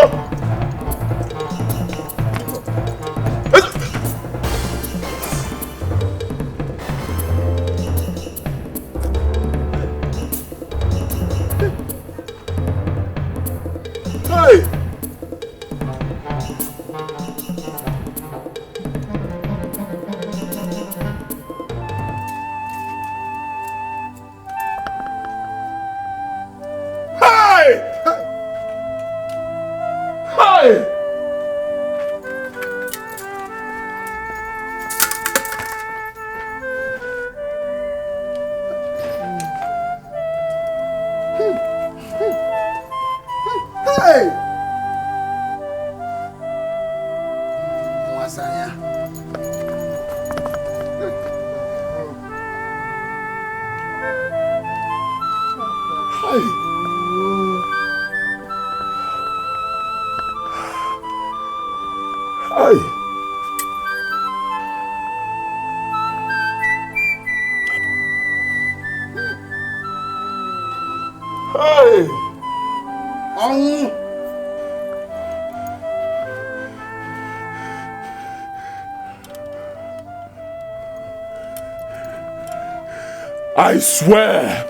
I swear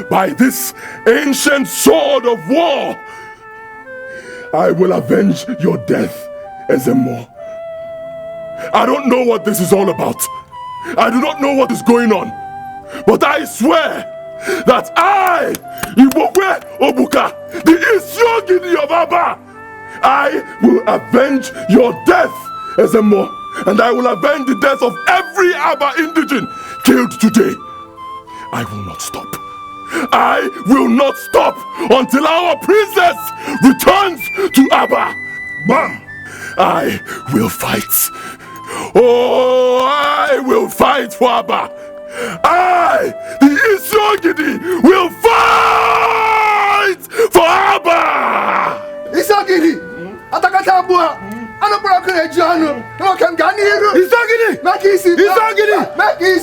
by this ancient sword of war, I will avenge your death, Ezemo. I don't know what this is all about. I do not know what is going on. But I swear that I, Ibokwe Obuka, the Isiogidi of Abba, I will avenge your death, Ezemo. And I will avenge the death of every Abba indigene killed today. I will not stop. I will not stop until our princess returns to Abba. Bam! I will fight. Oh, I will fight for Abba. I, the Isiogidi, will fight for Abba. Isiogidi, Atakatabua. Isogidi!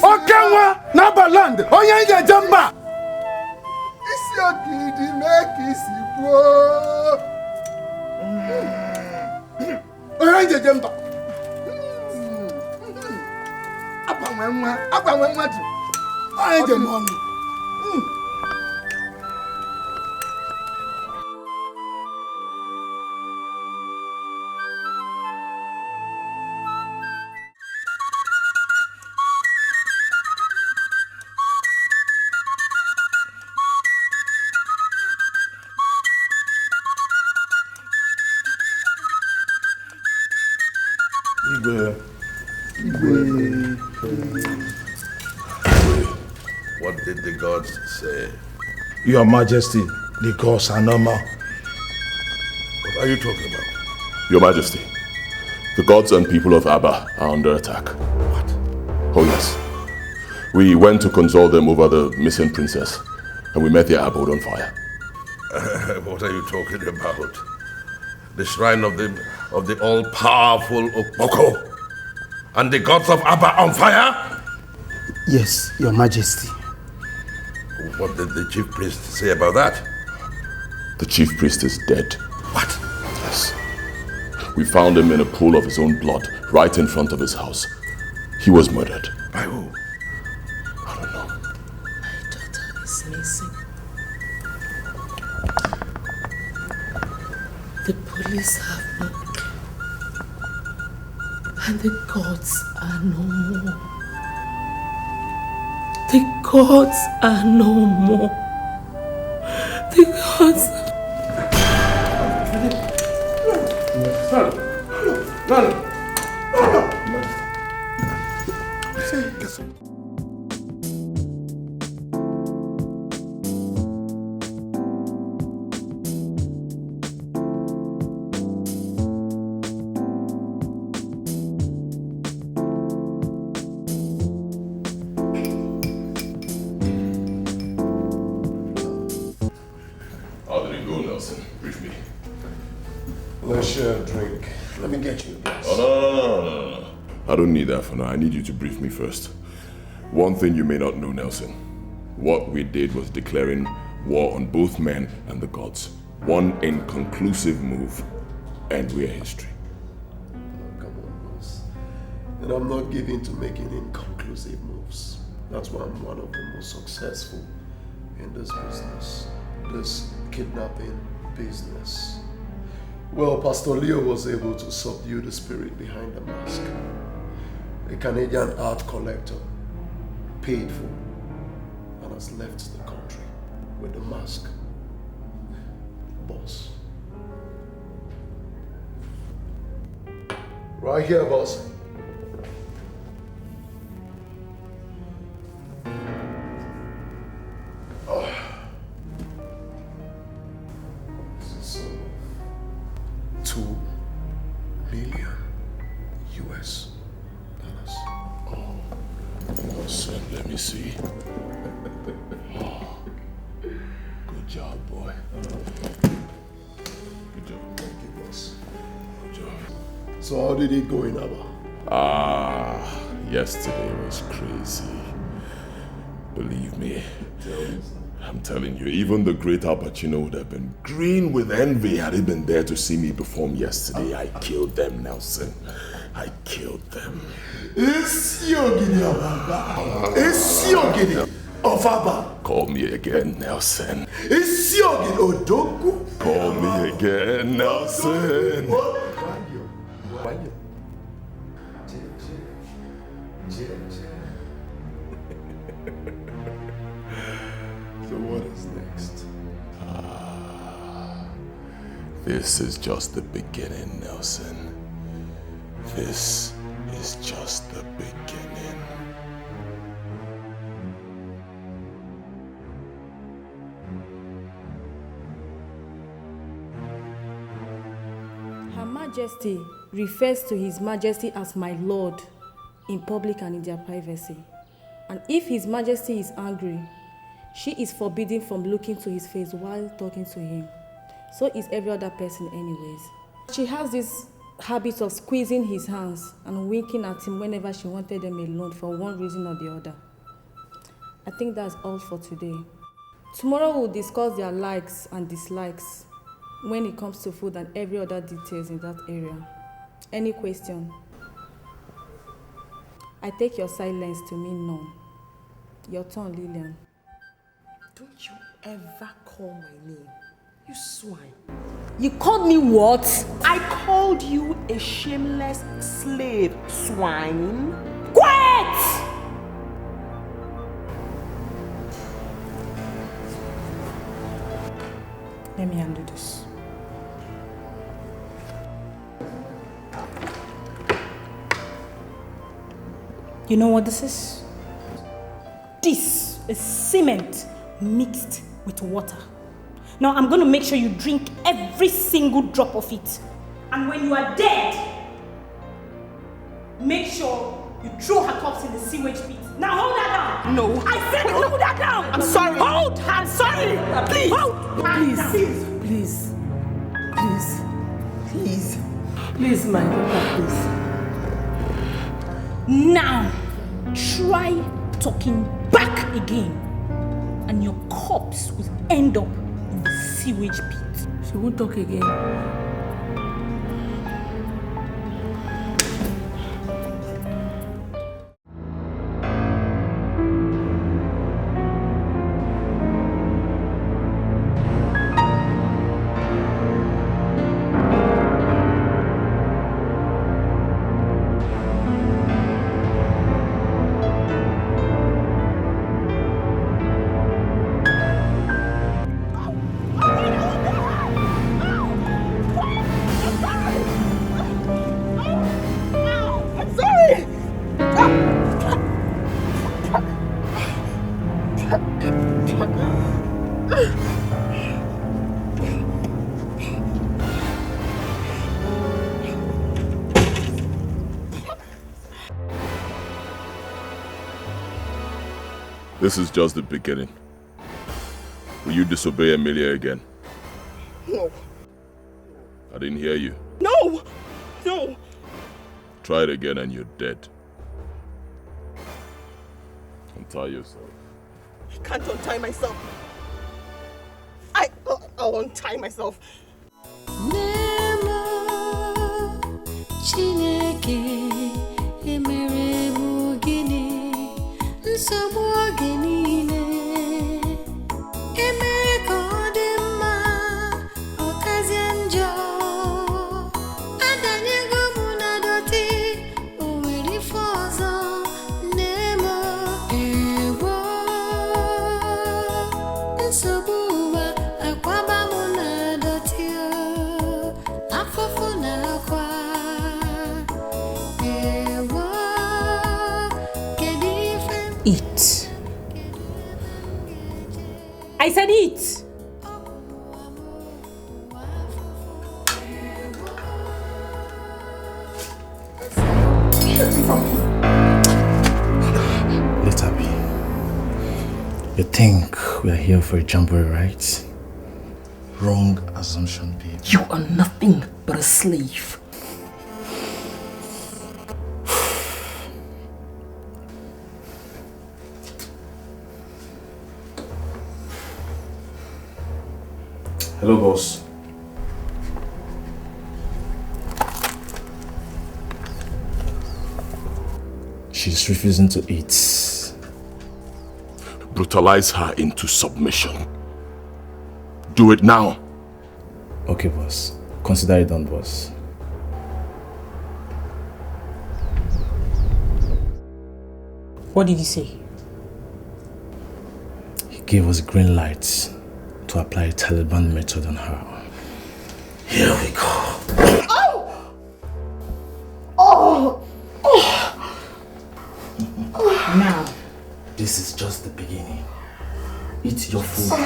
Okenwa Naba land! Onye jamba! Isiogidi make isi bro. Onye jamba. Agbanwe tu. Onye jamba. What did the gods say? Your Majesty, the gods are normal. What are you talking about? Your Majesty, the gods and people of Abba are under attack. What? Oh yes. We went to console them over the missing princess, and we met their abode on fire. What are you talking about? The shrine of the all-powerful Okpoko and the gods of Abba on fire? Yes, Your Majesty. What did the chief priest say about that? The chief priest is dead. What? Yes. We found him in a pool of his own blood, right in front of his house. He was murdered. By who? I don't know. My daughter is missing. The police have no clue. And the gods are no more. The gods are no more. The gods. Run! How did it go, Nelson? Brief me. Let's share a drink. Let me get you a glass. Oh, no. I don't need that for now. I need you to brief me first. One thing you may not know, Nelson. What we did was declaring war on both men and the gods. One inconclusive move, and we're history. Come on, boss. And I'm not given to making inconclusive moves. That's why I'm one of the most successful in this business. This kidnapping business. Well, Pastor Leo was able to subdue the spirit behind the mask. A Canadian art collector, paid for, and has left the country with the mask. Boss. Right here, boss. This is 2 million US dollars. Oh, son, let me see. Good job, boy. Good job. Thank you, boss. Good job. So how did it go in Abba? Yesterday was crazy. Believe me. I'm telling you, even the great Al Pacino would have been green with envy had he been there to see me perform yesterday. I killed them, Nelson. I killed them. It's Yogini of Abba. It's Yogini of Abba. Call me again, Nelson. It's Yogini Odogu. Call me again, Nelson. So what is next? This is just the beginning, Nelson. This is just the beginning. Her Majesty refers to His Majesty as my Lord in public and in their privacy. And if His Majesty is angry, she is forbidden from looking to his face while talking to him. So is every other person anyways. She has this habit of squeezing his hands and winking at him whenever she wanted them alone for one reason or the other. I think that's all for today. Tomorrow we'll discuss their likes and dislikes when it comes to food and every other details in that area. Any question? I take your silence to mean none. Your turn, Lillian. Don't you ever call my name. You swine. You called me what? I called you a shameless slave, swine. Quiet! Let me undo this. You know what this is? This is cement mixed with water. Now I'm going to make sure you drink every single drop of it. And when you are dead, make sure you throw her corpse in the sewage pit. Now hold her down. No. I said hold her down. I'm sorry. Hold her. I'm sorry. Please. Hold her down. Please. Please, my daughter, please. Now, try talking back again, and your corpse will end up in the sewage pit. She won't talk again. This is just the beginning. Will you disobey Emilia again? No. I didn't hear you. No! No! Try it again and you're dead. Untie yourself. I can't untie myself. I'll untie myself. Eat. I said eat. Let her be. You think we are here for a jamboree, right? Wrong assumption, babe. You are nothing but a slave. Hello, boss. She's refusing to eat. Brutalize her into submission. Do it now. Okay, boss. Consider it done, boss. What did he say? He gave us a green light to apply a Taliban method on her. Here we go. Oh! Oh! Oh! Now. This is just the beginning. Eat your food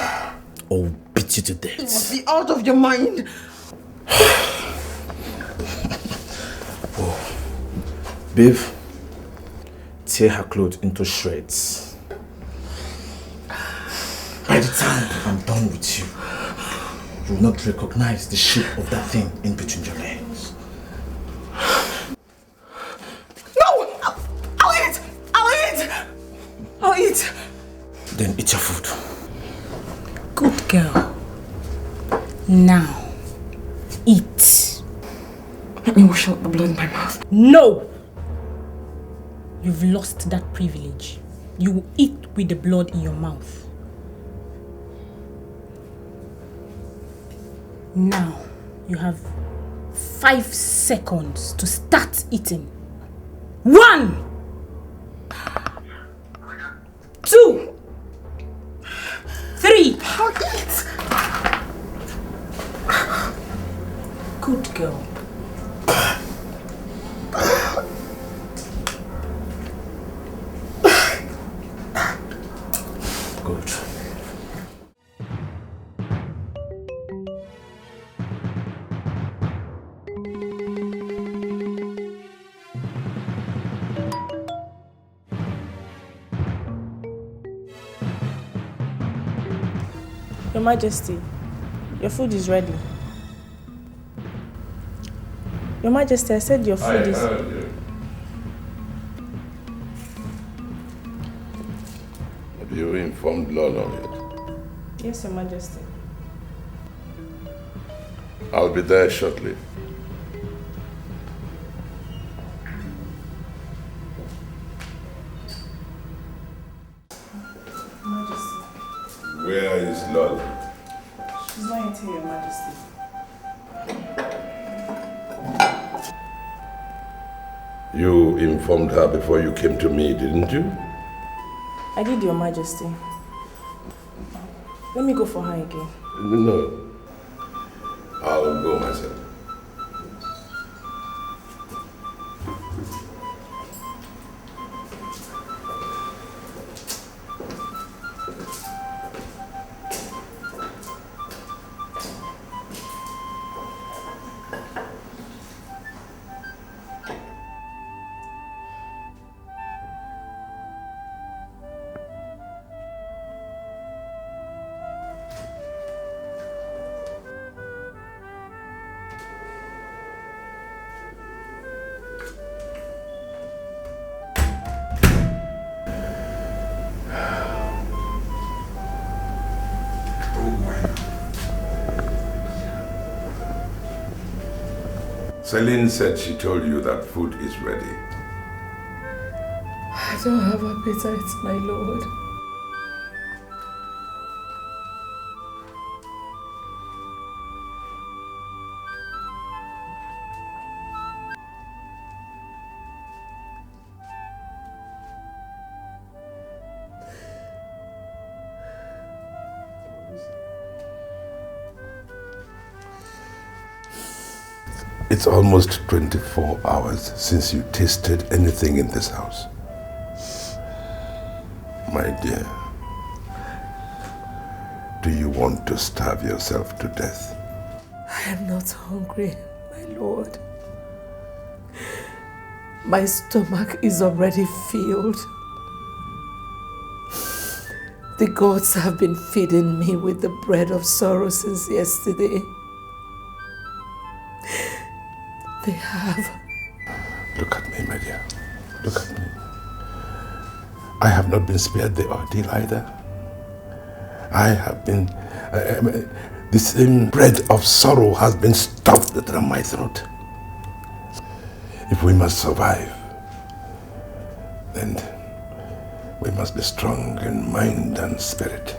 or we'll beat you to death. You must be out of your mind. Oh. Babe, tear her clothes into shreds. By the time I'm done with you, you will not recognize the shape of that thing in between your legs. No! I'll eat! I'll eat! I'll eat! Then eat your food. Good girl. Now, eat. Let me wash out the blood in my mouth. No! You've lost that privilege. You will eat with the blood in your mouth. Now, you have 5 seconds to start eating. 1, 2, 3. Good girl. Your Majesty, your food is ready. Your Majesty, I said your food is... heard you. Have you informed Lolo yet? Yes, Your Majesty. I'll be there shortly. Majesty. Where is Lolo? She's not into Your Majesty. You informed her before you came to me, didn't you? I did, Your Majesty. Let me go for her again. No. I'll go myself. Celine said she told you that food is ready. I don't have appetite, my lord. It's almost 24 hours since you tasted anything in this house. My dear, do you want to starve yourself to death? I am not hungry, my lord. My stomach is already filled. The gods have been feeding me with the bread of sorrow since yesterday. They have. Look at me, my dear. Look at me. I have not been spared the ordeal either. I have been... the same bread of sorrow has been stuffed down my throat. If we must survive, then we must be strong in mind and spirit.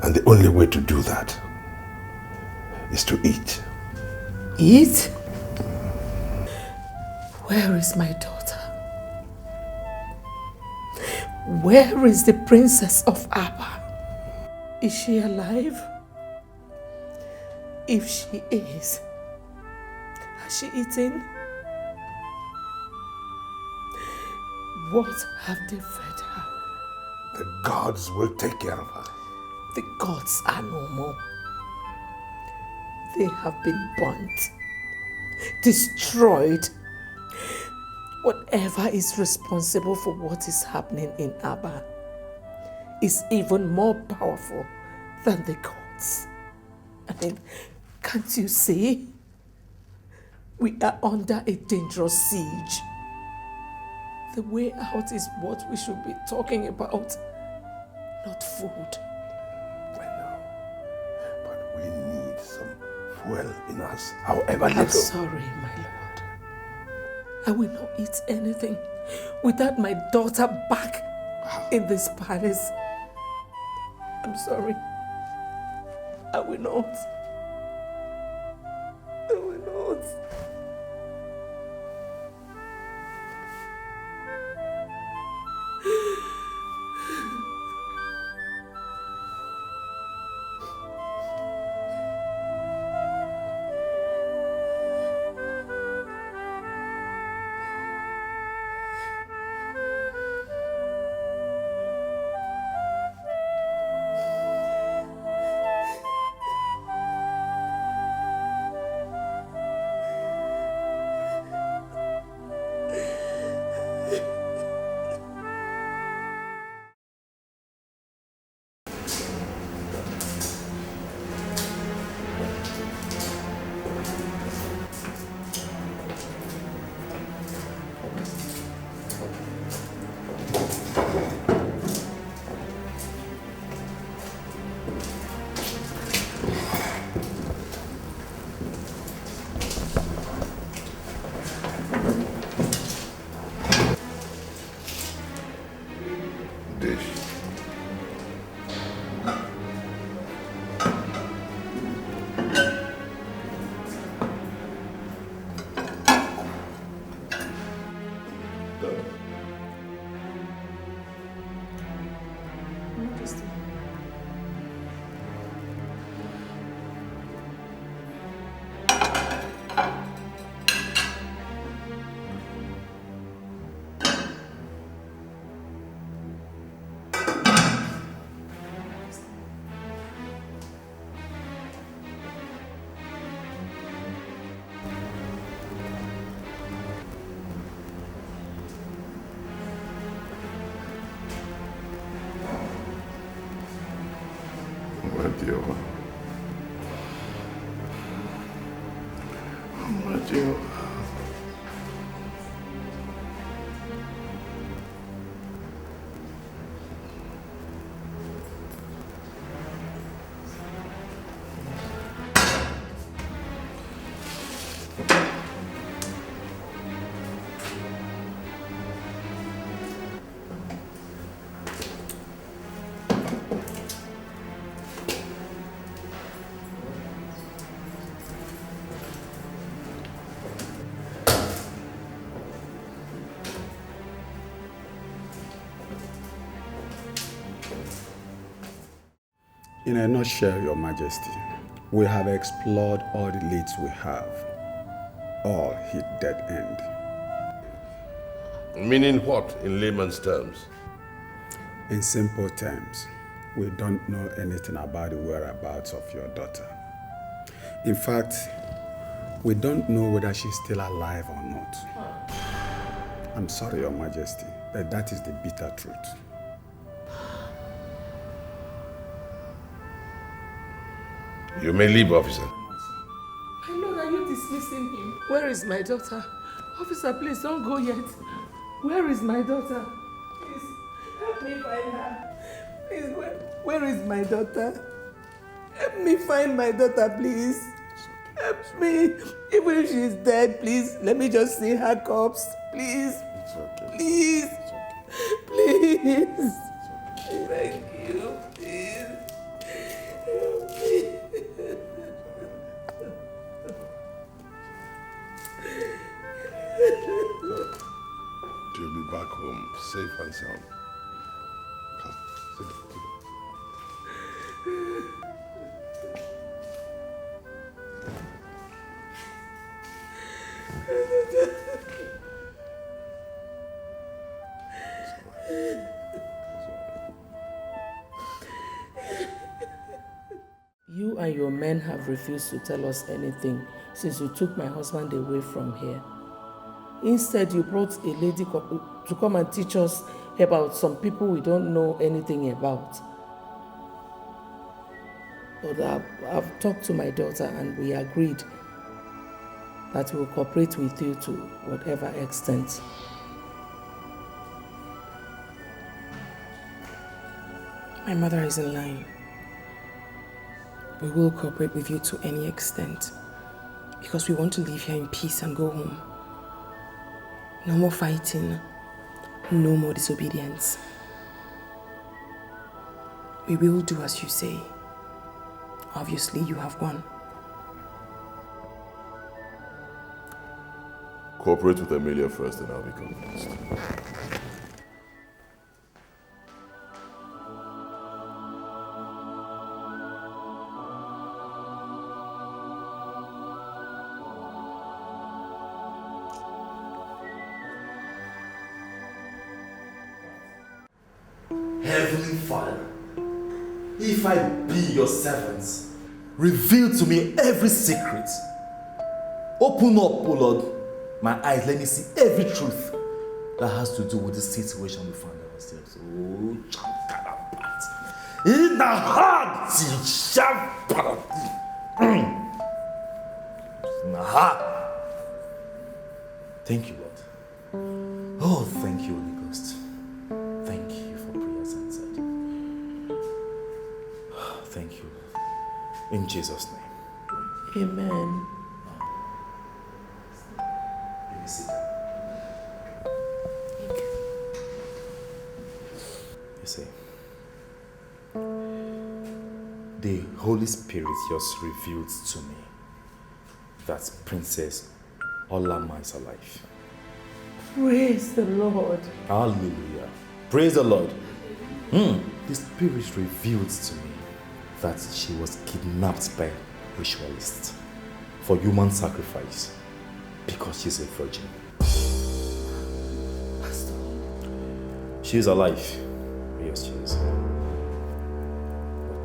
And the only way to do that is to eat. Eat? Where is my daughter? Where is the princess of Abba? Is she alive? If she is, has she eaten? What have they fed her? The gods will take care of her. The gods are no more. They have been burnt, destroyed. Whatever is responsible for what is happening in Abba is even more powerful than the gods. I mean, can't you see? We are under a dangerous siege. The way out is what we should be talking about, not food. I know, but we need some fuel in us, however little. I'm sorry, my lord. I will not eat anything without my daughter back in this palace. I'm sorry. I will not. I will not. In a nutshell, Your Majesty, we have explored all the leads we have. All hit dead end. Meaning what, in layman's terms? In simple terms, we don't know anything about the whereabouts of your daughter. In fact, we don't know whether she's still alive or not. I'm sorry, Your Majesty, but that is the bitter truth. You may leave, officer. My lord, are you dismissing him? Where is my daughter? Officer, please don't go yet. Where is my daughter? Please, help me find her. Please, where is my daughter? Help me find my daughter, please. Help me. Even if she's dead, please, let me just see her corpse. Please. It's okay. Please. It's okay. Please. Thank you. Please. Help me. You'll be back home, safe and sound. Come, sit down. You and your men have refused to tell us anything since you took my husband away from here. Instead, you brought a lady to come and teach us about some people we don't know anything about. But I've talked to my daughter and we agreed that we'll cooperate with you to whatever extent. My mother is in line. We will cooperate with you to any extent because we want to live here in peace and go home. No more fighting, no more disobedience. We will do as you say. Obviously, you have won. Cooperate with Emilia first and I'll be convinced. Heavenly Father, if I be your servant, reveal to me every secret. Open up, O Lord, my eyes, let me see every truth that has to do with the situation we find ourselves. Oh, Chankarapat. In the heart, in the heart. Thank you, Lord. Oh, thank you, Holy Ghost. Thank you for prayers answered. Thank you. In Jesus' name. Amen. Let me sit down. Thank you. You see, the Holy Spirit just revealed to me that Princess Olama is alive. Praise the Lord. Hallelujah. Praise the Lord. The Spirit revealed to me that she was kidnapped by ritualists for human sacrifice because she's a virgin. Pastor. She is alive. Yes, she is.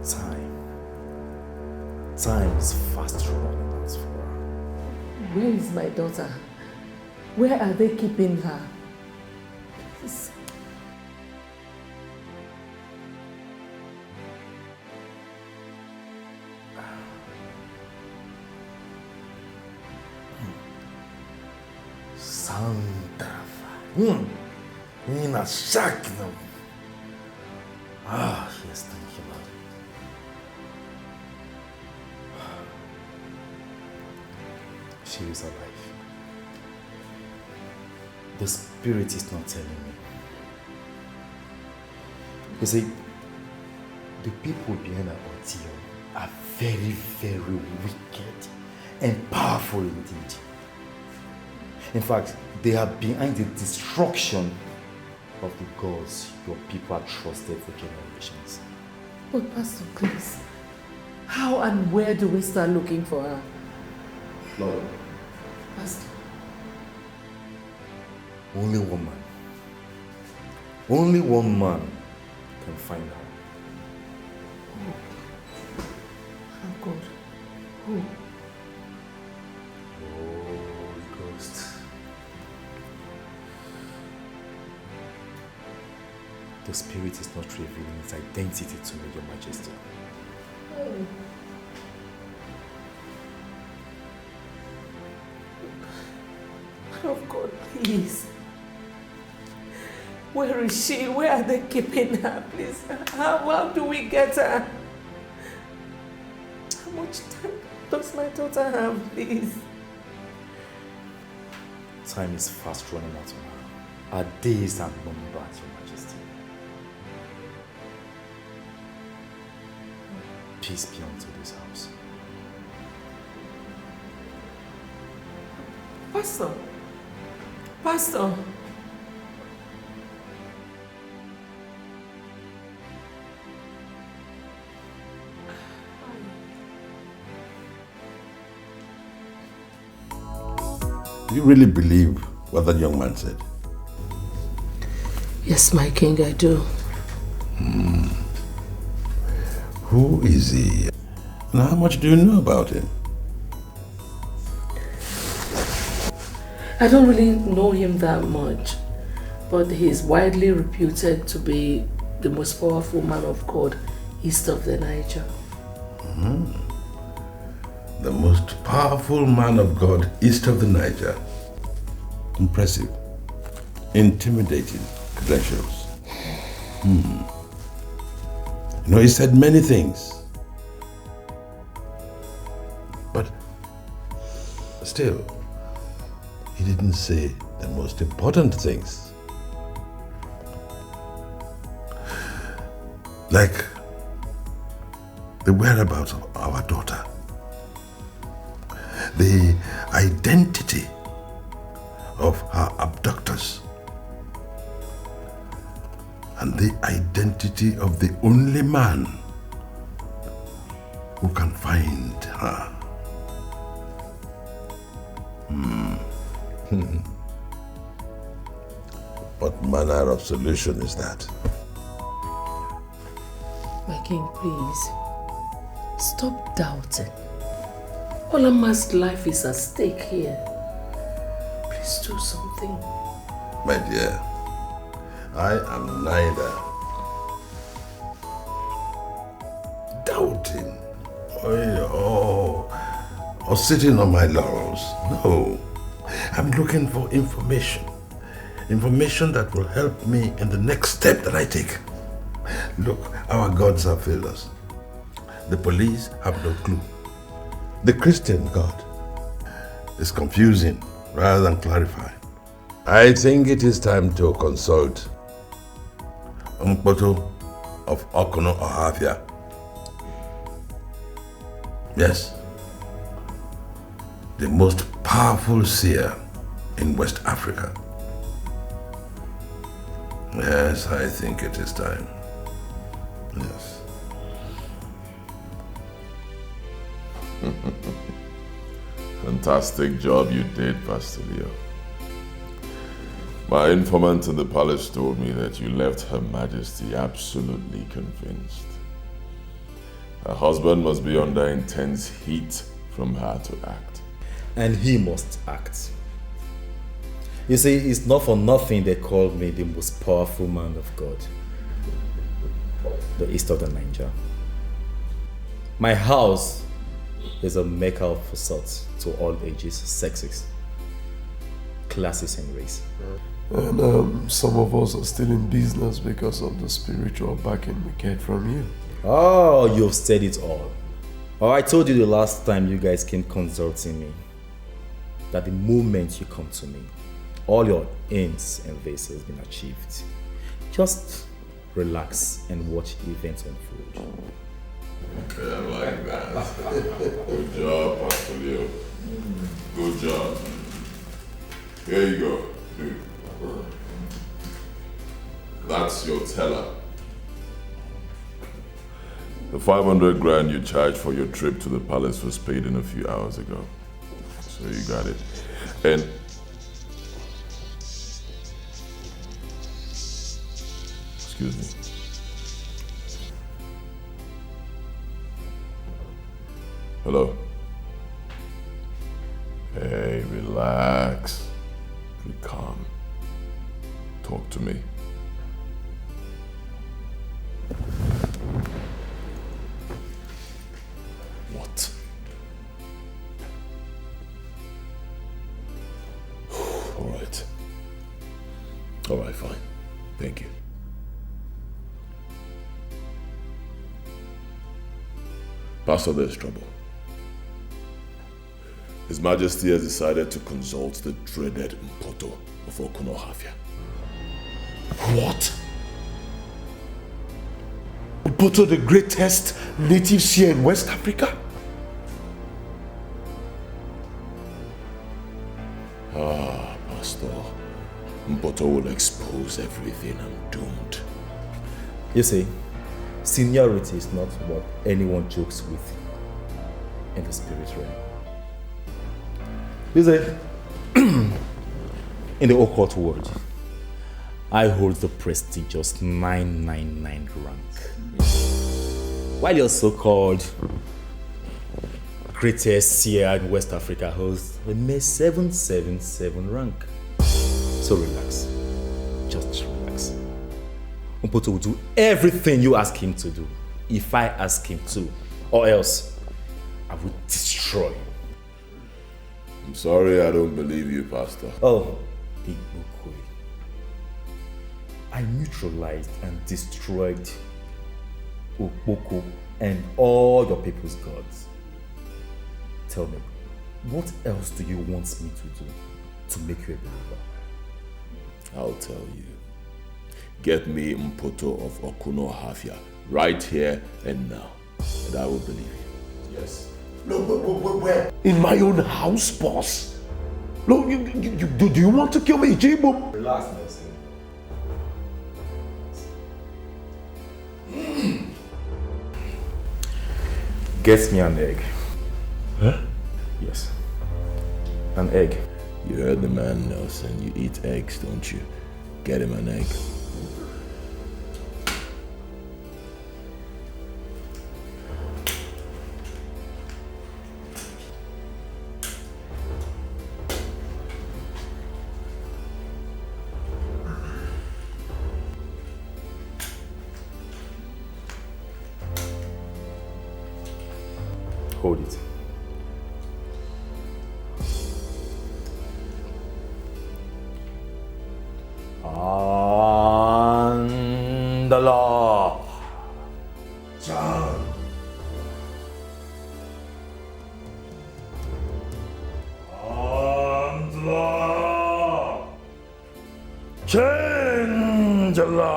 But time is fast running out for her. Where is my daughter? Where are they keeping her? Please. Sandrafa. Nina Shakno. Yes, thank you, Lord. She is alive. The Spirit is not telling me. You see, the people behind our ordeal are very, very wicked and powerful indeed. In fact, they are behind the destruction of the gods your people have trusted for generations. But Pastor, please, how and where do we start looking for her? Lord, Pastor. only one man can find her. Oh God. Who? Holy Ghost. The Spirit is not revealing its identity to me, Your Majesty. Oh God, please. Where is she? Where are they keeping her? Please. How do we get her? How much time does my daughter have, please? Time is fast running out on her. Our days are numbered, Your Majesty. Peace be unto this house. Pastor. Pastor. Do you really believe what that young man said? Yes, my king, I do. Who is he? And how much do you know about him? I don't really know him that much, but he is widely reputed to be the most powerful man of God east of the Naija. The most powerful man of God east of the Naija. Impressive. Intimidating credentials. You know, he said many things. But still, he didn't say the most important things. Like the whereabouts of our daughter. The identity of her abductors. And the identity of the only man who can find her. What manner of solution is that? My king, please, stop doubting. Olama's life is at stake here. Please do something. My dear, I am neither doubting or sitting on my laurels. No, I'm looking for information. Information that will help me in the next step that I take. Look, our gods have failed us. The police have no clue. The Christian God is confusing rather than clarifying. I think it is time to consult Umpoto of Okono Ohafia. Yes. The most powerful seer in West Africa. Yes, I think it is time. Yes. Fantastic job you did, Pastor Leo. My informant in the palace told me that you left Her Majesty absolutely convinced. Her husband must be under intense heat from her to act. And he must act. You see, it's not for nothing they called me the most powerful man of God. The east of the Naija. My house is a mecca of facades to all ages, sexes, classes and race. And some of us are still in business because of the spiritual backing we get from you. Oh, you've said it all. Oh, I told you the last time you guys came consulting me that the moment you come to me, all your ends and this has been achieved. Just relax and watch events unfold. Okay, I like that. Good job, Pastor Leo. Good job. Here you go. That's your teller. The 500 grand you charged for your trip to the palace was paid in a few hours ago. So you got it. And excuse me. Hello? Hey, relax. Be calm. Talk to me. What? All right. All right, fine. Thank you. Pastor, there's trouble. His Majesty has decided to consult the dreaded Mpoto of Okunohafia. What? Mpoto, the greatest native seer in West Africa? Ah, Pastor. Mpoto will expose everything. I'm doomed. You see, seniority is not what anyone jokes with in the spirit realm. You see, in the occult world, I hold the prestigious 999 rank. While your so-called greatest seer in West Africa holds a mere 777 rank. So relax. Just relax. Mpoto will do everything you ask him to do, if I ask him to, or else I will destroy you. I'm sorry I don't believe you, Pastor. Oh, Igbokwe. I neutralized and destroyed Okpoko and all your people's gods. Tell me, what else do you want me to do to make you a believer? I'll tell you. Get me Mpoto of Okunohafia right here and now, and I will believe you. Yes. No, where? In my own house, boss? No, do you want to kill me, Jibo? Relax, Nelson. Get me an egg. Huh? Yes. An egg. You heard the man, Nelson. You eat eggs, don't you? Get him an egg. Hold it. Andala. John. Andala. Change-la.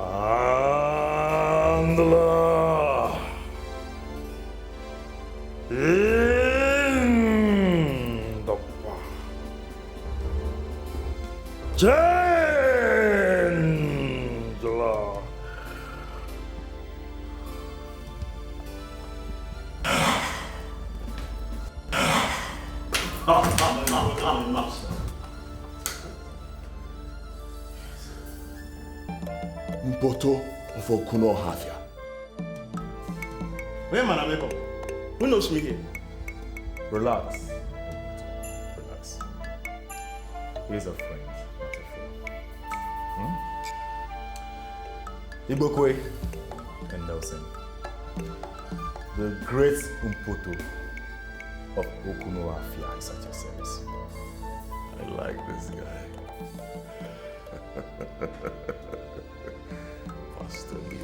Handler in the Chandler. Mpoto of Okuno Havia. Where man am I? Who knows me here? Relax. Relax. He's a friend, not a fool. Edochie and Nelson. The great Mpoto of Okuno Havia is at your service. I like this guy. Pastor Leo.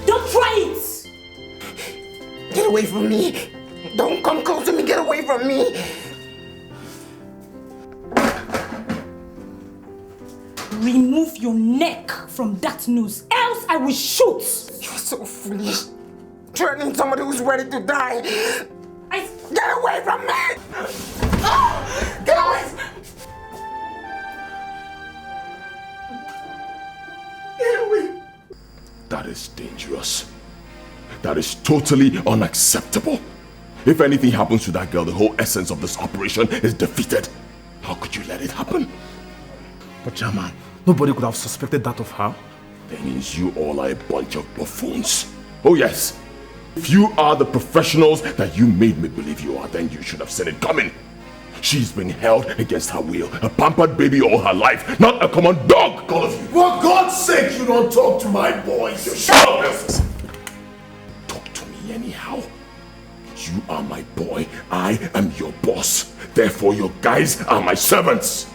Don't try it! Get away from me! Don't come close to me! Get away from me! Remove your neck from that noose, else I will shoot! You're so foolish. Threatening somebody who's ready to die. Get away from me! Get away! Get away! That is dangerous. That is totally unacceptable. If anything happens to that girl, the whole essence of this operation is defeated. How could you let it happen? But Chairman, nobody could have suspected that of her. That means you all are a bunch of buffoons. Oh yes. If you are the professionals that you made me believe you are, then you should have seen it coming. She's been held against her will, a pampered baby all her life, not a common dog, all of you. For God's sake, you don't talk to my boys. You shut up! Talk to me anyhow. You are my boy, I am your boss. Therefore your guys are my servants.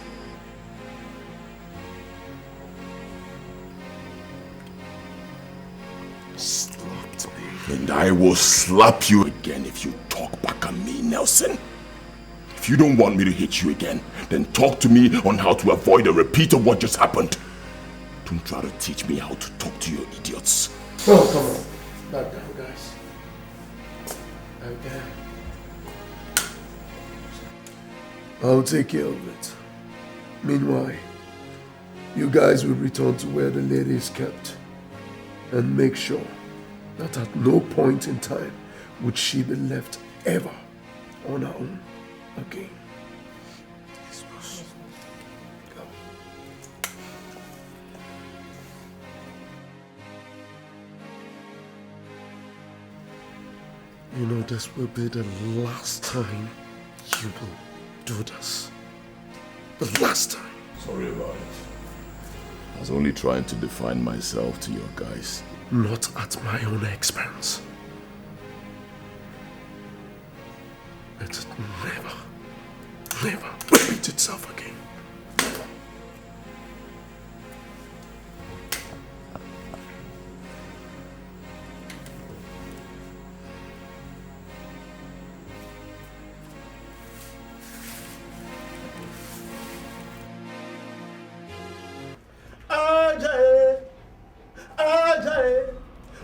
Slapped me. And I will slap you again if you talk back at me, Nelson. If you don't want me to hit you again, then talk to me on how to avoid a repeat of what just happened. Don't try to teach me how to talk to you idiots. Oh, come on. Back down, guys. Okay. I'll take care of it. Meanwhile, you guys will return to where the lady is kept and make sure that at no point in time would she be left ever on her own again. Yes, boss. Go. You know, this will be the last time you will do this. The last time. Sorry about it. I was only trying to define myself to your guys. Not at my own expense. Let it never repeat itself again.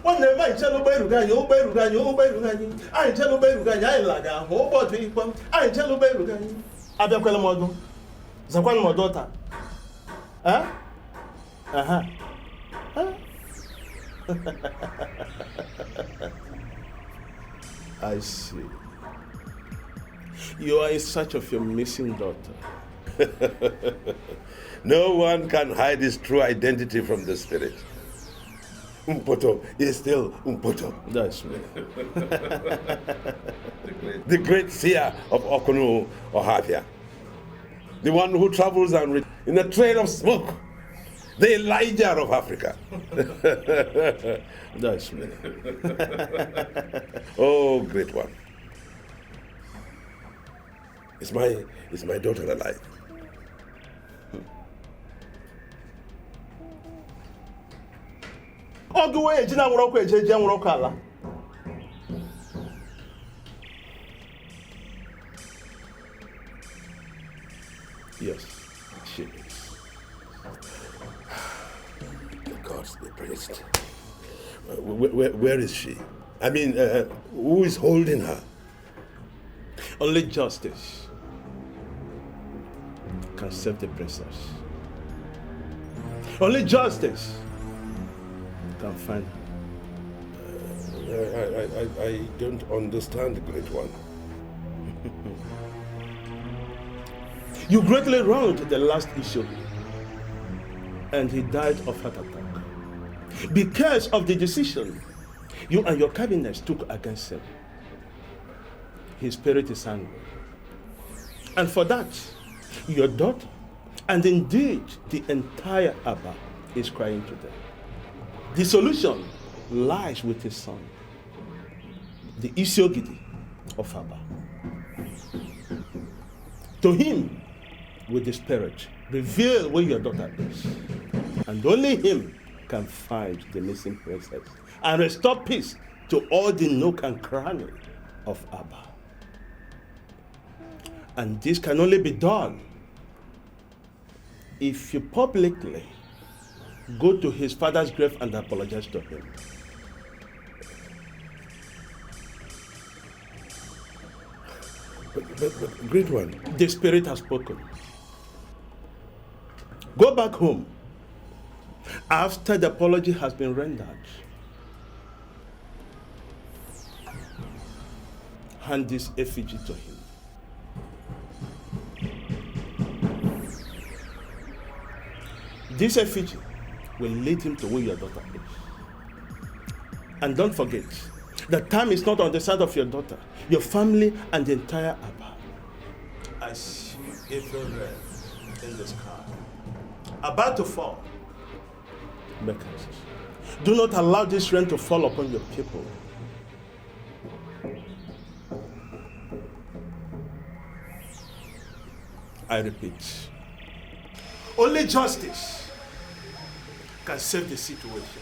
Nwanne m anyị chelu ụgbọelu anyị ụgbọelu anyị ụgbọelu anyị anyị chelu ụgbọelu anyị anyị laga ahụ ụbọchị ikpọ anyị chelu ụgbọelu anyị abịakwala m ọdụ zakwana m ọdụ taa I see. You are in search of your missing daughter. No one can hide his true identity from the spirit. Mpoto is still Mpoto. That's me. The great seer of Okuno Havia. The one who travels and in a trail of smoke. The Elijah of Africa. That's me. Oh, great one. Is my daughter alive? Yes, she is. The gods be praised. Where is she? I mean, who is holding her? Only justice can save the princess. Only justice can find her. I don't understand, Great One. You greatly wronged the last issue, and he died of heart attack because of the decision you and your cabinet took against him. His spirit is angry, and for that, your daughter, and indeed the entire Aba, is crying to them. The solution lies with his son, the Isiogidi of Aba. To him, with the spirit, reveal where your daughter is, and only him can find the missing princess and restore peace to all the nook and cranny of Aba. And this can only be done if you publicly go to his father's grave and apologize to him. But Great One, the spirit has spoken. Go back home after the apology has been rendered. Hand this effigy to him. This effigy will lead him to where your daughter is. And don't forget, the time is not on the side of your daughter, your family, and the entire Aba. I see evil red in the sky, about to fall. Make haste. Do not allow this rain to fall upon your people. I repeat, only justice can save the situation.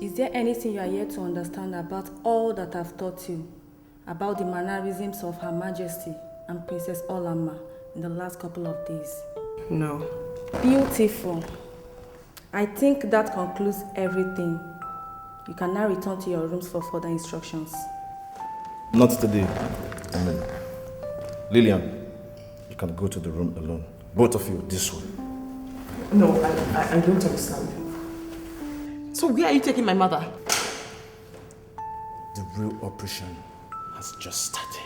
Is there anything you are yet to understand about all that I've taught you, about the mannerisms of Her Majesty and Princess Olama in the last couple of days? No. Beautiful. I think that concludes everything. You can now return to your rooms for further instructions. Not today. I mean, Lillian, you can go to the room alone. Both of you, this way. No, I don't understand. So where are you taking my mother? The real operation has just started.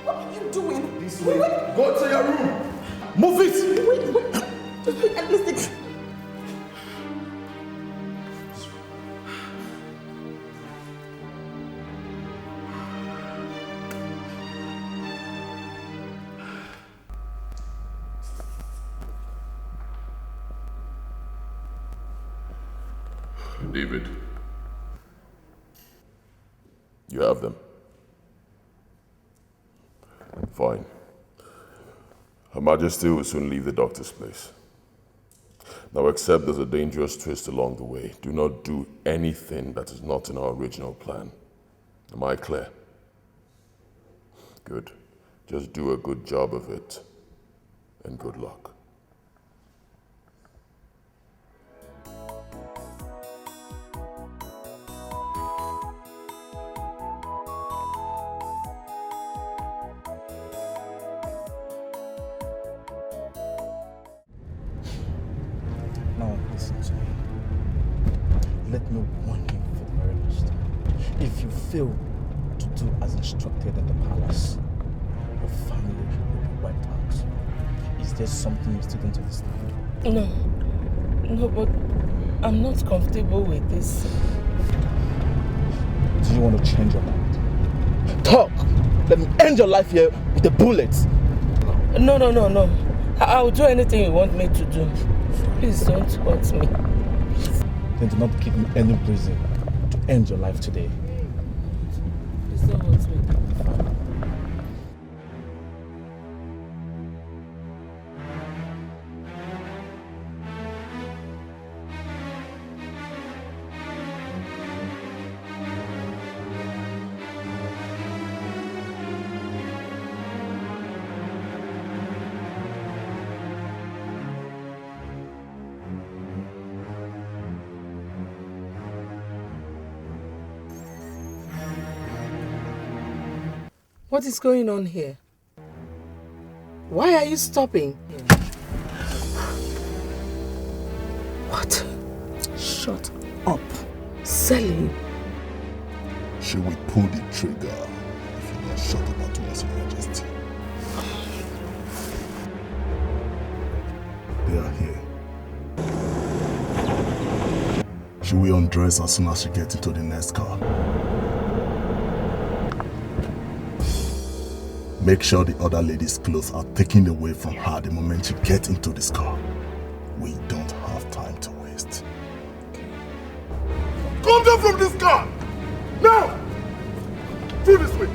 What are you doing? This way. Go to your room. Move it. Wait, at least David, you have them. Fine. Her Majesty will soon leave the doctor's place. Now, except there's a dangerous twist along the way, do not do anything that is not in our original plan. Am I clear? Good. Just do a good job of it, and good luck. Now, listen to me. Let me warn you for the very last time. If you fail to do as instructed in the palace, your family will be wiped out. Is there something you still don't understand? No, but I'm not comfortable with this. Do you want to change your mind? Talk! Let me end your life here with a bullet. No. I'll do anything you want me to do. Please don't hurt me. Then do not give me any reason to end your life today. Please don't hurt me. What is going on here? Why are you stopping? What? Shut up. Selling. She will pull the trigger if you don't shut up at once, Your Majesty. They are here. She will undress as soon as she gets into the next car. Make sure the other lady's clothes are taken away from her the moment she gets into this car. We don't have time to waste. Come down from this car! Now! Through this way!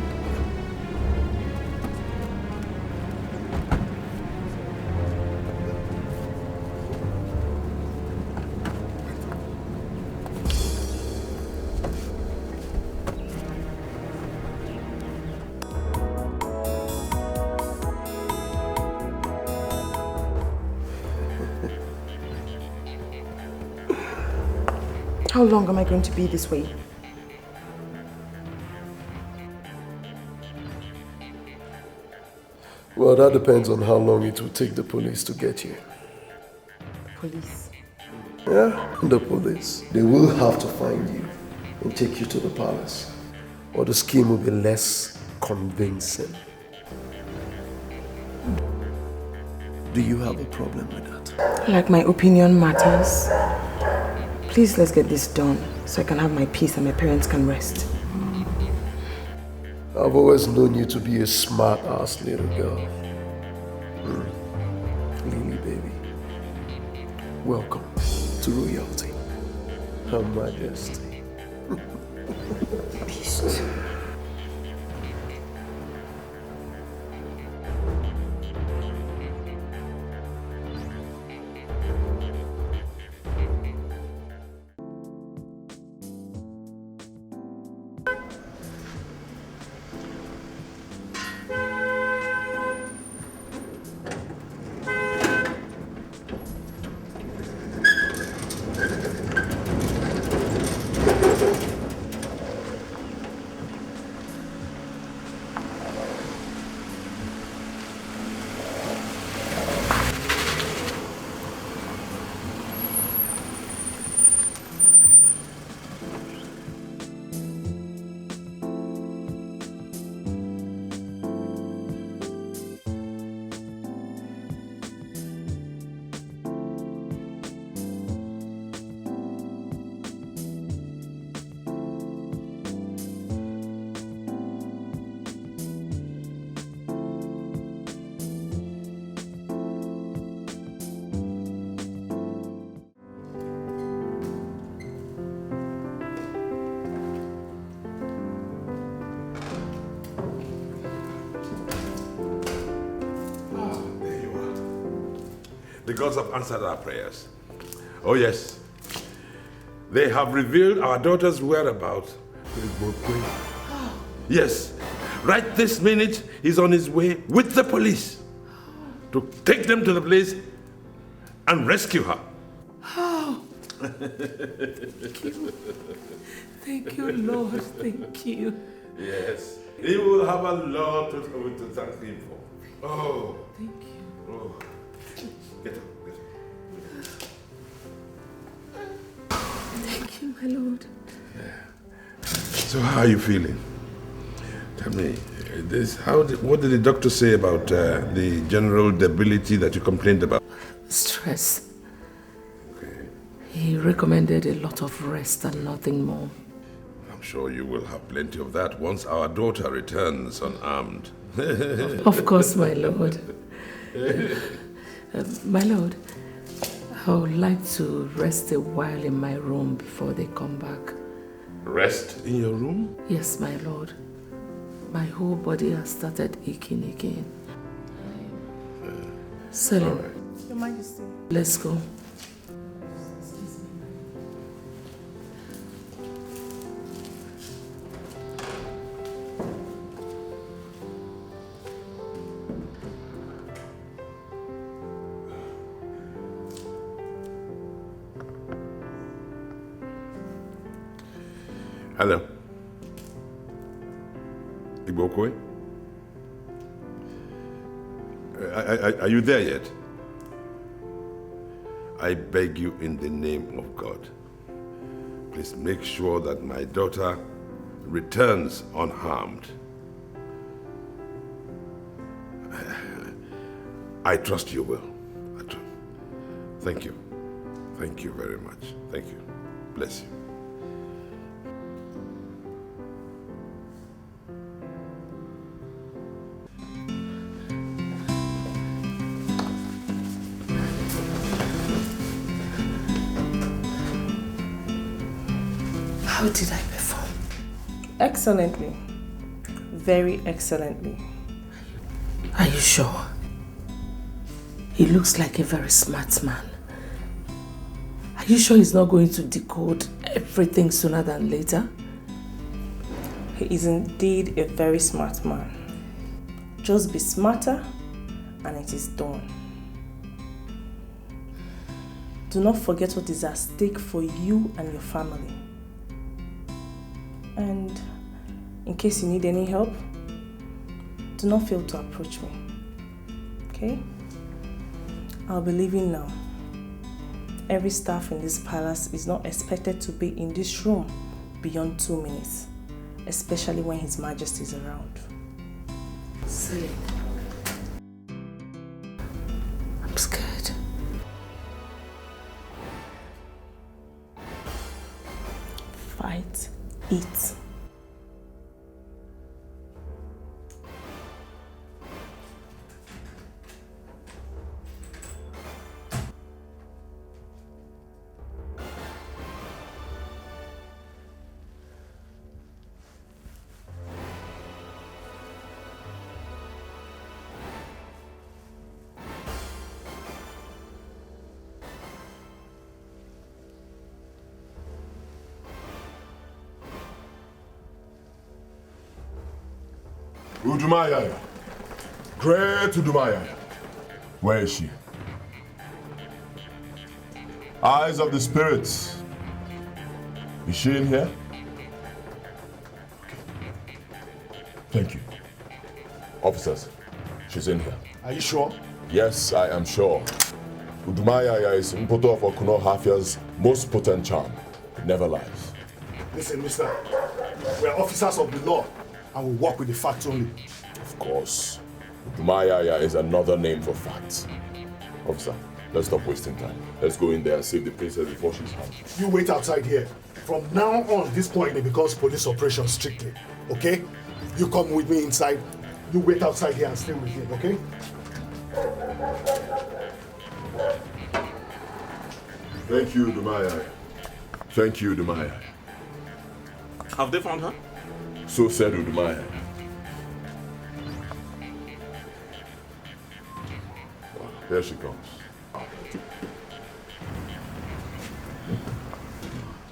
How long am I going to be this way? Well, that depends on how long it will take the police to get you. Police? Yeah, the police. They will have to find you and take you to the palace. Or the scheme will be less convincing. Do you have a problem with that? Like my opinion matters. Please, let's get this done so I can have my peace and my parents can rest. I've always known you to be a smart-ass little girl. Lily, baby. Welcome to royalty. Her Majesty. Beast. The gods have answered our prayers. Oh yes, they have revealed our daughter's whereabouts. Yes, right this minute he's on his way with the police to take them to the place and rescue her. Oh. Thank you, Lord. Thank you. Yes, he will have a lot to thank him for. Oh. Thank you. Oh. Get up, get up. Thank you, my Lord. Yeah. So how are you feeling? Tell me, what did the doctor say about the general debility that you complained about? Stress. Okay. He recommended a lot of rest and nothing more. I'm sure you will have plenty of that once our daughter returns unarmed. Of course, my lord. My lord, I would like to rest a while in my room before they come back. Rest in your room? Yes, my lord. My whole body has started aching again. Selim, Your Majesty. let's go. Hello. Edochie? Are you there yet? I beg you in the name of God, please make sure that my daughter returns unharmed. I trust you will. Thank you. Thank you very much. Thank you. Bless you. How did I perform? Excellently. Very excellently. Are you sure? He looks like a very smart man. Are you sure he's not going to decode everything sooner than later? He is indeed a very smart man. Just be smarter and it is done. Do not forget what is at stake for you and your family. And in case you need any help, do not fail to approach me. Okay? I'll be leaving now. Every staff in this palace is not expected to be in this room beyond 2 minutes, especially when His Majesty is around. Selim, I'm scared. Fight it. Udumaya. Great Udumaya. Where is she? Eyes of the spirits. Is she in here? Thank you. Officers, she's in here. Are you sure? Yes, I am sure. Udumaya is Mpoto of Okuno Hafia's most potent charm. It never lies. Listen, mister. We are officers of the law and we work with the facts only. Of course. Udumaya is another name for facts. Officer, let's stop wasting time. Let's go in there and save the princess before she's harmed. You wait outside here. From now on, this point it becomes police operation strictly. Okay? You come with me inside. You wait outside here and stay with him, okay? Thank you, Udumaya. Thank you, Udumaya. Have they found her? So said Udumaya. Here she comes.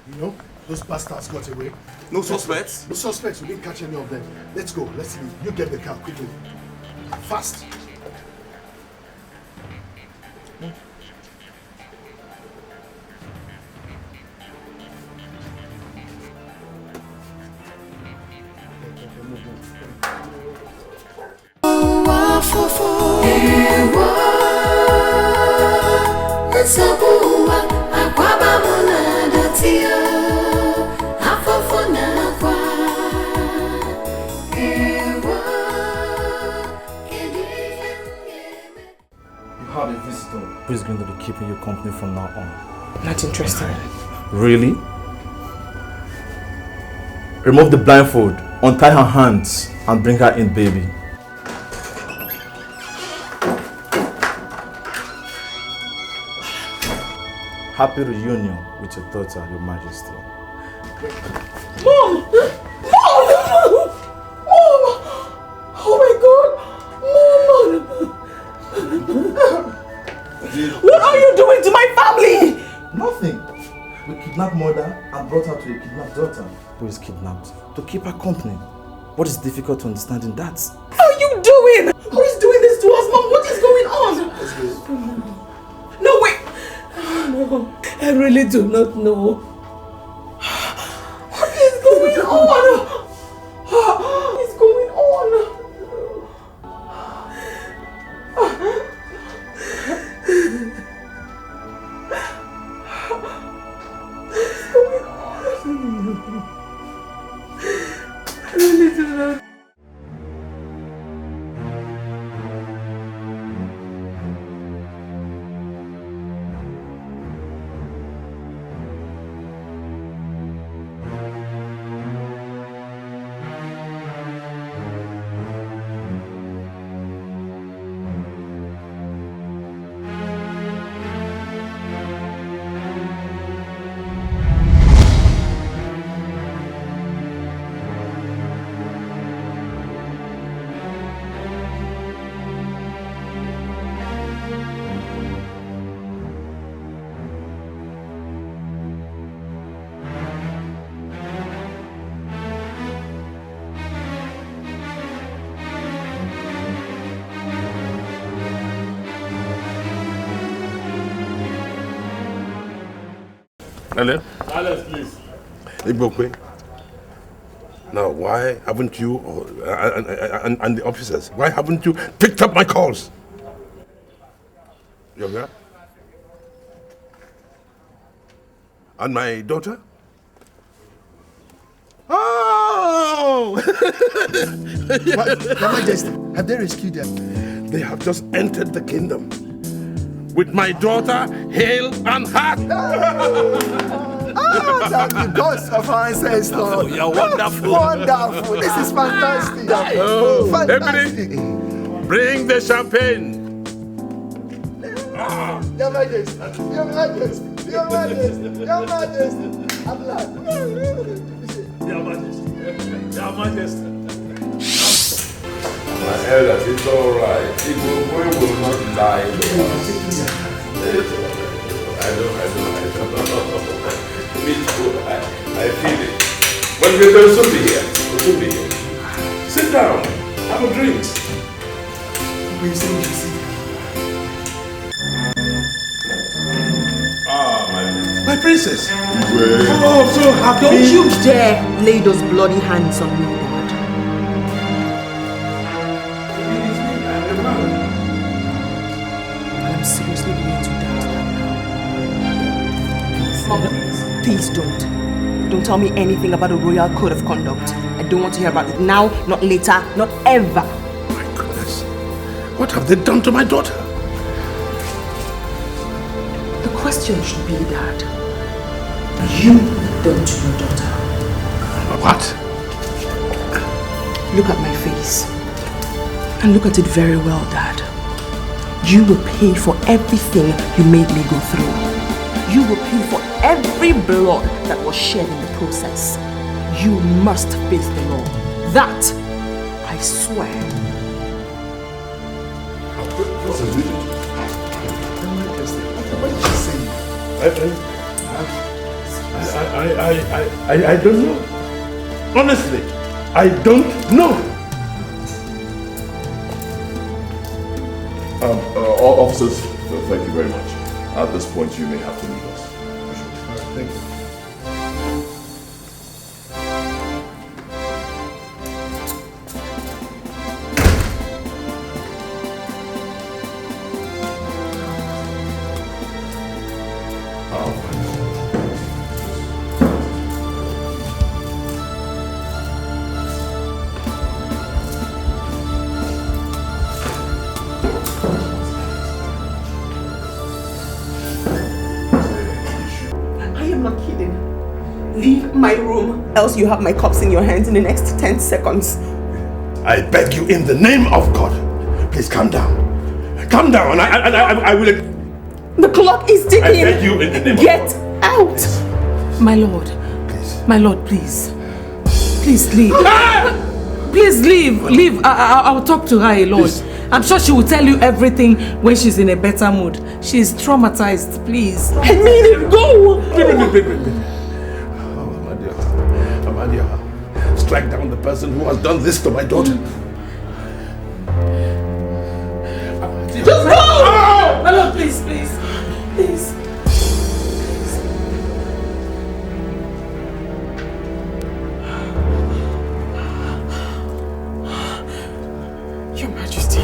You know, those bastards got away. No suspects? No suspects. We didn't catch any of them. Let's go. Let's leave. You get the car quickly. Fast. Who is going to be keeping you company from now on? Not interested. Really? Remove the blindfold, untie her hands, and bring her in, baby. Happy reunion with your daughter, Your Majesty. Mom! Mom! Mom! Oh my God! Mom! What are you doing to my family? Nothing. We kidnapped mother and brought her to a kidnapped daughter who is kidnapped to keep her company. What is difficult to understand in that? How are you doing? Who is doing this to us, Mom? What is going on? No, wait! No, I really do not know. What is going on? What is going on? I really do not. Hello? Silence, please. Edochie. Now, why haven't you, and the officers, why haven't you picked up my calls? You there? And my daughter? Oh! Your Majesty, have they rescued them? They have just entered the kingdom with my daughter, hale and heart. Thank you, gods of our ancestors. Oh, you're wonderful. Wonderful. This is fantastic. Oh, Fantastic. Ebony, bring the champagne. Your Majesty, Your Majesty, Your Majesty, Your Majesty. I'm glad. Your Majesty, Your Majesty. My elders, it's all right. Edochie will not lie to us. I know. Me too. I feel it. But we'll soon be here. We'll soon be here. Sit down. Have a drink. We see. My princess. Oh, so happy. Don't you dare lay those bloody hands on me, Dad. I'm seriously going to die now. Mom, please don't. Don't tell me anything about a royal code of conduct. I don't want to hear about it now, not later, not ever. My goodness. What have they done to my daughter? The question should be, Dad, you done to your daughter. What? Look at my face. And look at it very well, Dad. You will pay for everything you made me go through. You will pay for every blood that was shed in the process. You must face the law. That, I swear. What is it? What did she say? I don't know. Honestly, I don't know. Officers, thank you very much. At this point, you may have to leave us. Thank you. my room, else you have my cups in your hands in the next 10 seconds. I beg you in the name of God, please calm down. Calm down, I will... The clock is ticking. I beg you in the name Get out. My lord. Please. My lord, please. Please leave. Please leave. Leave. I'll talk to her alone. Please. I'm sure she will tell you everything when she's in a better mood. She's traumatized. Please. I mean it. Go. Amadia, strike down the person who has done this to my daughter. Just go! My lord, please, please. Please. Your Majesty,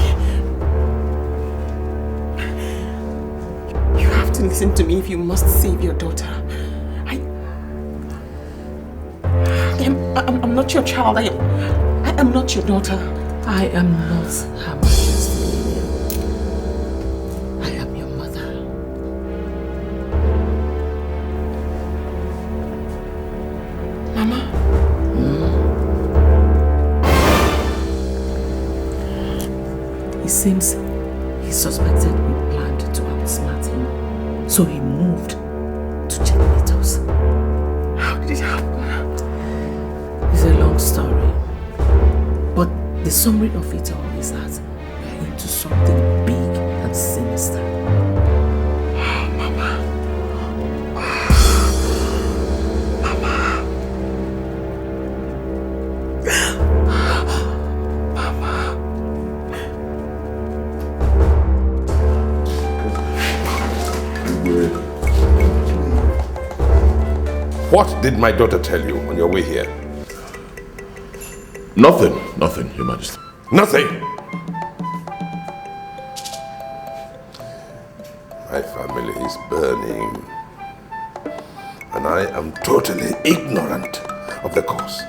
you have to listen to me if you must save your daughter. I'm not your child. I am not your daughter. I am not Her Majesty. I am your mother. Mama? It seems he suspected we planned to outsmart him. So he moved to checkmate us. How did it happen? It's a long story. But the summary of it all is that we're into something big and sinister. Mama. Mama. What did my daughter tell you on your way here? Nothing, Your Majesty. Nothing? My family is burning, and I am totally ignorant of the cause.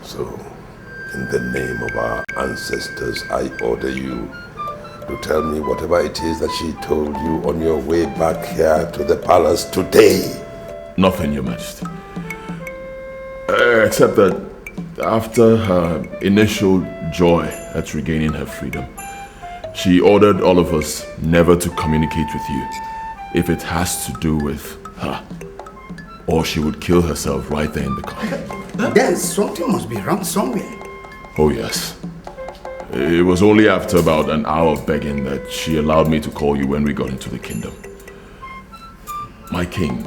So, in the name of our ancestors, I order you to tell me whatever it is that she told you on your way back here to the palace today. Nothing, Your Majesty. Except that after her initial joy at regaining her freedom, she ordered all of us never to communicate with you if it has to do with her, or she would kill herself right there in the car. Then something must be wrong somewhere. Oh yes. It was only after about an hour of begging that she allowed me to call you when we got into the kingdom. My king,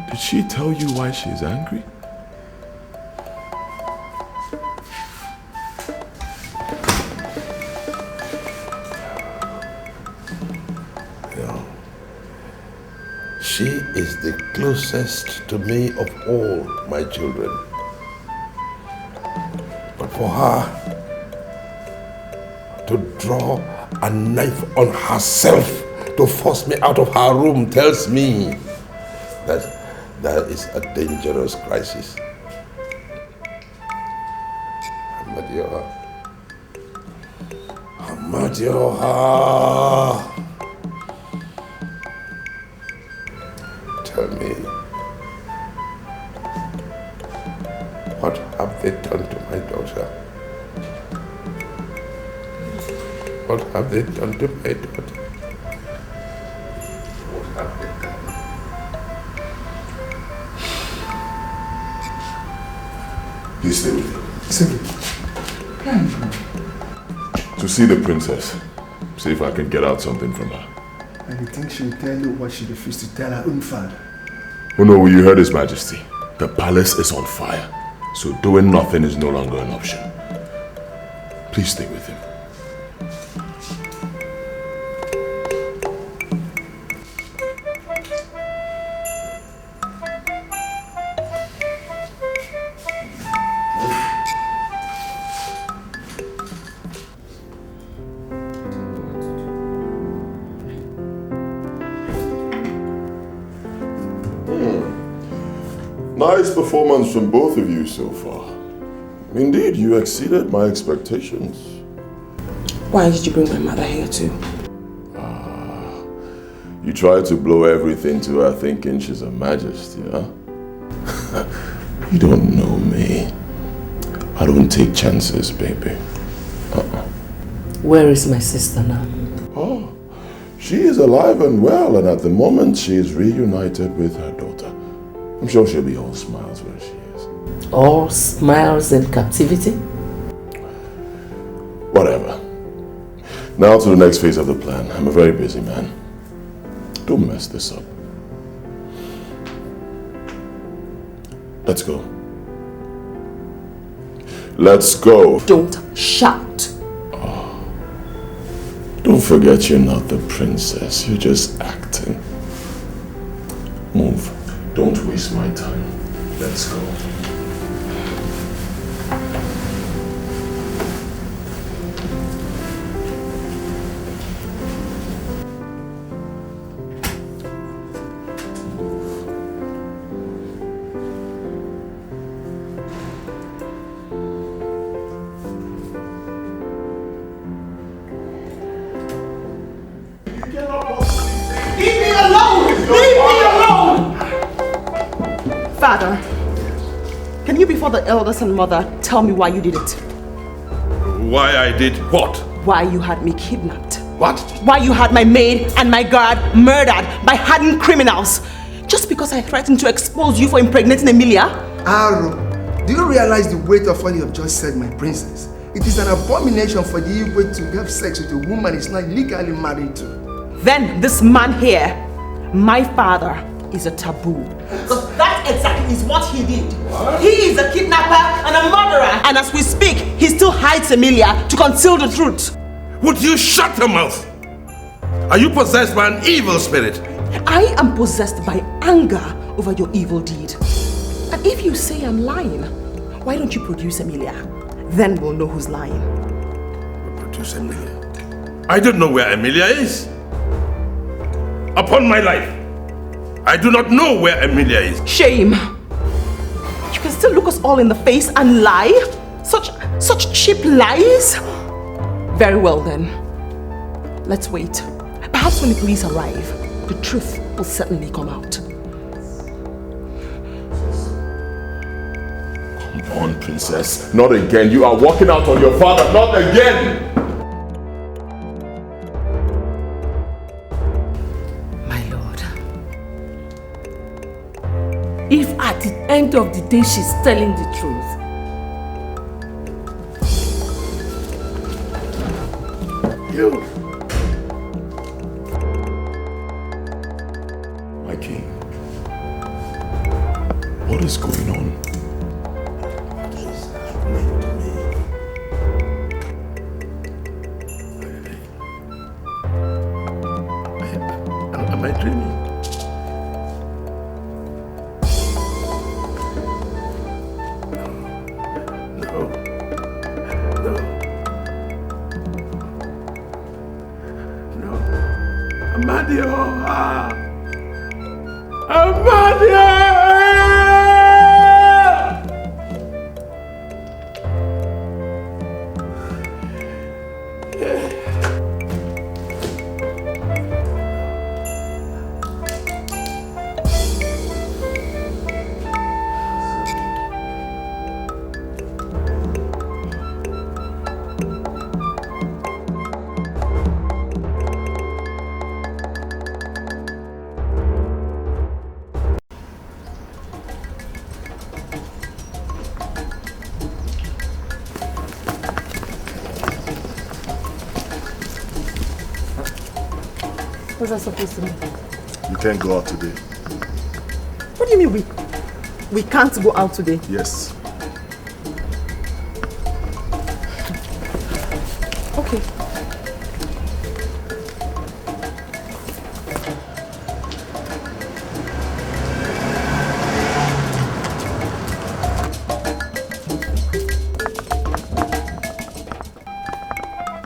did she tell you why she's angry? No. She is the closest to me of all my children. But for her to draw a knife on herself to force me out of her room tells me that there is a dangerous crisis. Amadioha. Tell me, what have they done to my daughter? What have they done to my daughter? What have they done? Please stay with me. To see the princess. See if I can get out something from her. And you think she'll tell you what she refused to tell her own father? Oh no, you heard His Majesty. The palace is on fire. So doing nothing is no longer an option. Please stay with him. Nice performance from both of you so far. Indeed, you exceeded my expectations. Why did you bring my mother here too? You try to blow everything to her thinking she's a majesty, huh? You don't know me. I don't take chances, baby. Where is my sister now? Oh, she is alive and well, and at the moment she is reunited with her daughter. I'm sure she'll be all smiles where she is. All smiles and captivity? Whatever. Now to the next phase of the plan. I'm a very busy man. Don't mess this up. Let's go. Let's go. Don't shout. Don't forget you're not the princess. You're just acting. Move. Don't waste my time. Let's go. Father, can you before the elders and mother tell me why you did it? Why I did what? Why you had me kidnapped. What? Why you had my maid and my guard murdered by hardened criminals. Just because I threatened to expose you for impregnating Emilia? Aro, do you realize the weight of what you have just said, my princess? It is an abomination for the Igwe to have sex with a woman he's not legally married to. Then this man here, my father, is a taboo. So that exactly is what he did. What? He is a kidnapper and a murderer. And as we speak, he still hides Emilia to conceal the truth. Would you shut your mouth? Are you possessed by an evil spirit? I am possessed by anger over your evil deed. And if you say I'm lying, why don't you produce Emilia? Then we'll know who's lying. Produce Emilia? I don't know where Emilia is. Upon my life, I do not know where Emilia is. Shame. You can still look us all in the face and lie? Such cheap lies? Very well then. Let's wait. Perhaps when the police arrive, the truth will certainly come out. Come on, princess. Not again. You are walking out on your father. Not again! If at the end of the day she's telling the truth. You. My king. What is going on? Am I dreaming? What's that supposed to mean? You can't go out today. What do you mean we can't go out today? Yes. Okay.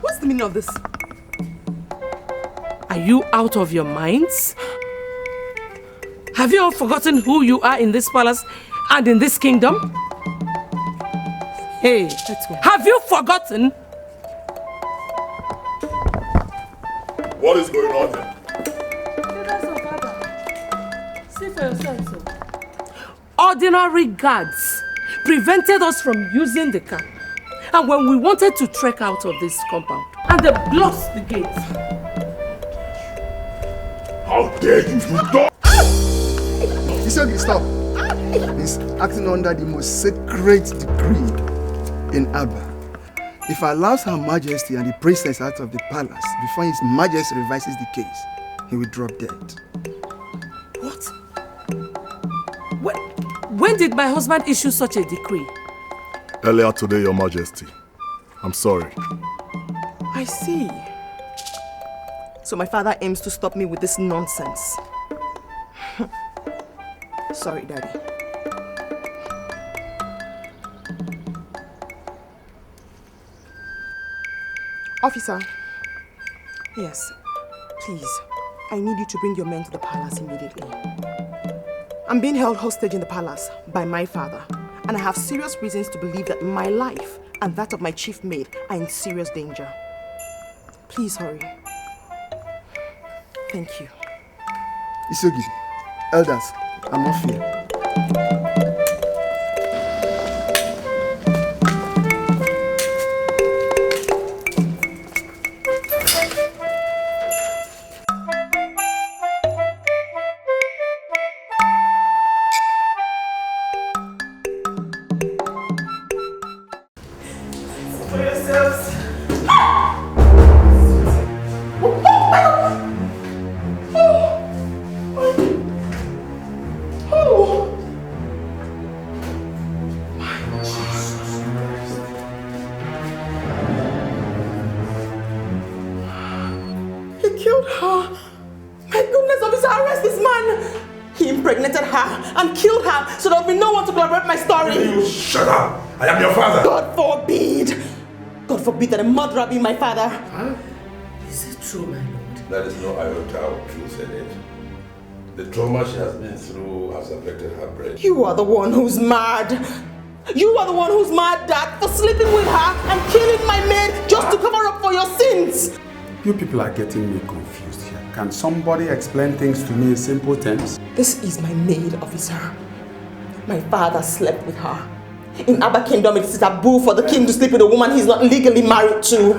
What's the meaning of this? Are you out of your minds? Have you all forgotten who you are in this palace and in this kingdom? Hey, have you forgotten? What is going on here? elders of Abba. See for yourself, sir. Ordinary guards prevented us from using the car. And when we wanted to trek out of this compound, and they blocked the gates. How dare you stop! Isogi, stop. He's acting under the most sacred decree in Abba. If I allow Her Majesty and the princess out of the palace before His Majesty revises the case, he will drop dead. What? When did my husband issue such a decree? Earlier today, Your Majesty. I'm sorry. I see. So my father aims to stop me with this nonsense. Sorry, Daddy. Officer. Yes, please. I need you to bring your men to the palace immediately. I'm being held hostage in the palace by my father, and I have serious reasons to believe that my life and that of my chief maid are in serious danger. Please hurry. Thank you. Isogi, elders, I'm off here. That a murderer be my father. Huh? Is it true, my lord? There is no iota of truth in it. The trauma she has been through has affected her brain. You are the one who's mad. You are the one who's mad, Dad, for sleeping with her and killing my maid just to cover up for your sins. You people are getting me confused here. Can somebody explain things to me in simple terms? This is my maid, officer. My father slept with her. In Abba Kingdom, it's taboo for the king to sleep with a woman he's not legally married to.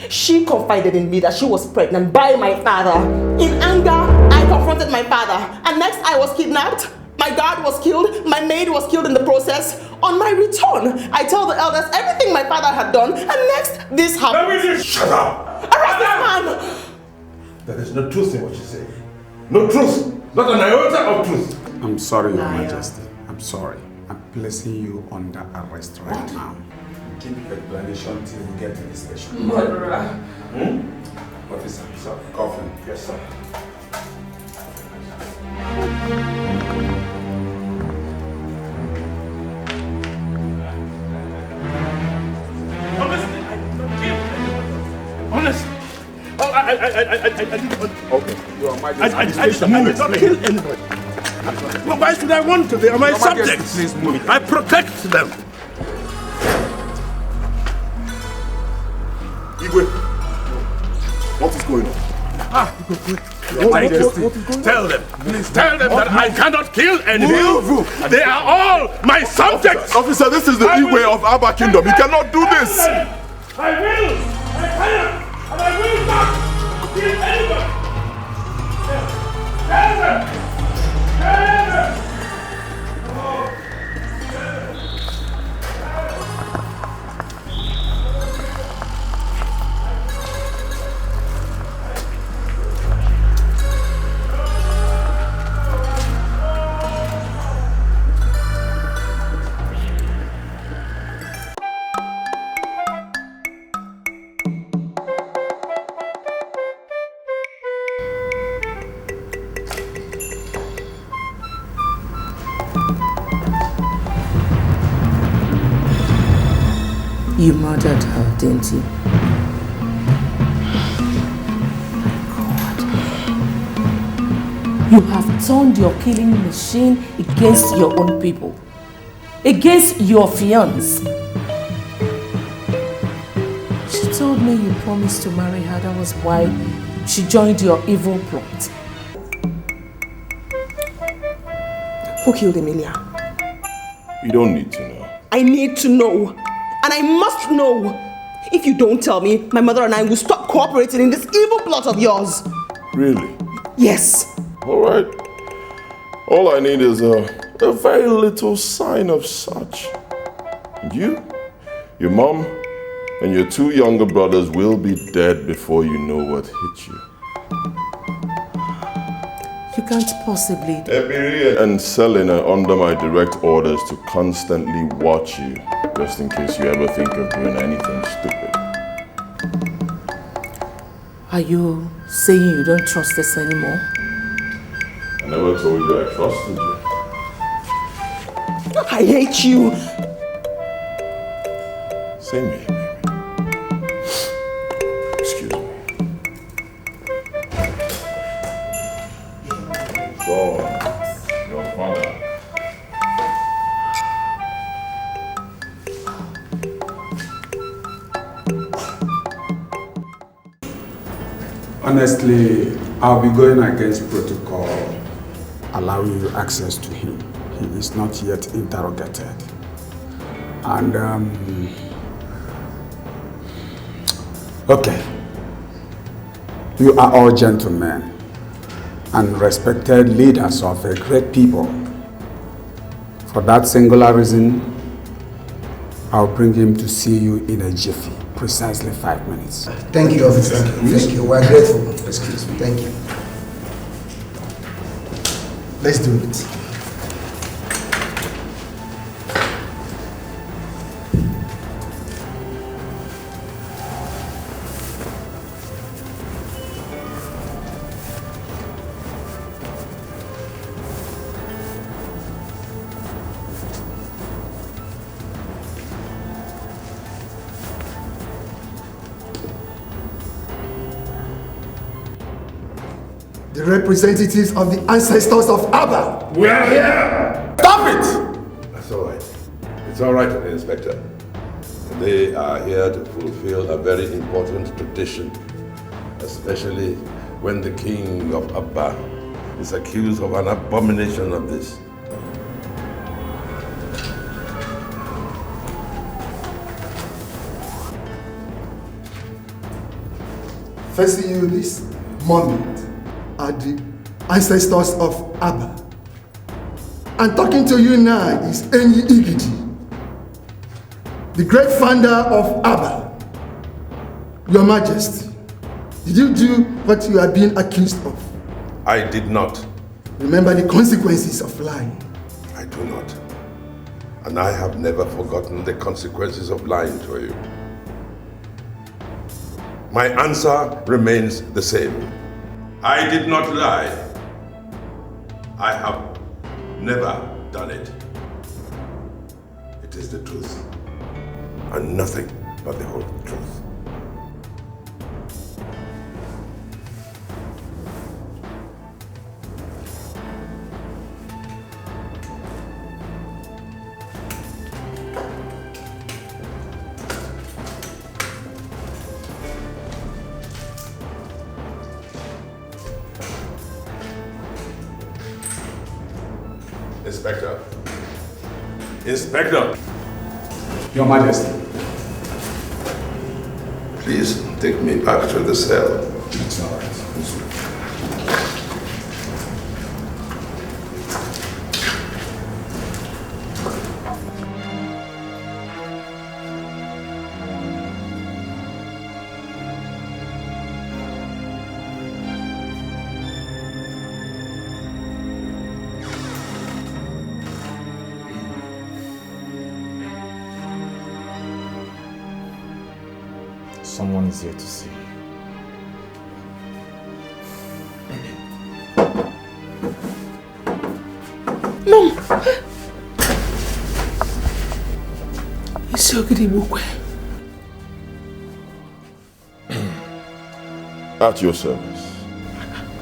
She confided in me that she was pregnant by my father. In anger, I confronted my father. And next, I was kidnapped. My guard was killed. My maid was killed in the process. On my return, I tell the elders everything my father had done. And next, this happened. Let me just shut up! Arrest this man! There is no truth in what you say. No truth. Not an iota of truth. I'm sorry, Your Majesty. I'm sorry. I'm placing you under arrest right now. Keep your explanation till we get to the station. Murderer. Officer, sir. Coffin. Yes, sir. Honestly, I did not kill anyone. Honestly. Oh, I didn't. Okay. Your Majesty. I did not kill anybody. Well, why should I want to? They are my subjects. Please move. I protect them. Igwe, what is going on? Your Majesty, tell them. Please tell them that I cannot kill anyone. They are all my subjects. Officer, this is the Igwe of Abba Kingdom. You cannot do this. I will. I cannot. And I will not kill anyone. Tell them. You murdered her, didn't you? God. You have turned your killing machine against your own people. Against your fiancé. She told me you promised to marry her. That was why she joined your evil plot. Who killed Emilia? You don't need to know. I need to know. And I must know. If you don't tell me, my mother and I will stop cooperating in this evil plot of yours. Really? Yes. All right. All I need is a very little sign of such. You, your mom, and your 2 younger brothers will be dead before you know what hit you. You can't possibly. Ebiri and Selin are under my direct orders to constantly watch you, just in case you ever think of doing anything stupid. Are you saying you don't trust us anymore? I never told you I trusted you. I hate you. Same here, baby. Excuse me. So, your father. Honestly, I'll be going against protocol, allowing you access to him. He is not yet interrogated. And, okay. You are all gentlemen and respected leaders of a great people. For that singular reason, I'll bring him to see you in a jiffy. Precisely 5 minutes. Thank you, officer. Thank you. We're grateful. Excuse me. Thank you. Let's do it. The representatives of the ancestors of Abba. We are here! Stop it! That's all right. It's all right, Inspector. They are here to fulfill a very important tradition, especially when the king of Abba is accused of an abomination of this. Facing you this moment are the ancestors of Abba. And talking to you now is Ini Edo, the great founder of Abba. Your Majesty, did you do what you are being accused of? I did not. Remember the consequences of lying. I do not. And I have never forgotten the consequences of lying to you. My answer remains the same. I did not lie. I have never done it. It is the truth, and nothing but the whole truth. Inspector. Inspector! Your Majesty. Please take me back to the cell. It's all right. Someone is here to see you. Mom! Isogi Bukwe. At your service.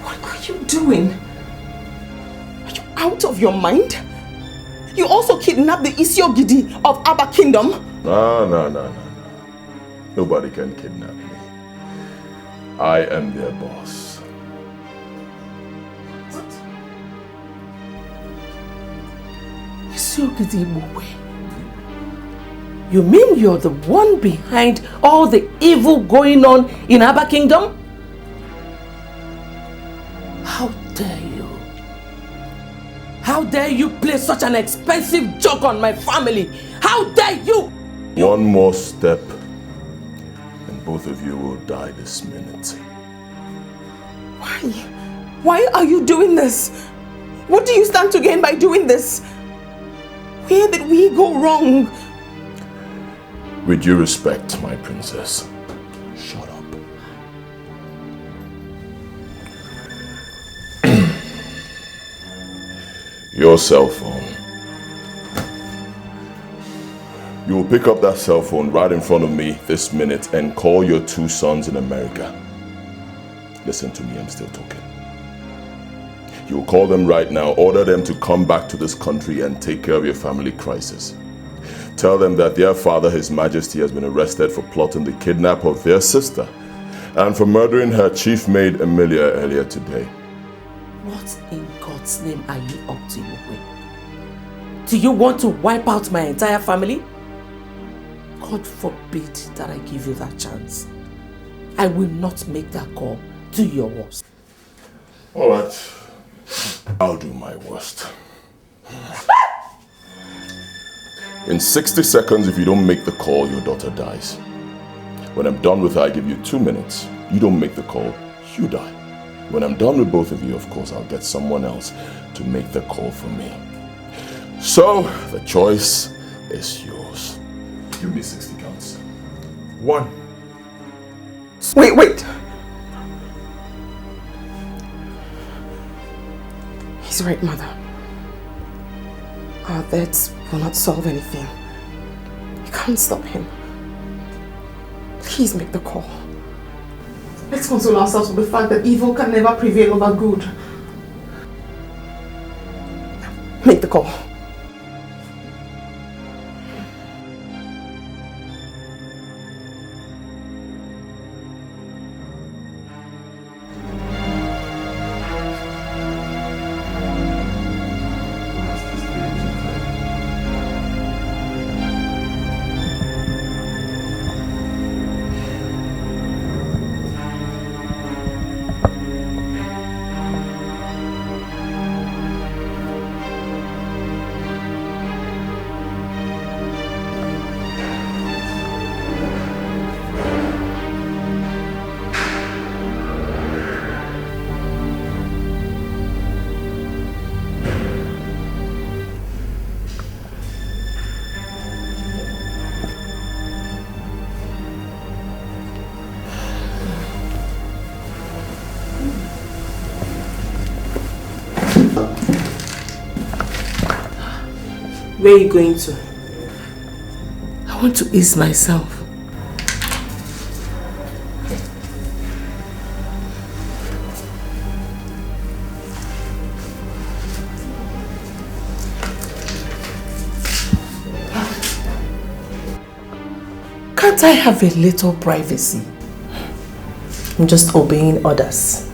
What are you doing? Are you out of your mind? You also kidnapped the Isiogidi of Abba Kingdom? No. Nobody can kidnap me. I am their boss. You mean you're the one behind all the evil going on in Aba Kingdom? How dare you? How dare you play such an expensive joke on my family? How dare you? One more step and both of you will die this minute. Why? Why are you doing this? What do you stand to gain by doing this? Where did we go wrong? With due respect, my princess, shut up. Your cell phone. You will pick up that cell phone right in front of me this minute and call your 2 sons in America. Listen to me, I'm still talking. You will call them right now, order them to come back to this country and take care of your family crisis. Tell them that their father, His Majesty, has been arrested for plotting the kidnap of their sister and for murdering her chief maid, Amelia, earlier today. What in God's name are you up to, Igwe? Do you want to wipe out my entire family? God forbid that I give you that chance. I will not make that call. Do your worst. All right. I'll do my worst. In 60 seconds, if you don't make the call, your daughter dies. When I'm done with her, I give you 2 minutes. You don't make the call, you die. When I'm done with both of you, of course, I'll get someone else to make the call for me. So, the choice is yours. Give me 60 counts. 1. Wait. He's right, Mother. Our deaths will not solve anything. You can't stop him. Please make the call. Let's console ourselves with the fact that evil can never prevail over good. Make the call. Where are you going to? I want to ease myself. Can't I have a little privacy? I'm just obeying orders.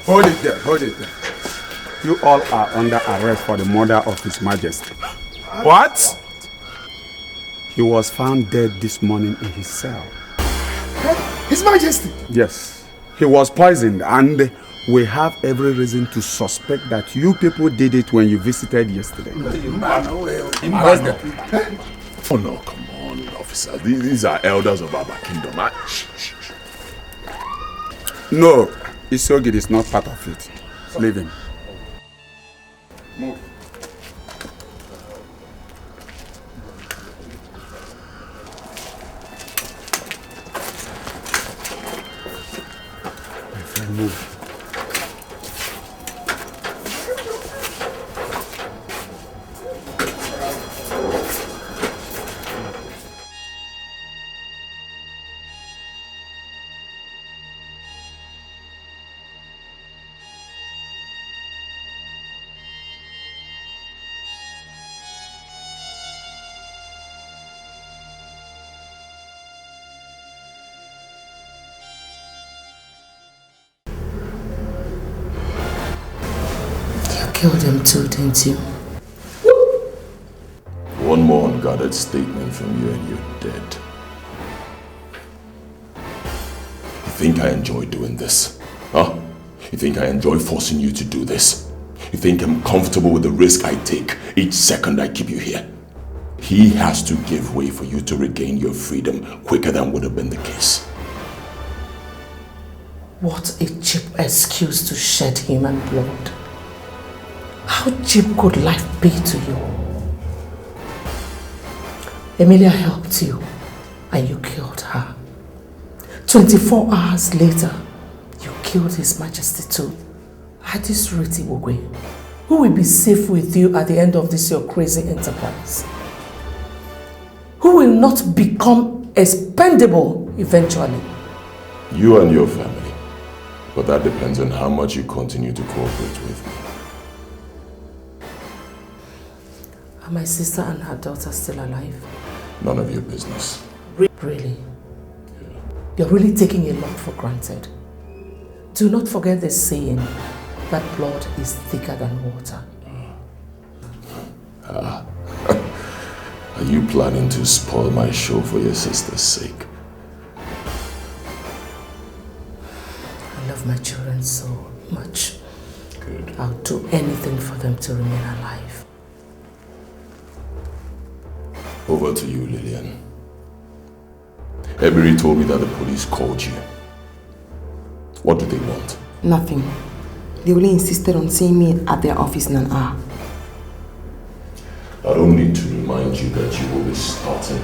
Hold it there, hold it there. You all are under arrest for the murder of His Majesty. What? He was found dead this morning in his cell. His Majesty! Yes, he was poisoned, and we have every reason to suspect that you people did it when you visited yesterday. Arrest them. Oh no, come on, officer. These are elders of our kingdom. No, Isogid is not part of it. Leave him. Move. My friend, move. Killed him too, didn't you? One more unguarded statement from you and you're dead. You think I enjoy doing this? Huh? You think I enjoy forcing you to do this? You think I'm comfortable with the risk I take each second I keep you here? He has to give way for you to regain your freedom quicker than would have been the case. What a cheap excuse to shed human blood. How cheap could life be to you? Emilia helped you and you killed her. 24 hours later, you killed His Majesty too. At this rate, Igwe, who will be safe with you at the end of this your crazy enterprise? Who will not become expendable eventually? You and your family. But that depends on how much you continue to cooperate with me. Are my sister and her daughter still alive? None of your business. Really? Yeah. You're really taking a lot for granted. Do not forget the saying that blood is thicker than water. Are you planning to spoil my show for your sister's sake? I love my children so much. Good. I'll do anything for them to remain alive. Over to you, Lillian. Ebiri told me that the police called you. What do they want? Nothing. They only insisted on seeing me at their office in an hour. I don't need to remind you that you will be starting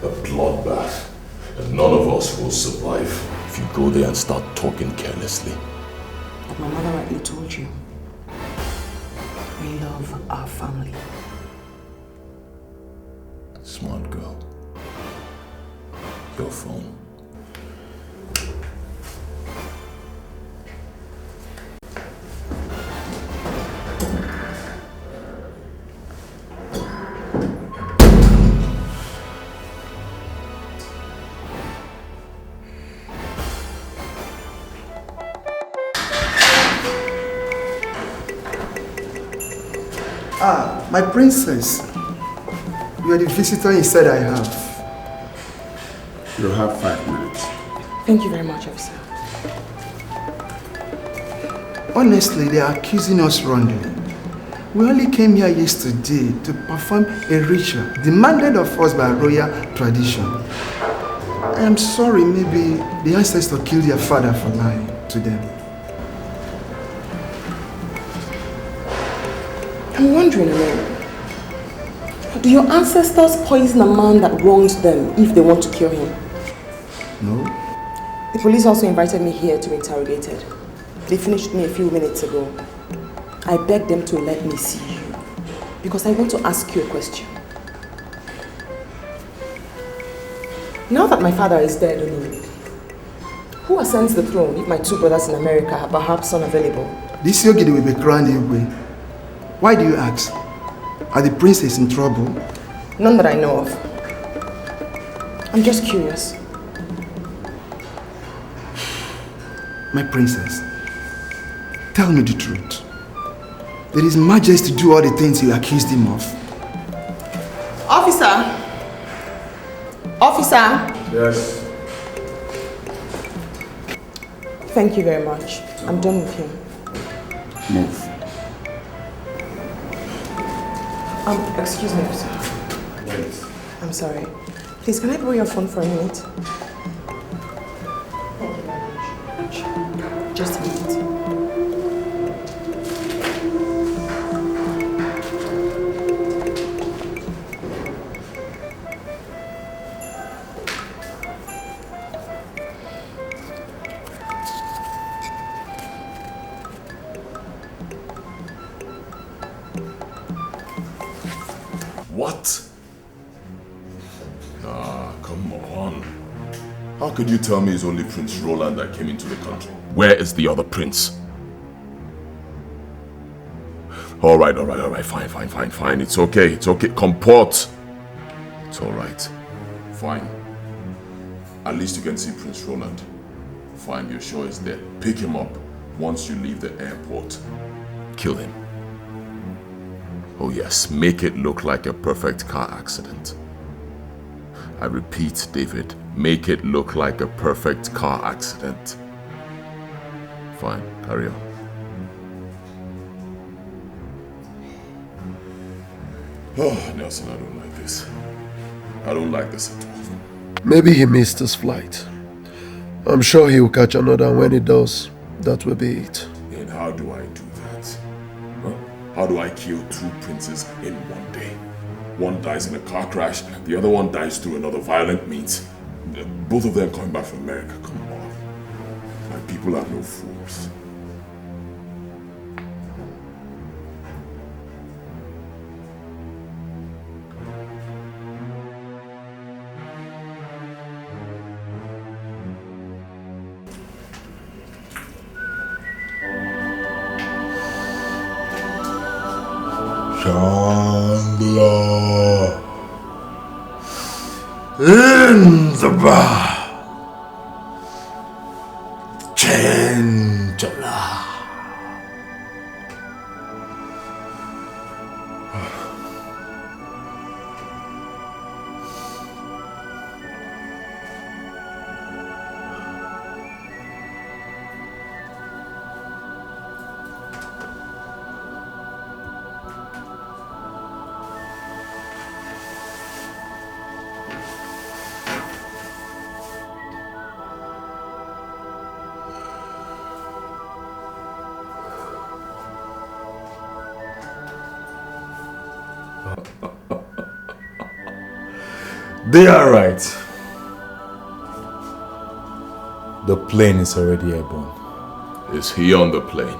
a bloodbath, and none of us will survive if you go there and start talking carelessly. Like my mother rightly told you, we love our family. Smart girl. Your phone. Ah, my princess. You are the visitor he said I have. You have 5 minutes. Thank you very much, officer. Honestly, they are accusing us wrongly. We only came here yesterday to perform a ritual demanded of us by royal tradition. I am sorry, maybe the ancestors killed their father for lying to them. I'm wondering, do your ancestors poison a man that wronged them if they want to kill him? No. The police also invited me here to be interrogated. They finished me a few minutes ago. I begged them to let me see you because I want to ask you a question. Now that my father is dead, who ascends the throne if my 2 brothers in America are perhaps unavailable? This Yogidi will be crowned Igwe. Why do you ask? Are the princes in trouble? None that I know of. I'm just curious. My princess, Tell me the truth. Did His Majesty do all the things you accused him of? Officer! Officer! Yes. Thank you very much. I'm done with him. Move. Excuse me, officer. Wait. I'm sorry. Please, can I borrow your phone for a minute? Thank you very much. Just a minute. What? Come on. How could you tell me it's only Prince Roland that came into the country? Where is the other prince? Alright, fine. It's okay. Comport. It's alright. Fine. At least you can see Prince Roland. Fine, you're sure he's there. Pick him up once you leave the airport. Kill him. Oh yes, make it look like a perfect car accident. I repeat, David, make it look like a perfect car accident. Fine, carry on. Oh, Nelson, I don't like this. I don't like this at all. Maybe he missed his flight. I'm sure he will catch another, and when he does, that will be it. And how do I do that? Huh? How do I kill two princes in one day? One dies in a car crash, the other one dies through another violent means. Both of them coming back from America, come on. My people are no fools. Chandler in the bar. Chandler. They are right. The plane is already airborne. Is he on the plane?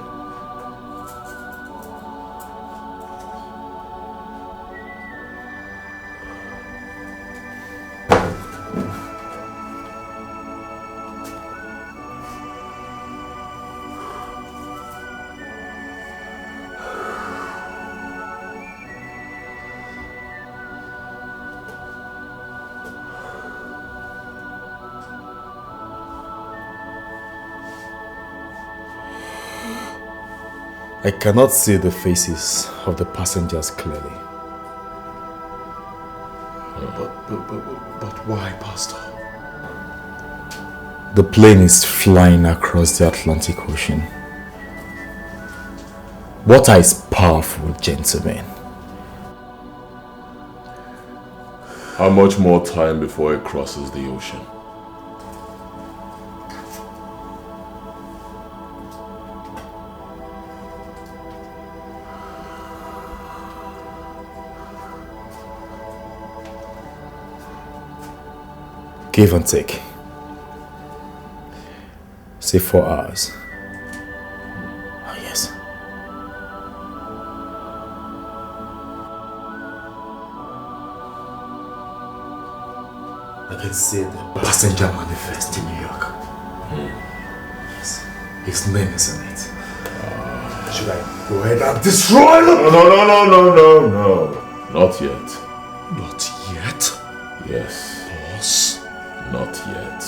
I cannot see the faces of the passengers clearly. But why, Pastor? The plane is flying across the Atlantic Ocean. Water is powerful, gentlemen. How much more time before it crosses the ocean? Give and take. Say 4 hours. Oh, yes. I can see the passenger manifest in New York. Yes. His name is on it. Should I go ahead and destroy them? No. Not yet. Not yet? Yes. Boss? Not yet.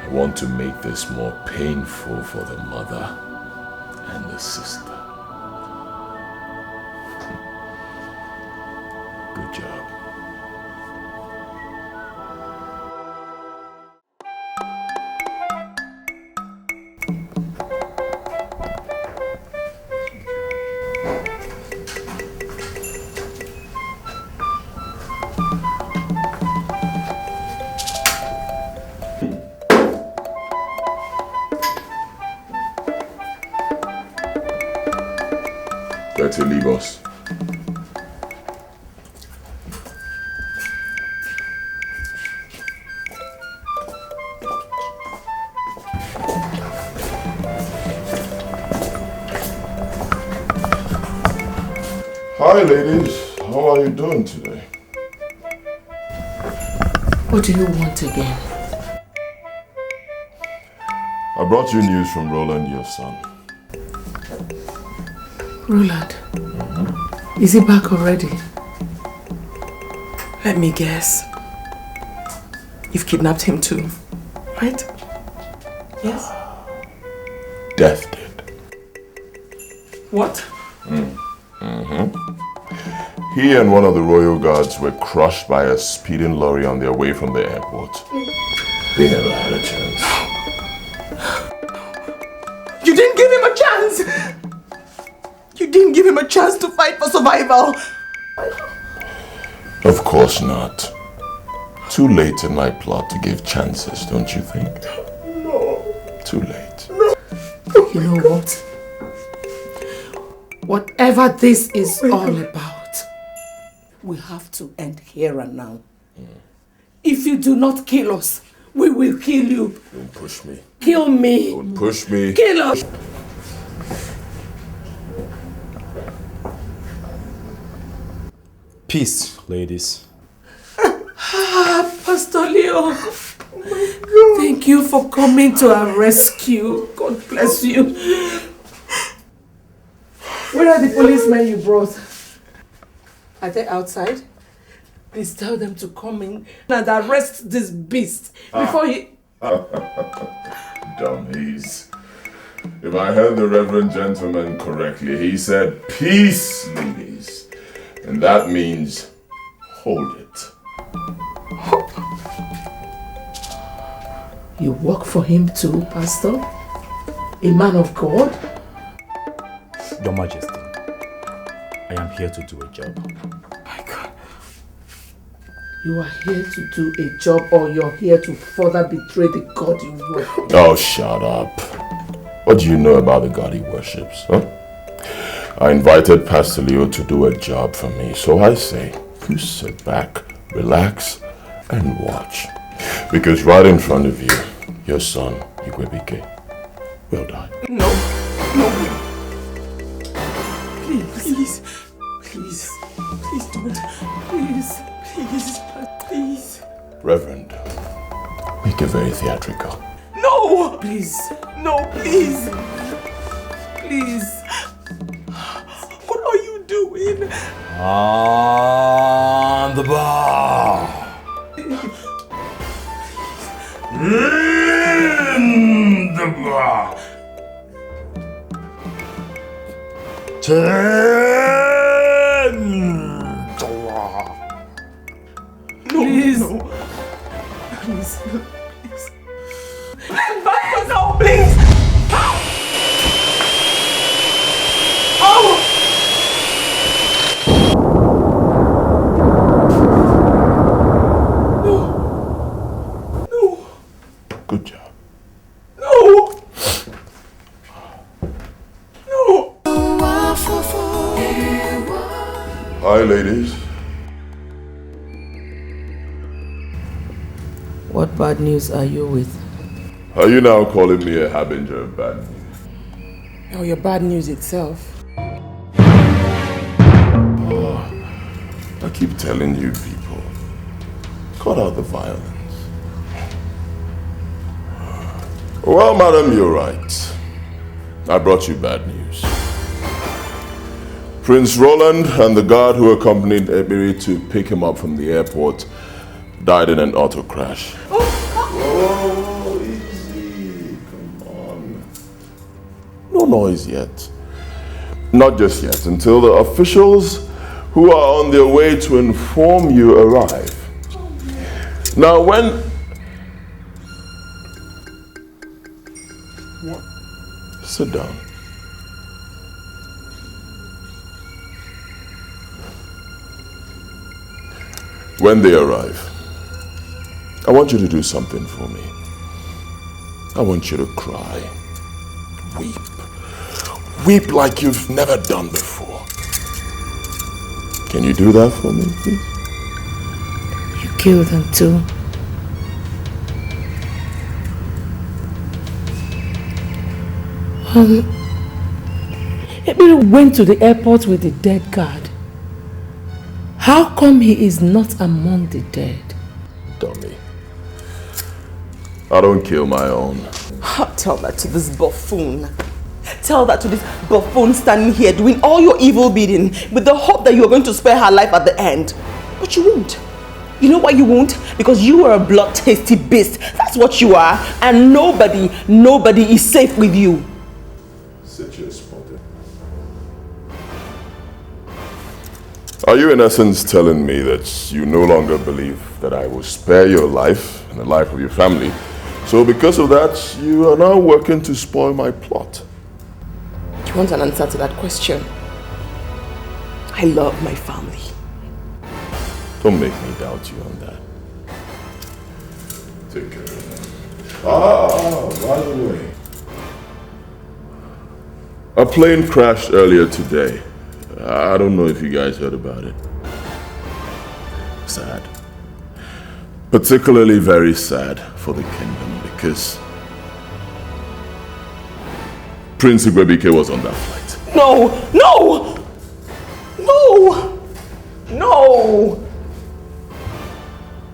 I want to make this more painful for the mother and the sister. Good job. To leave us. Hi ladies, how are you doing today? What do you want again? I brought you news from Roland, your son. Roland? Is he back already? Let me guess. You've kidnapped him too, right? Yes? Death did. What? He and one of the royal guards were crushed by a speeding lorry on their way from the airport. They never had a chance. You didn't give him a chance! You didn't give him a chance to fight for survival! Of course not. Too late in my plot to give chances, don't you think? No. Too late. No. You know what? Whatever this is all about, we have to end here and now. If you do not kill us, we will kill you. Don't push me. Kill me. Don't push me. Kill us. Peace, ladies. Pastor Leo. Oh my God. Thank you for coming to our rescue. God bless you. Where are the policemen you brought? Are they outside? Please tell them to come in and arrest this beast before he... Dummies. If I heard the reverend gentleman correctly, he said, peace, ladies. And that means, hold it. You work for him too, Pastor? A man of God? Your Majesty, I am here to do a job. My God. You are here to do a job, or you're here to further betray the God you worship? Oh, shut up. What do you know about the God he worships, huh? I invited Pastor Leo to do a job for me, so I say, you sit back, relax, and watch. Because right in front of you, your son, Dikeh, will die. No, no. Please, please, please don't. Please. Reverend, make it very theatrical. No! Please. No, please. Please. What are you doing? On the bar. In the bar. Please. No. Please. Please. No, please. Oh! No. Good job. No. No. Hi, ladies. What bad news are you with? Are you now calling me a harbinger of bad news? Oh, your bad news itself. I keep telling you people, cut out the violence. Well, madam, you're right. I brought you bad news. Prince Roland and the guard who accompanied Ebiri to pick him up from the airport died in an auto crash. Oh, easy. No noise yet. Not just yet, until the officials who are on their way to inform you arrive. Now when... Sit down. When they arrive, I want you to do something for me. I want you to cry. Weep. Weep like you've never done before. Can you do that for me, please? You killed them too. Ebere went to the airport with the dead guard. How come he is not among the dead? Dummy. I don't kill my own. Tell that to this buffoon. Tell that to this buffoon standing here doing all your evil bidding with the hope that you're going to spare her life at the end. But you won't. You know why you won't? Because you are a blood-tasty beast. That's what you are. And nobody is safe with you. Sit your spot. Are you in essence telling me that you no longer believe that I will spare your life and the life of your family? So because of that, you are now working to spoil my plot. Do you want an answer to that question? I love my family. Don't make me doubt you on that. Take care of them. By the way. A plane crashed earlier today. I don't know if you guys heard about it. Sad. Particularly very sad for the kingdom because Prince Dikeh was on that flight. No! No! No! No!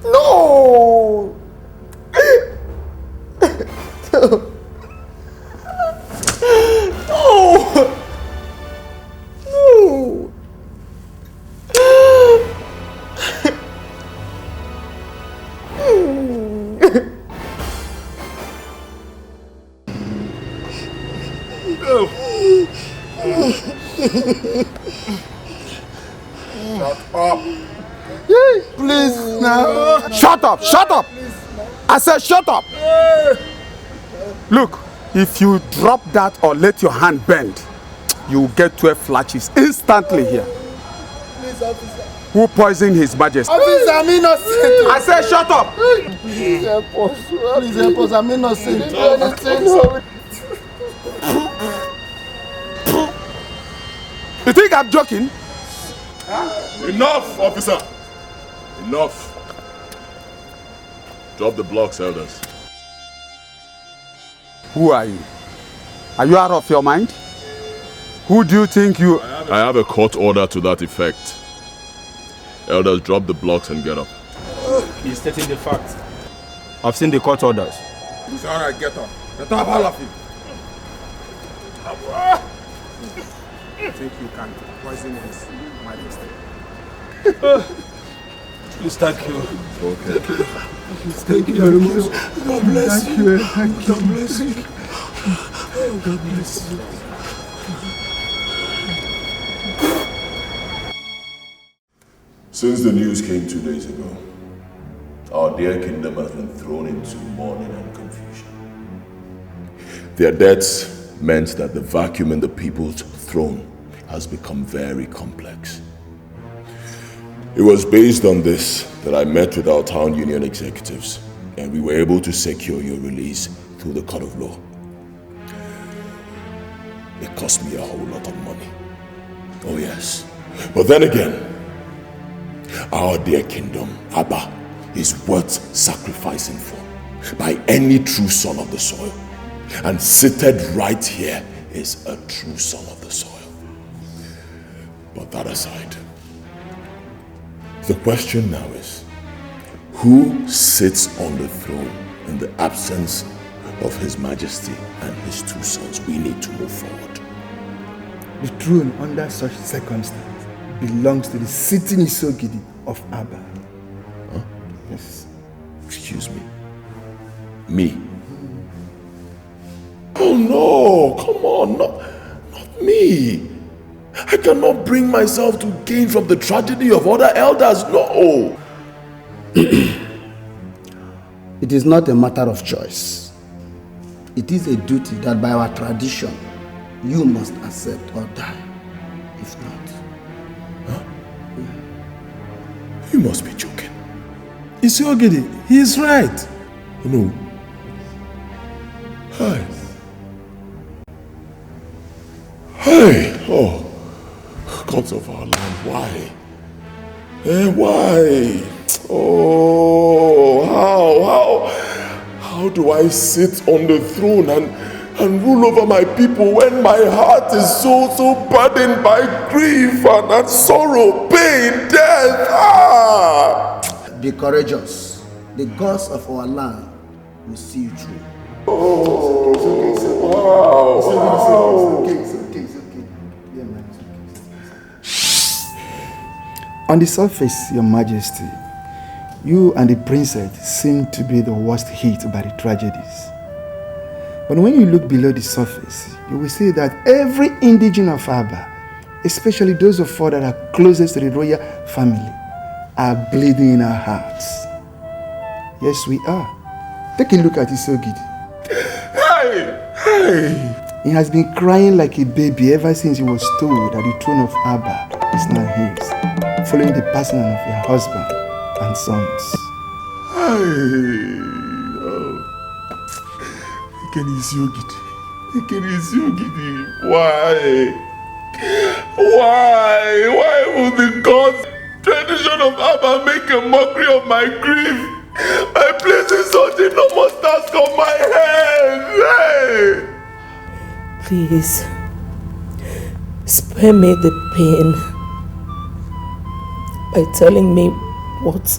No! No! No! Shut up. Please now. Shut up! Shut up! I said shut up! Look, if you drop that or let your hand bend, you will get 12 flashes instantly here. Please, officer. Who poisoned His Majesty? Officer, I'm innocent. I said shut up! Please help us. Please help us. I'm innocent. You think I'm joking? Enough, officer! Enough! Drop the blocks, elders. Who are you? Are you out of your mind? Who do you think you... I have a court order to that effect. Elders, drop the blocks and get up. He's stating the fact. I've seen the court orders. It's alright, get up. Get up, all of you. I think you can poison His Majesty. Please, thank you. Okay. Thank you very much. God bless you. Thank you. God bless you. God bless you. Since the news came 2 days ago, our dear kingdom has been thrown into mourning and confusion. Their deaths meant that the vacuum in the people's throne has become very complex. It was based on this that I met with our town union executives, and we were able to secure your release through the court of law. It cost me a whole lot of money. Oh yes. But then again, our dear kingdom, Abba, is worth sacrificing for by any true son of the soil. And seated right here is a true son of the soil. But that aside, the question now is, who sits on the throne in the absence of His Majesty and his two sons? We need to move forward. The throne under such circumstances belongs to the sitting Isogidi of Abba. Huh? Yes. Excuse me. Me. Oh no, come on, not me. I cannot bring myself to gain from the tragedy of other elders, no. It is not a matter of choice. It is a duty that by our tradition, you must accept or die. If not. Huh? You must be joking. Isiogidi, he is right. No. Hi. Hey, oh, gods of our land, why? Why? Oh, how do I sit on the throne and rule over my people when my heart is so burdened by grief and sorrow, pain, death? Be courageous. The gods of our land will see you through. Oh, It's okay. Yeah, man, it's okay. On the surface, Your Majesty, you and the princess seem to be the worst hit by the tragedies. But when you look below the surface, you will see that every indigene of Aba, especially those of us that are closest to the royal family, are bleeding in our hearts. Yes, we are. Take a look at Isogidi. Hey! He has been crying like a baby ever since he was told that the throne of Abba is now his, following the passing of your husband and sons. Why? Why would the gods, tradition of Abba, make a mockery of my grief by placing such enormous task on my head? Hey! Please, spare me the pain by telling me what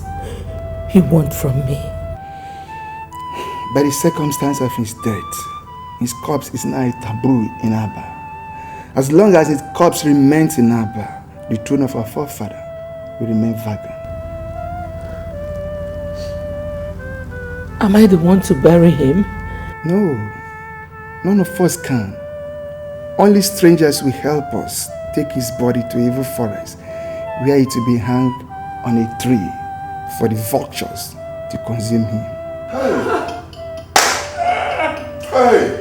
you want from me. By the circumstance of his death, his corpse is now a taboo in Abba. As long as his corpse remains in Abba, the throne of our forefather will remain vacant. Am I the one to bury him? No, none of us can. Only strangers will help us take his body to evil forest, where it will be hung on a tree for the vultures to consume him. Hey!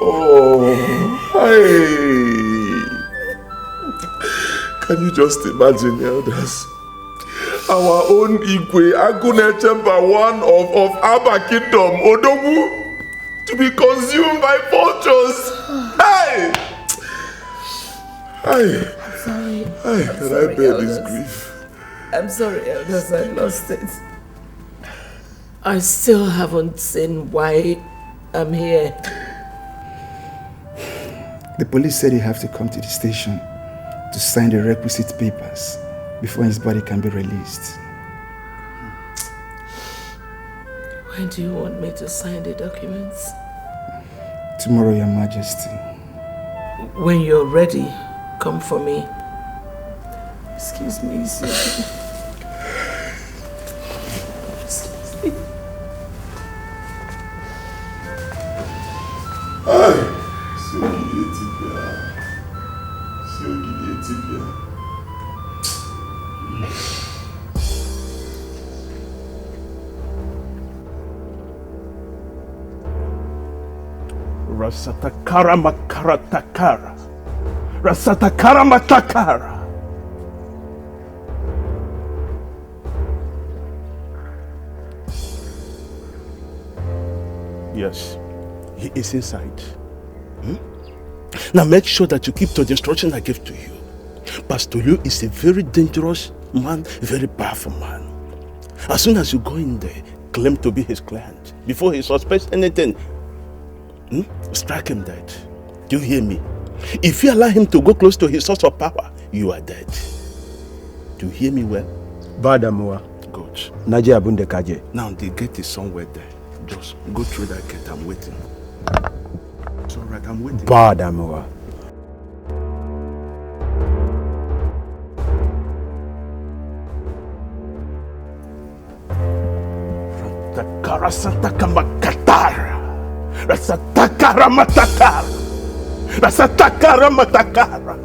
Oh, hey! Can you just imagine, elders? Our own Igwe Agune Chamber 1 of Abba Kingdom, Odogu, to be consumed by vultures. Hey! Hey! I'm sorry. Hey, can I bear this grief? I'm sorry, elders, I lost it. I still haven't seen why I'm here. The police said you have to come to the station to sign the requisite papers before his body can be released. When do you want me to sign the documents? Tomorrow, Your Majesty. When you're ready, come for me. Excuse me, Excuse me. Rasatakara makaratakara. Rasatakara matakara. Yes, he is inside. Now make sure that you keep to the instruction I gave to you. Pastor Liu is a very dangerous man, very powerful man. As soon as you go in there, claim to be his client. Before he suspects anything, strike him dead. Do you hear me? If you allow him to go close to his source of power, you are dead. Do you hear me well? Badamua. Good. Naija Bunde Kaje. Now the gate is somewhere there. Just go through that gate. I'm waiting. It's alright, I'm waiting. Badamua. Rasataka, Rasataka Makatara. Rasataka Ramatakara. Rasataka Ramatakara.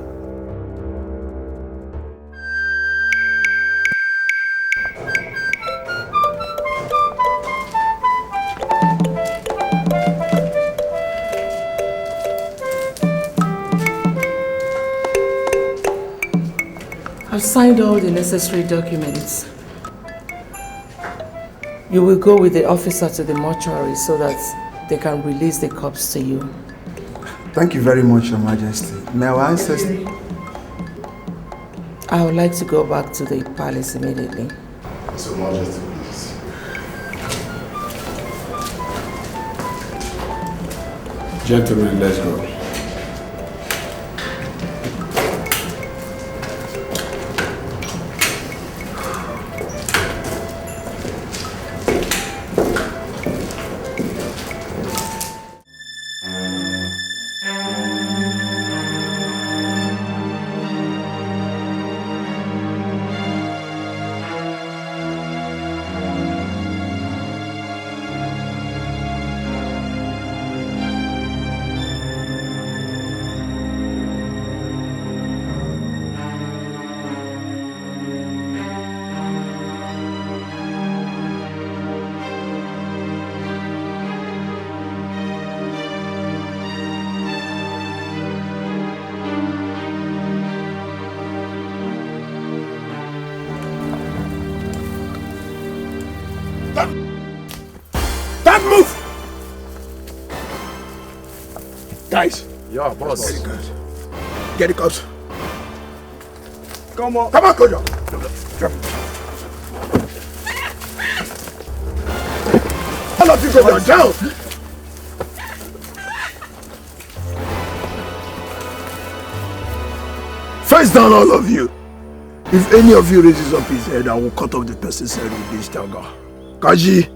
I've signed all the necessary documents. You will go with the officer to the mortuary so that they can release the corpse to you. Thank you very much, Your Majesty. May our ancestors... I would like to go back to the palace immediately. So, Majesty, please. Gentlemen, let's go. Guys. Yeah, boss. Very good. Get the cops. Come on. Come on, Kojo. Drop. All of you go down. Face down, all of you. If any of you raises up his head, I will cut off the person's head with this dagger. Kaji.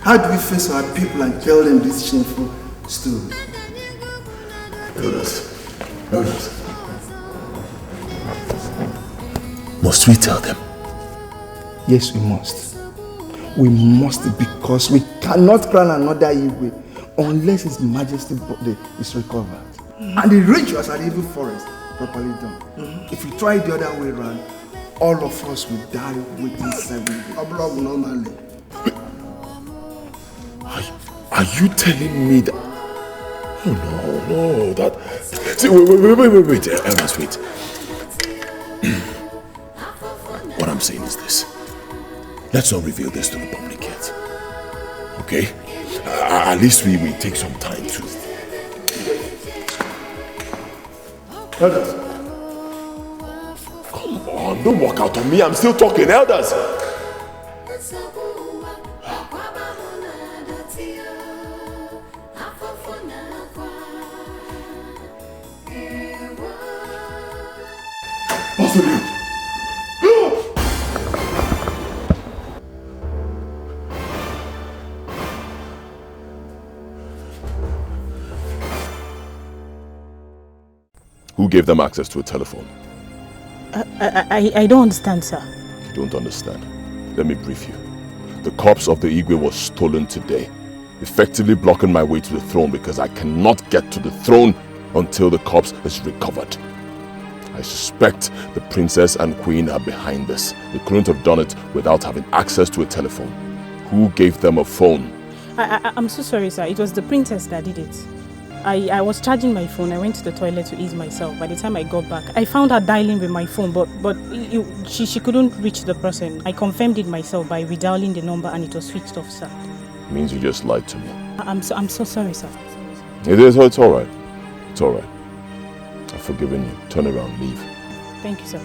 How do we face our people and tell them this shameful story? Elders. Must we tell them? Yes, we must. We must, because we cannot crown another Igwe unless His Majesty's body is recovered. And the rituals at the evil forest properly done. If we try the other way around, all of us will die within 7 days. Normally. Are you telling me that? Oh no, that... See, wait, elders, wait. What I'm saying is this. Let's not reveal this to the public yet. Okay? At least we take some time to... Elders. Come on, don't walk out on me. I'm still talking, elders. What's with you? Who gave them access to a telephone? I don't understand, sir. You don't understand. Let me brief you. The corpse of the Igwe was stolen today, effectively blocking my way to the throne because I cannot get to the throne until the corpse is recovered. I suspect the princess and queen are behind this. They couldn't have done it without having access to a telephone. Who gave them a phone? I'm so sorry, sir. It was the princess that did it. I was charging my phone. I went to the toilet to ease myself. By the time I got back, I found her dialing with my phone, but she couldn't reach the person. I confirmed it myself by redialing the number and it was switched off, sir. Means you just lied to me. I'm so sorry, sir. It's all right. It's all right. I've forgiven you. Turn around, leave. Thank you, sir.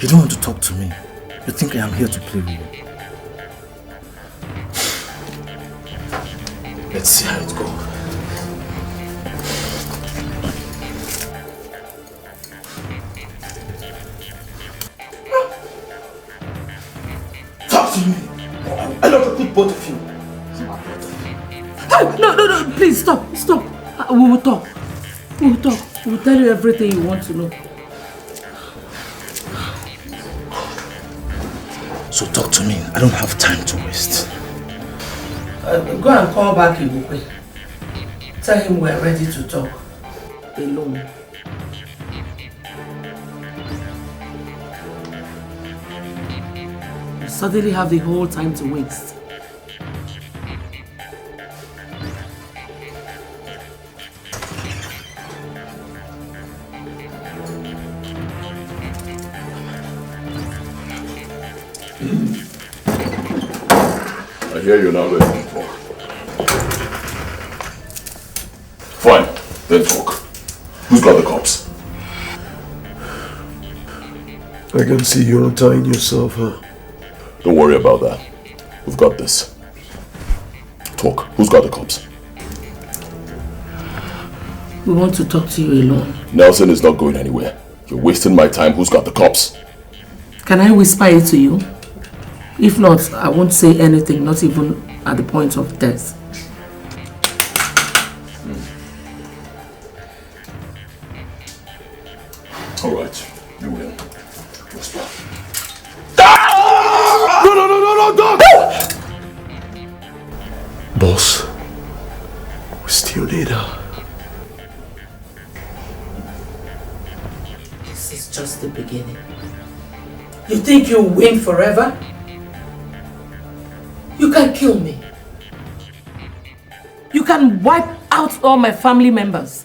You don't want to talk to me. You think I am here to play with you. Let's see how it goes. Talk to me. I don't think both of you. No, please stop. We will talk. We will tell you everything you want to know. So talk to me. I don't have time to waste. Go and call back Ibukwe. Tell him we're ready to talk. Alone. You suddenly have the whole time to waste. I hear you're not ready to talk. Fine, then talk. Who's got the cops? I can see you're untying yourself, huh? Don't worry about that. We've got this. Talk. Who's got the cops? We want to talk to you alone. Nelson is not going anywhere. You're wasting my time. Who's got the cops? Can I whisper it to you? If not, I won't say anything, not even at the point of death. All right, you will. Whisper. No, don't! Boss, we still need her. This is just the beginning. You think you'll win forever? You can kill me. You can wipe out all my family members.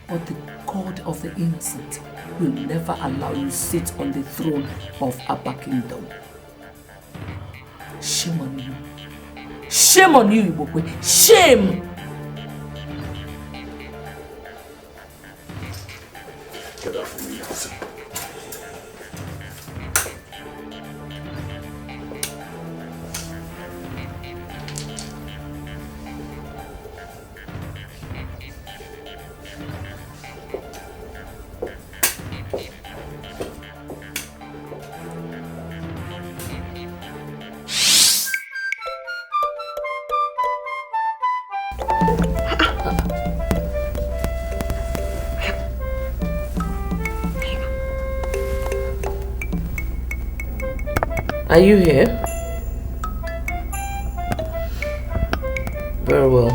But the God of the innocent will never allow you to sit on the throne of Abba Kingdom. Shame on you. Shame on you, Ibokwe. Shame! Get out from me, Nelson. Are you here? Very well.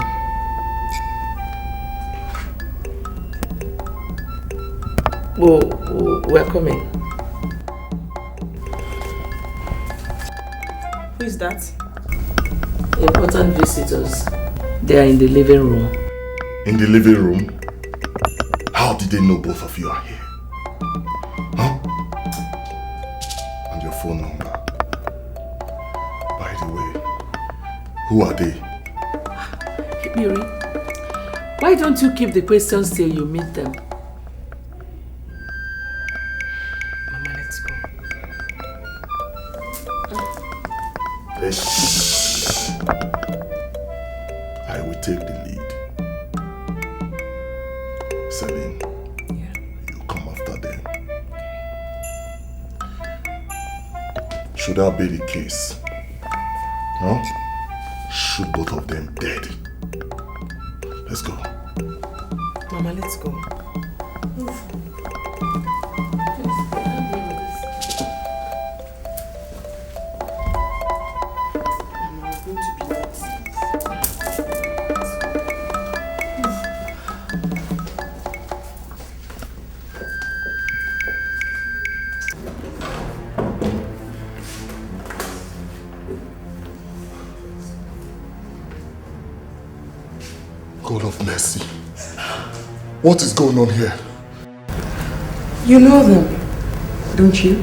We're coming. Who is that? Important visitors. They are in the living room. In the living room? How did they know both of you are here? Huh? And your phone number? By the way, who are they? Yuri, Why don't you keep the questions till you meet them? Mama, let's go. I will take the lead. Celine, you come after them. Should that be the case, shoot both of them dead. Let's go. Mama, let's go. God of mercy. What is going on here? You know them, don't you?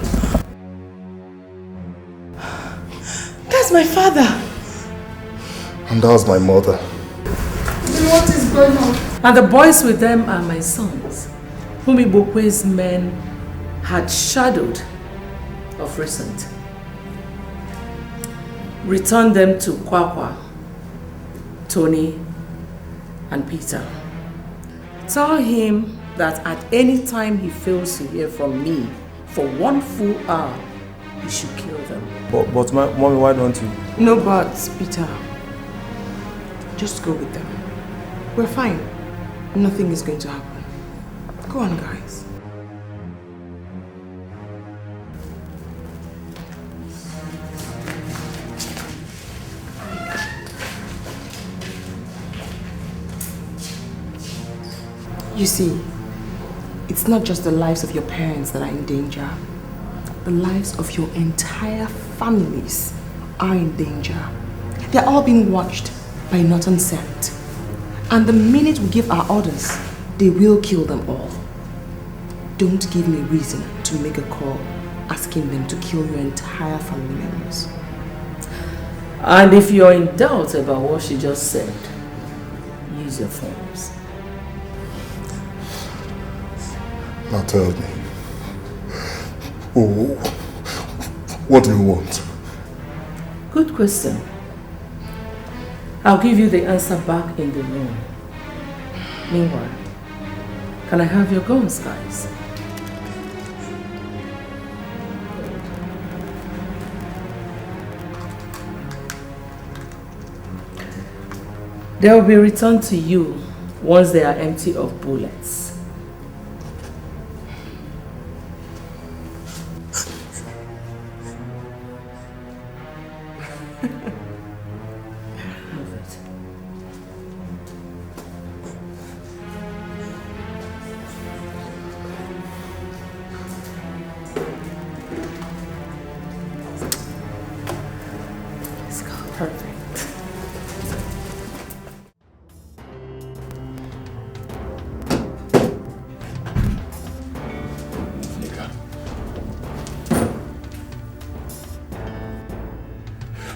That's my father. And that's my mother. Then what is going on? And the boys with them are my sons, whom Ibokwe's men had shadowed of recent. Return them to Kwakwa, Tony, and Peter. Tell him that at any time he fails to hear from me for 1 full hour, he should kill them. But Mommy, why don't you? No buts, Peter. Just go with them. We're fine. Nothing is going to happen. Go on, guys. You see, it's not just the lives of your parents that are in danger. The lives of your entire families are in danger. They're all being watched by Norton Scent. And the minute we give our orders, they will kill them all. Don't give me reason to make a call asking them to kill your entire family members. And if you're in doubt about what she just said, use your phones. Now tell me, what do you want? Good question. I'll give you the answer back in the room. Meanwhile, can I have your guns, guys? They will be returned to you once they are empty of bullets.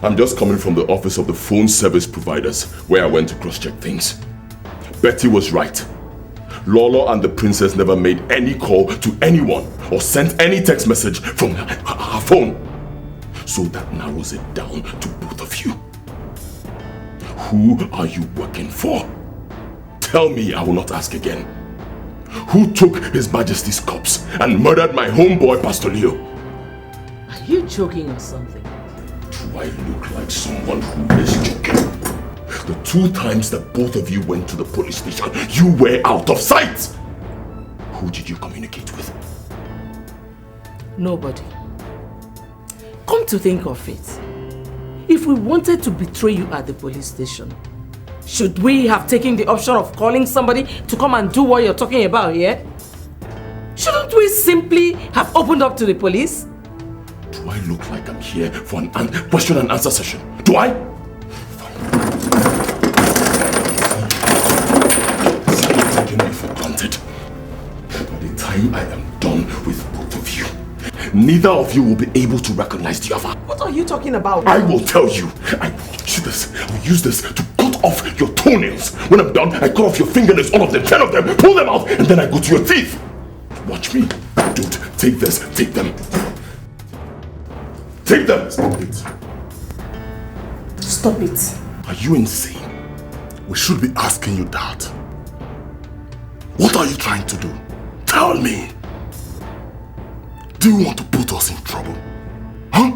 I'm just coming from the office of the phone service providers where I went to cross-check things. Betty was right. Lolo and the princess never made any call to anyone or sent any text message from her phone. So that narrows it down to both of you. Who are you working for? Tell me, I will not ask again. Who took His Majesty's corpse and murdered my homeboy, Pastor Leo? Are you joking or something? Do I look like someone who is joking? The 2 times that both of you went to the police station, you were out of sight! Who did you communicate with? Nobody. Come to think of it, if we wanted to betray you at the police station, should we have taken the option of calling somebody to come and do what you're talking about here? Shouldn't we simply have opened up to the police? Do I look like I'm here for an question and answer session? Do I? Stop taking me for granted. By the time I am done with both of you, neither of you will be able to recognize the other. What are you talking about? I will tell you. I will use this to cut off your toenails. When I'm done, I cut off your fingernails, all of them, 10 of them, pull them out, and then I go to your teeth. Watch me. Dude, take this, take them. Take them! Stop it. Stop it. Are you insane? We should be asking you that. What are you trying to do? Tell me. Do you want to put us in trouble? Huh?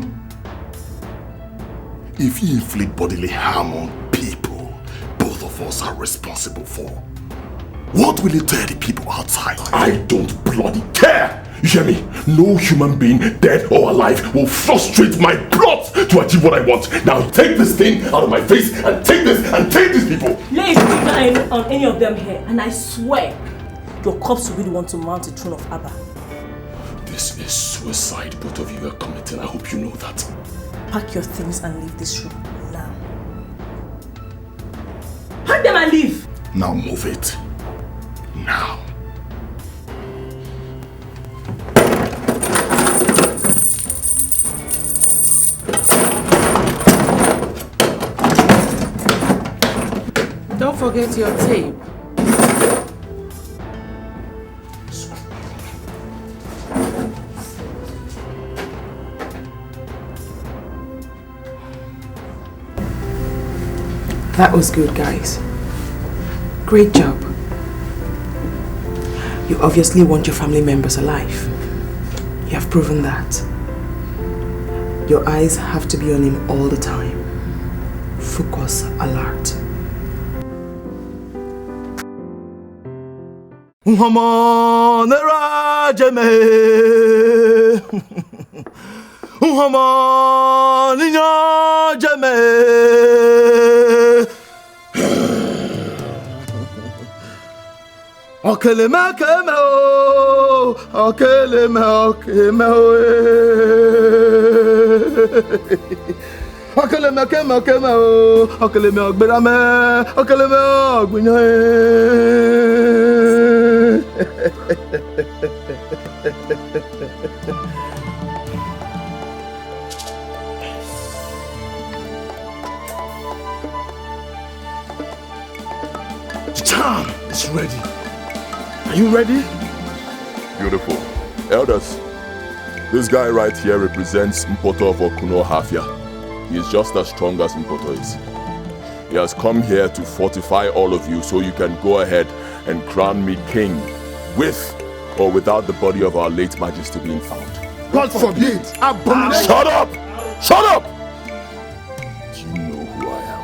If you inflict bodily harm on people, both of us are responsible for. What will it tell the people outside? I don't bloody care! You hear me? No human being, dead or alive, will frustrate my plot to achieve what I want. Now take this thing out of my face and take this and take these people. Lay a finger on any of them here, and I swear your corpse will be the one to mount the throne of Abba. This is suicide both of you are committing. I hope you know that. Pack your things and leave this room now. Pack them and leave! Now move it. Now. Don't forget your tape. That was good, guys. Great job. You obviously want your family members alive. You have proven that. Your eyes have to be on him all the time. Focus, alert. Okeleme keme o, okeleme okeme o, okeleme keme keme o, okeleme ogberame, okeleme ogbinya. The charm is ready. Are you ready? Beautiful. Elders, this guy right here represents Mpoto of Okuno Hafia. He is just as strong as Mpoto is. He has come here to fortify all of you so you can go ahead and crown me king with or without the body of our late majesty being found. God forbid! Shut up! Shut up! Do you know who I am?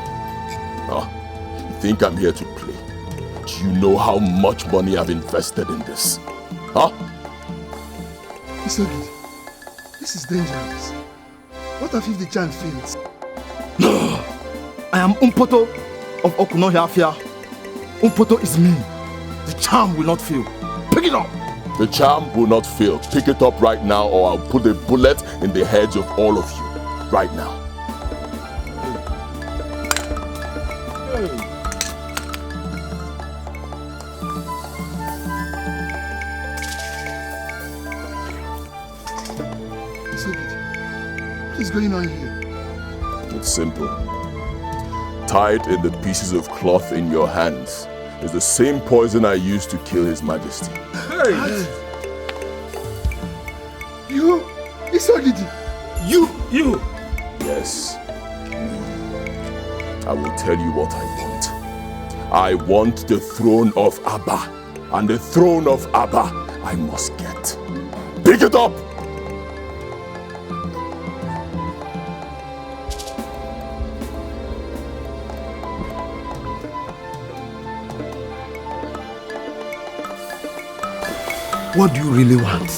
Huh? You think I'm here to play? Do you know how much money I've invested in this? Huh? Isogid, this is dangerous. What if the charm fails? No! I am Mpoto of Okuno Hafia. Mpoto is me. The charm will not fail. Pick it up! The charm will not fail. Pick it up right now or I'll put a bullet in the heads of all of you. Right now. What is going on here? It's simple. Tied in the pieces of cloth in your hands is the same poison I used to kill His Majesty. Hey! You? Isogidi! You! Yes. I will tell you what I want. I want the throne of Abba. And the throne of Abba I must get. Pick it up! What do you really want?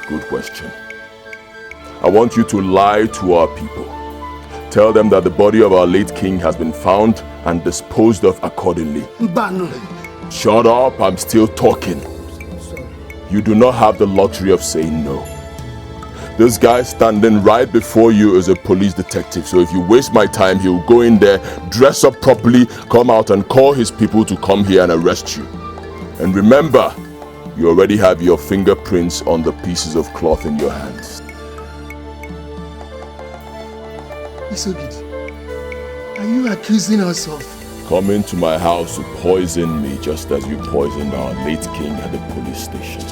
Good question. I want you to lie to our people. Tell them that the body of our late king has been found and disposed of accordingly. Mbano. Shut up, I'm still talking. You do not have the luxury of saying no. This guy standing right before you is a police detective, so if you waste my time, he'll go in there, dress up properly, come out and call his people to come here and arrest you. And remember, you already have your fingerprints on the pieces of cloth in your hands. Isogidi, are you accusing us of? Coming to my house to poison me just as you poisoned our late king at the police station.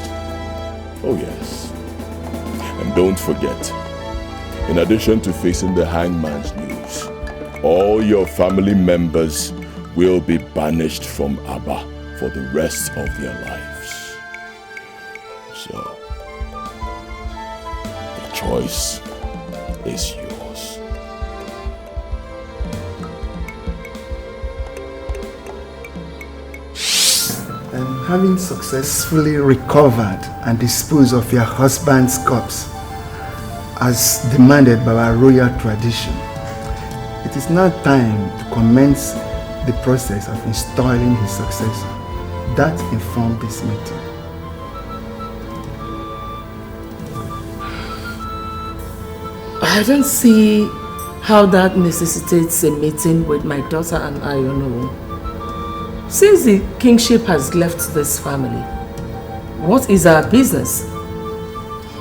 Oh yes. And don't forget, in addition to facing the hangman's noose, all your family members will be banished from Abba for the rest of their lives. So, the choice is yours. And having successfully recovered and disposed of your husband's corpse, as demanded by our royal tradition, it is now time to commence the process of installing his successor. That informed this meeting. I don't see how that necessitates a meeting with my daughter and I, you know. Since the kingship has left this family, what is our business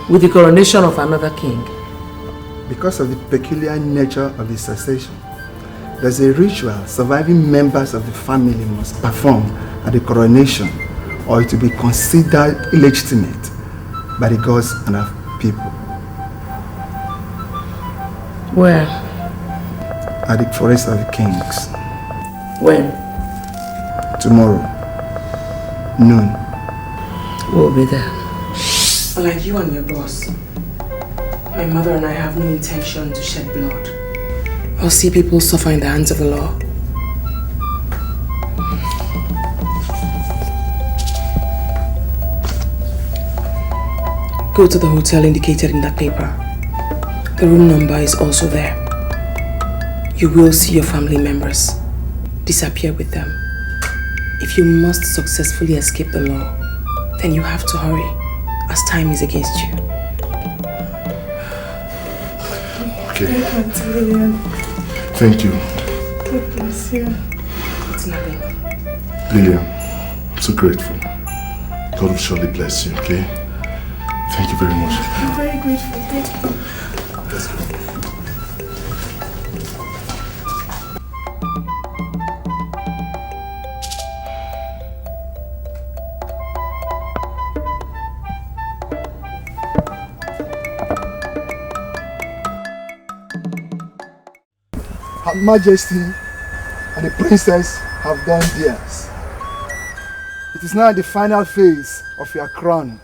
with the coronation of another king? Because of the peculiar nature of the succession, there's a ritual surviving members of the family must perform at the coronation, or it will be considered illegitimate by the gods and our people. Where? At the Forest of the Kings. When? Tomorrow, noon. We'll be there. Like you and your boss, my mother and I have no intention to shed blood or see people suffer in the hands of the law. Go to the hotel indicated in that paper. The room number is also there. You will see your family members. Disappear with them. If you must successfully escape the law, then you have to hurry, as time is against you. Okay. Thank you. God bless you. It's nothing. Lillian, I'm so grateful. God will surely bless you, okay? Thank you very much. I'm very grateful. Thank you. Let's go. Her Majesty and the princess have done theirs. It is now the final phase of your crowning.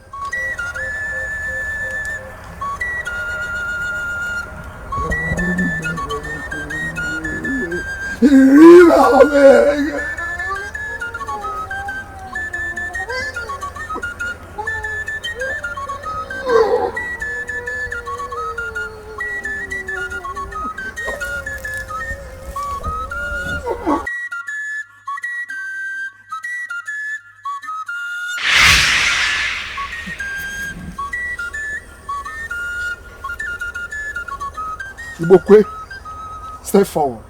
Ibokwe, step forward.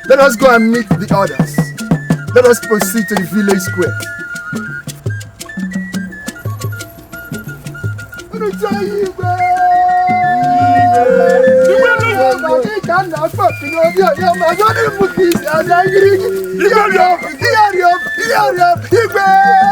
Let us go and meet the others. Let us proceed to the village square. Igwe!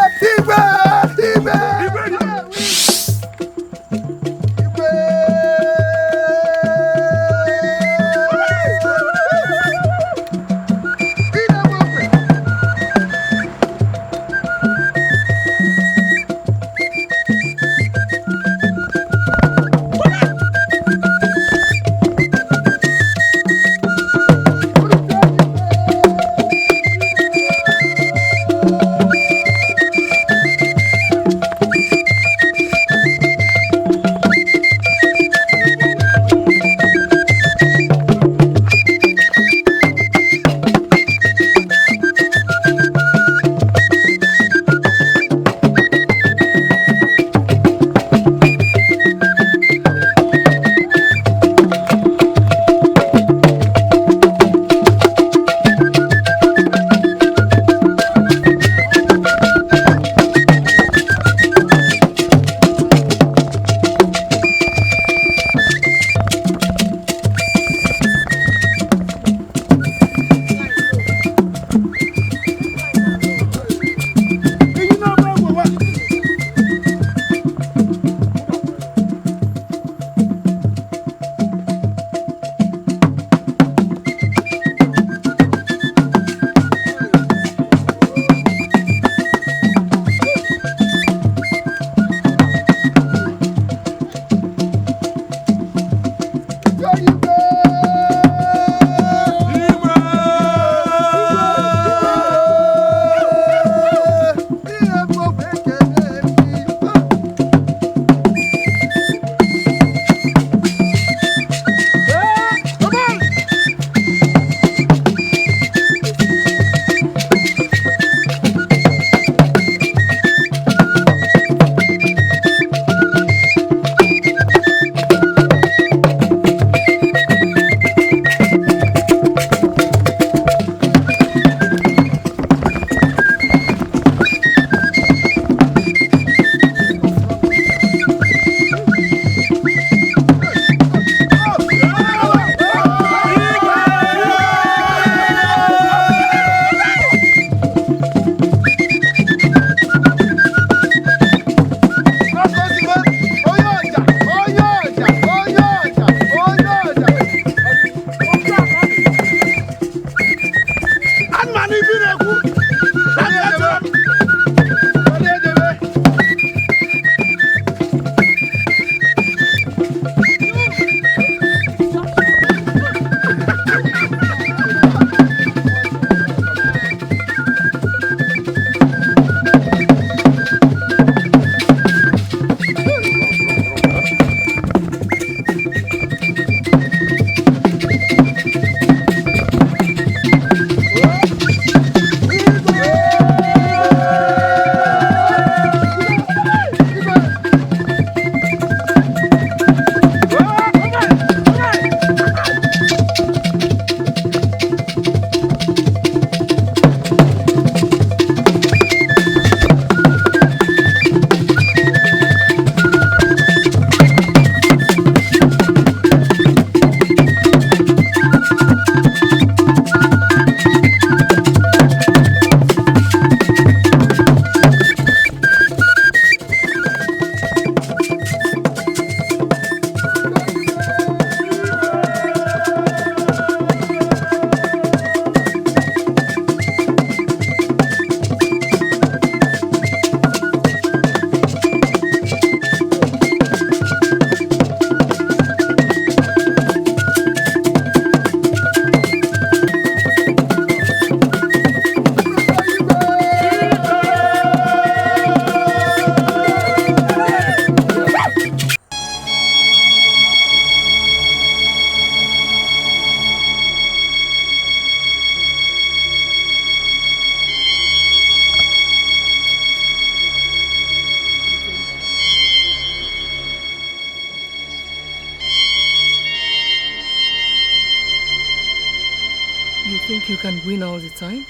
think you can win all the time?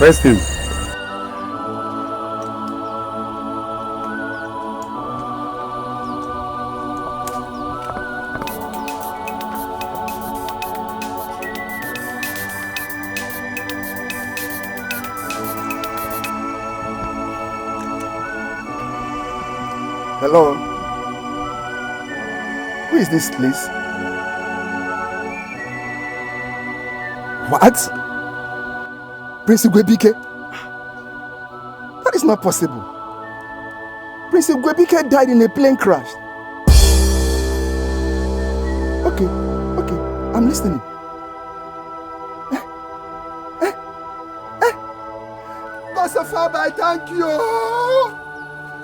Arrest him. Hello? Who is this, please? What? Prince Igwebike? That is not possible. Prince Igwebike died in a plane crash. Okay, I'm listening. God so far, I thank you.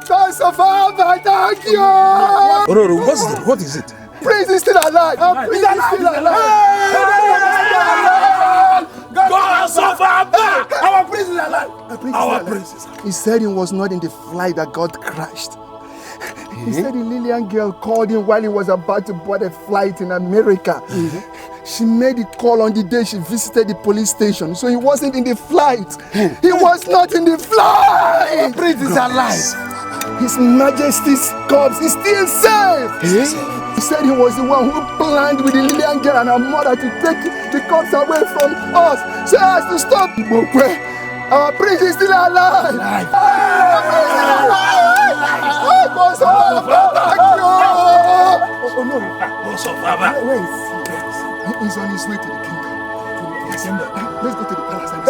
God so far, I thank you. Ororo, what is it? Prince is still alive. Prince is still alive. God so far back. Our prince is alive. Our prince is alive. He said he was not in the flight that got crashed. He said the Lillian girl called him while he was about to board a flight in America. She made a call on the day she visited the police station, so he wasn't in the flight. He was not in the flight. Prince is alive. His Majesty's corpse is still safe. He said he was the one who planned with the Lillian girl and her mother to take the corpse away from us so as to stop Ibokwe. Our prince is still alive. Our prince is alive. He's on his way to the kingdom. Let's go to the palace and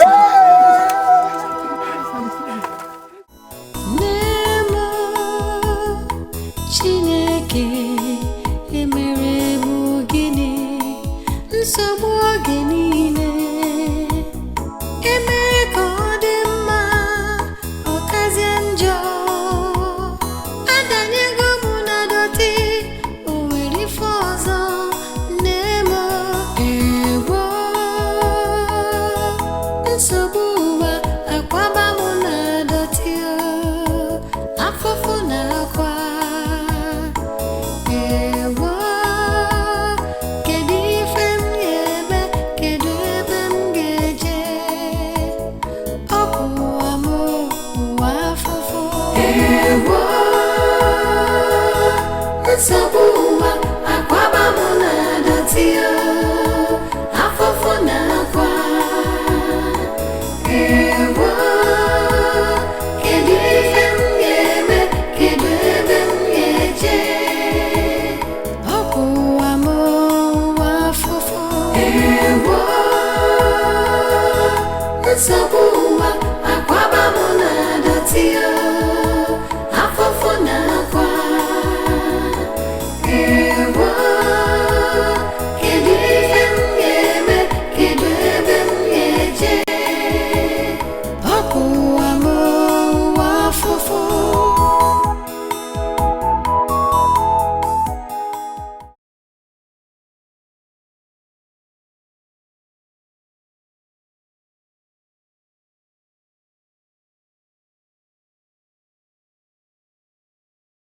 Sabu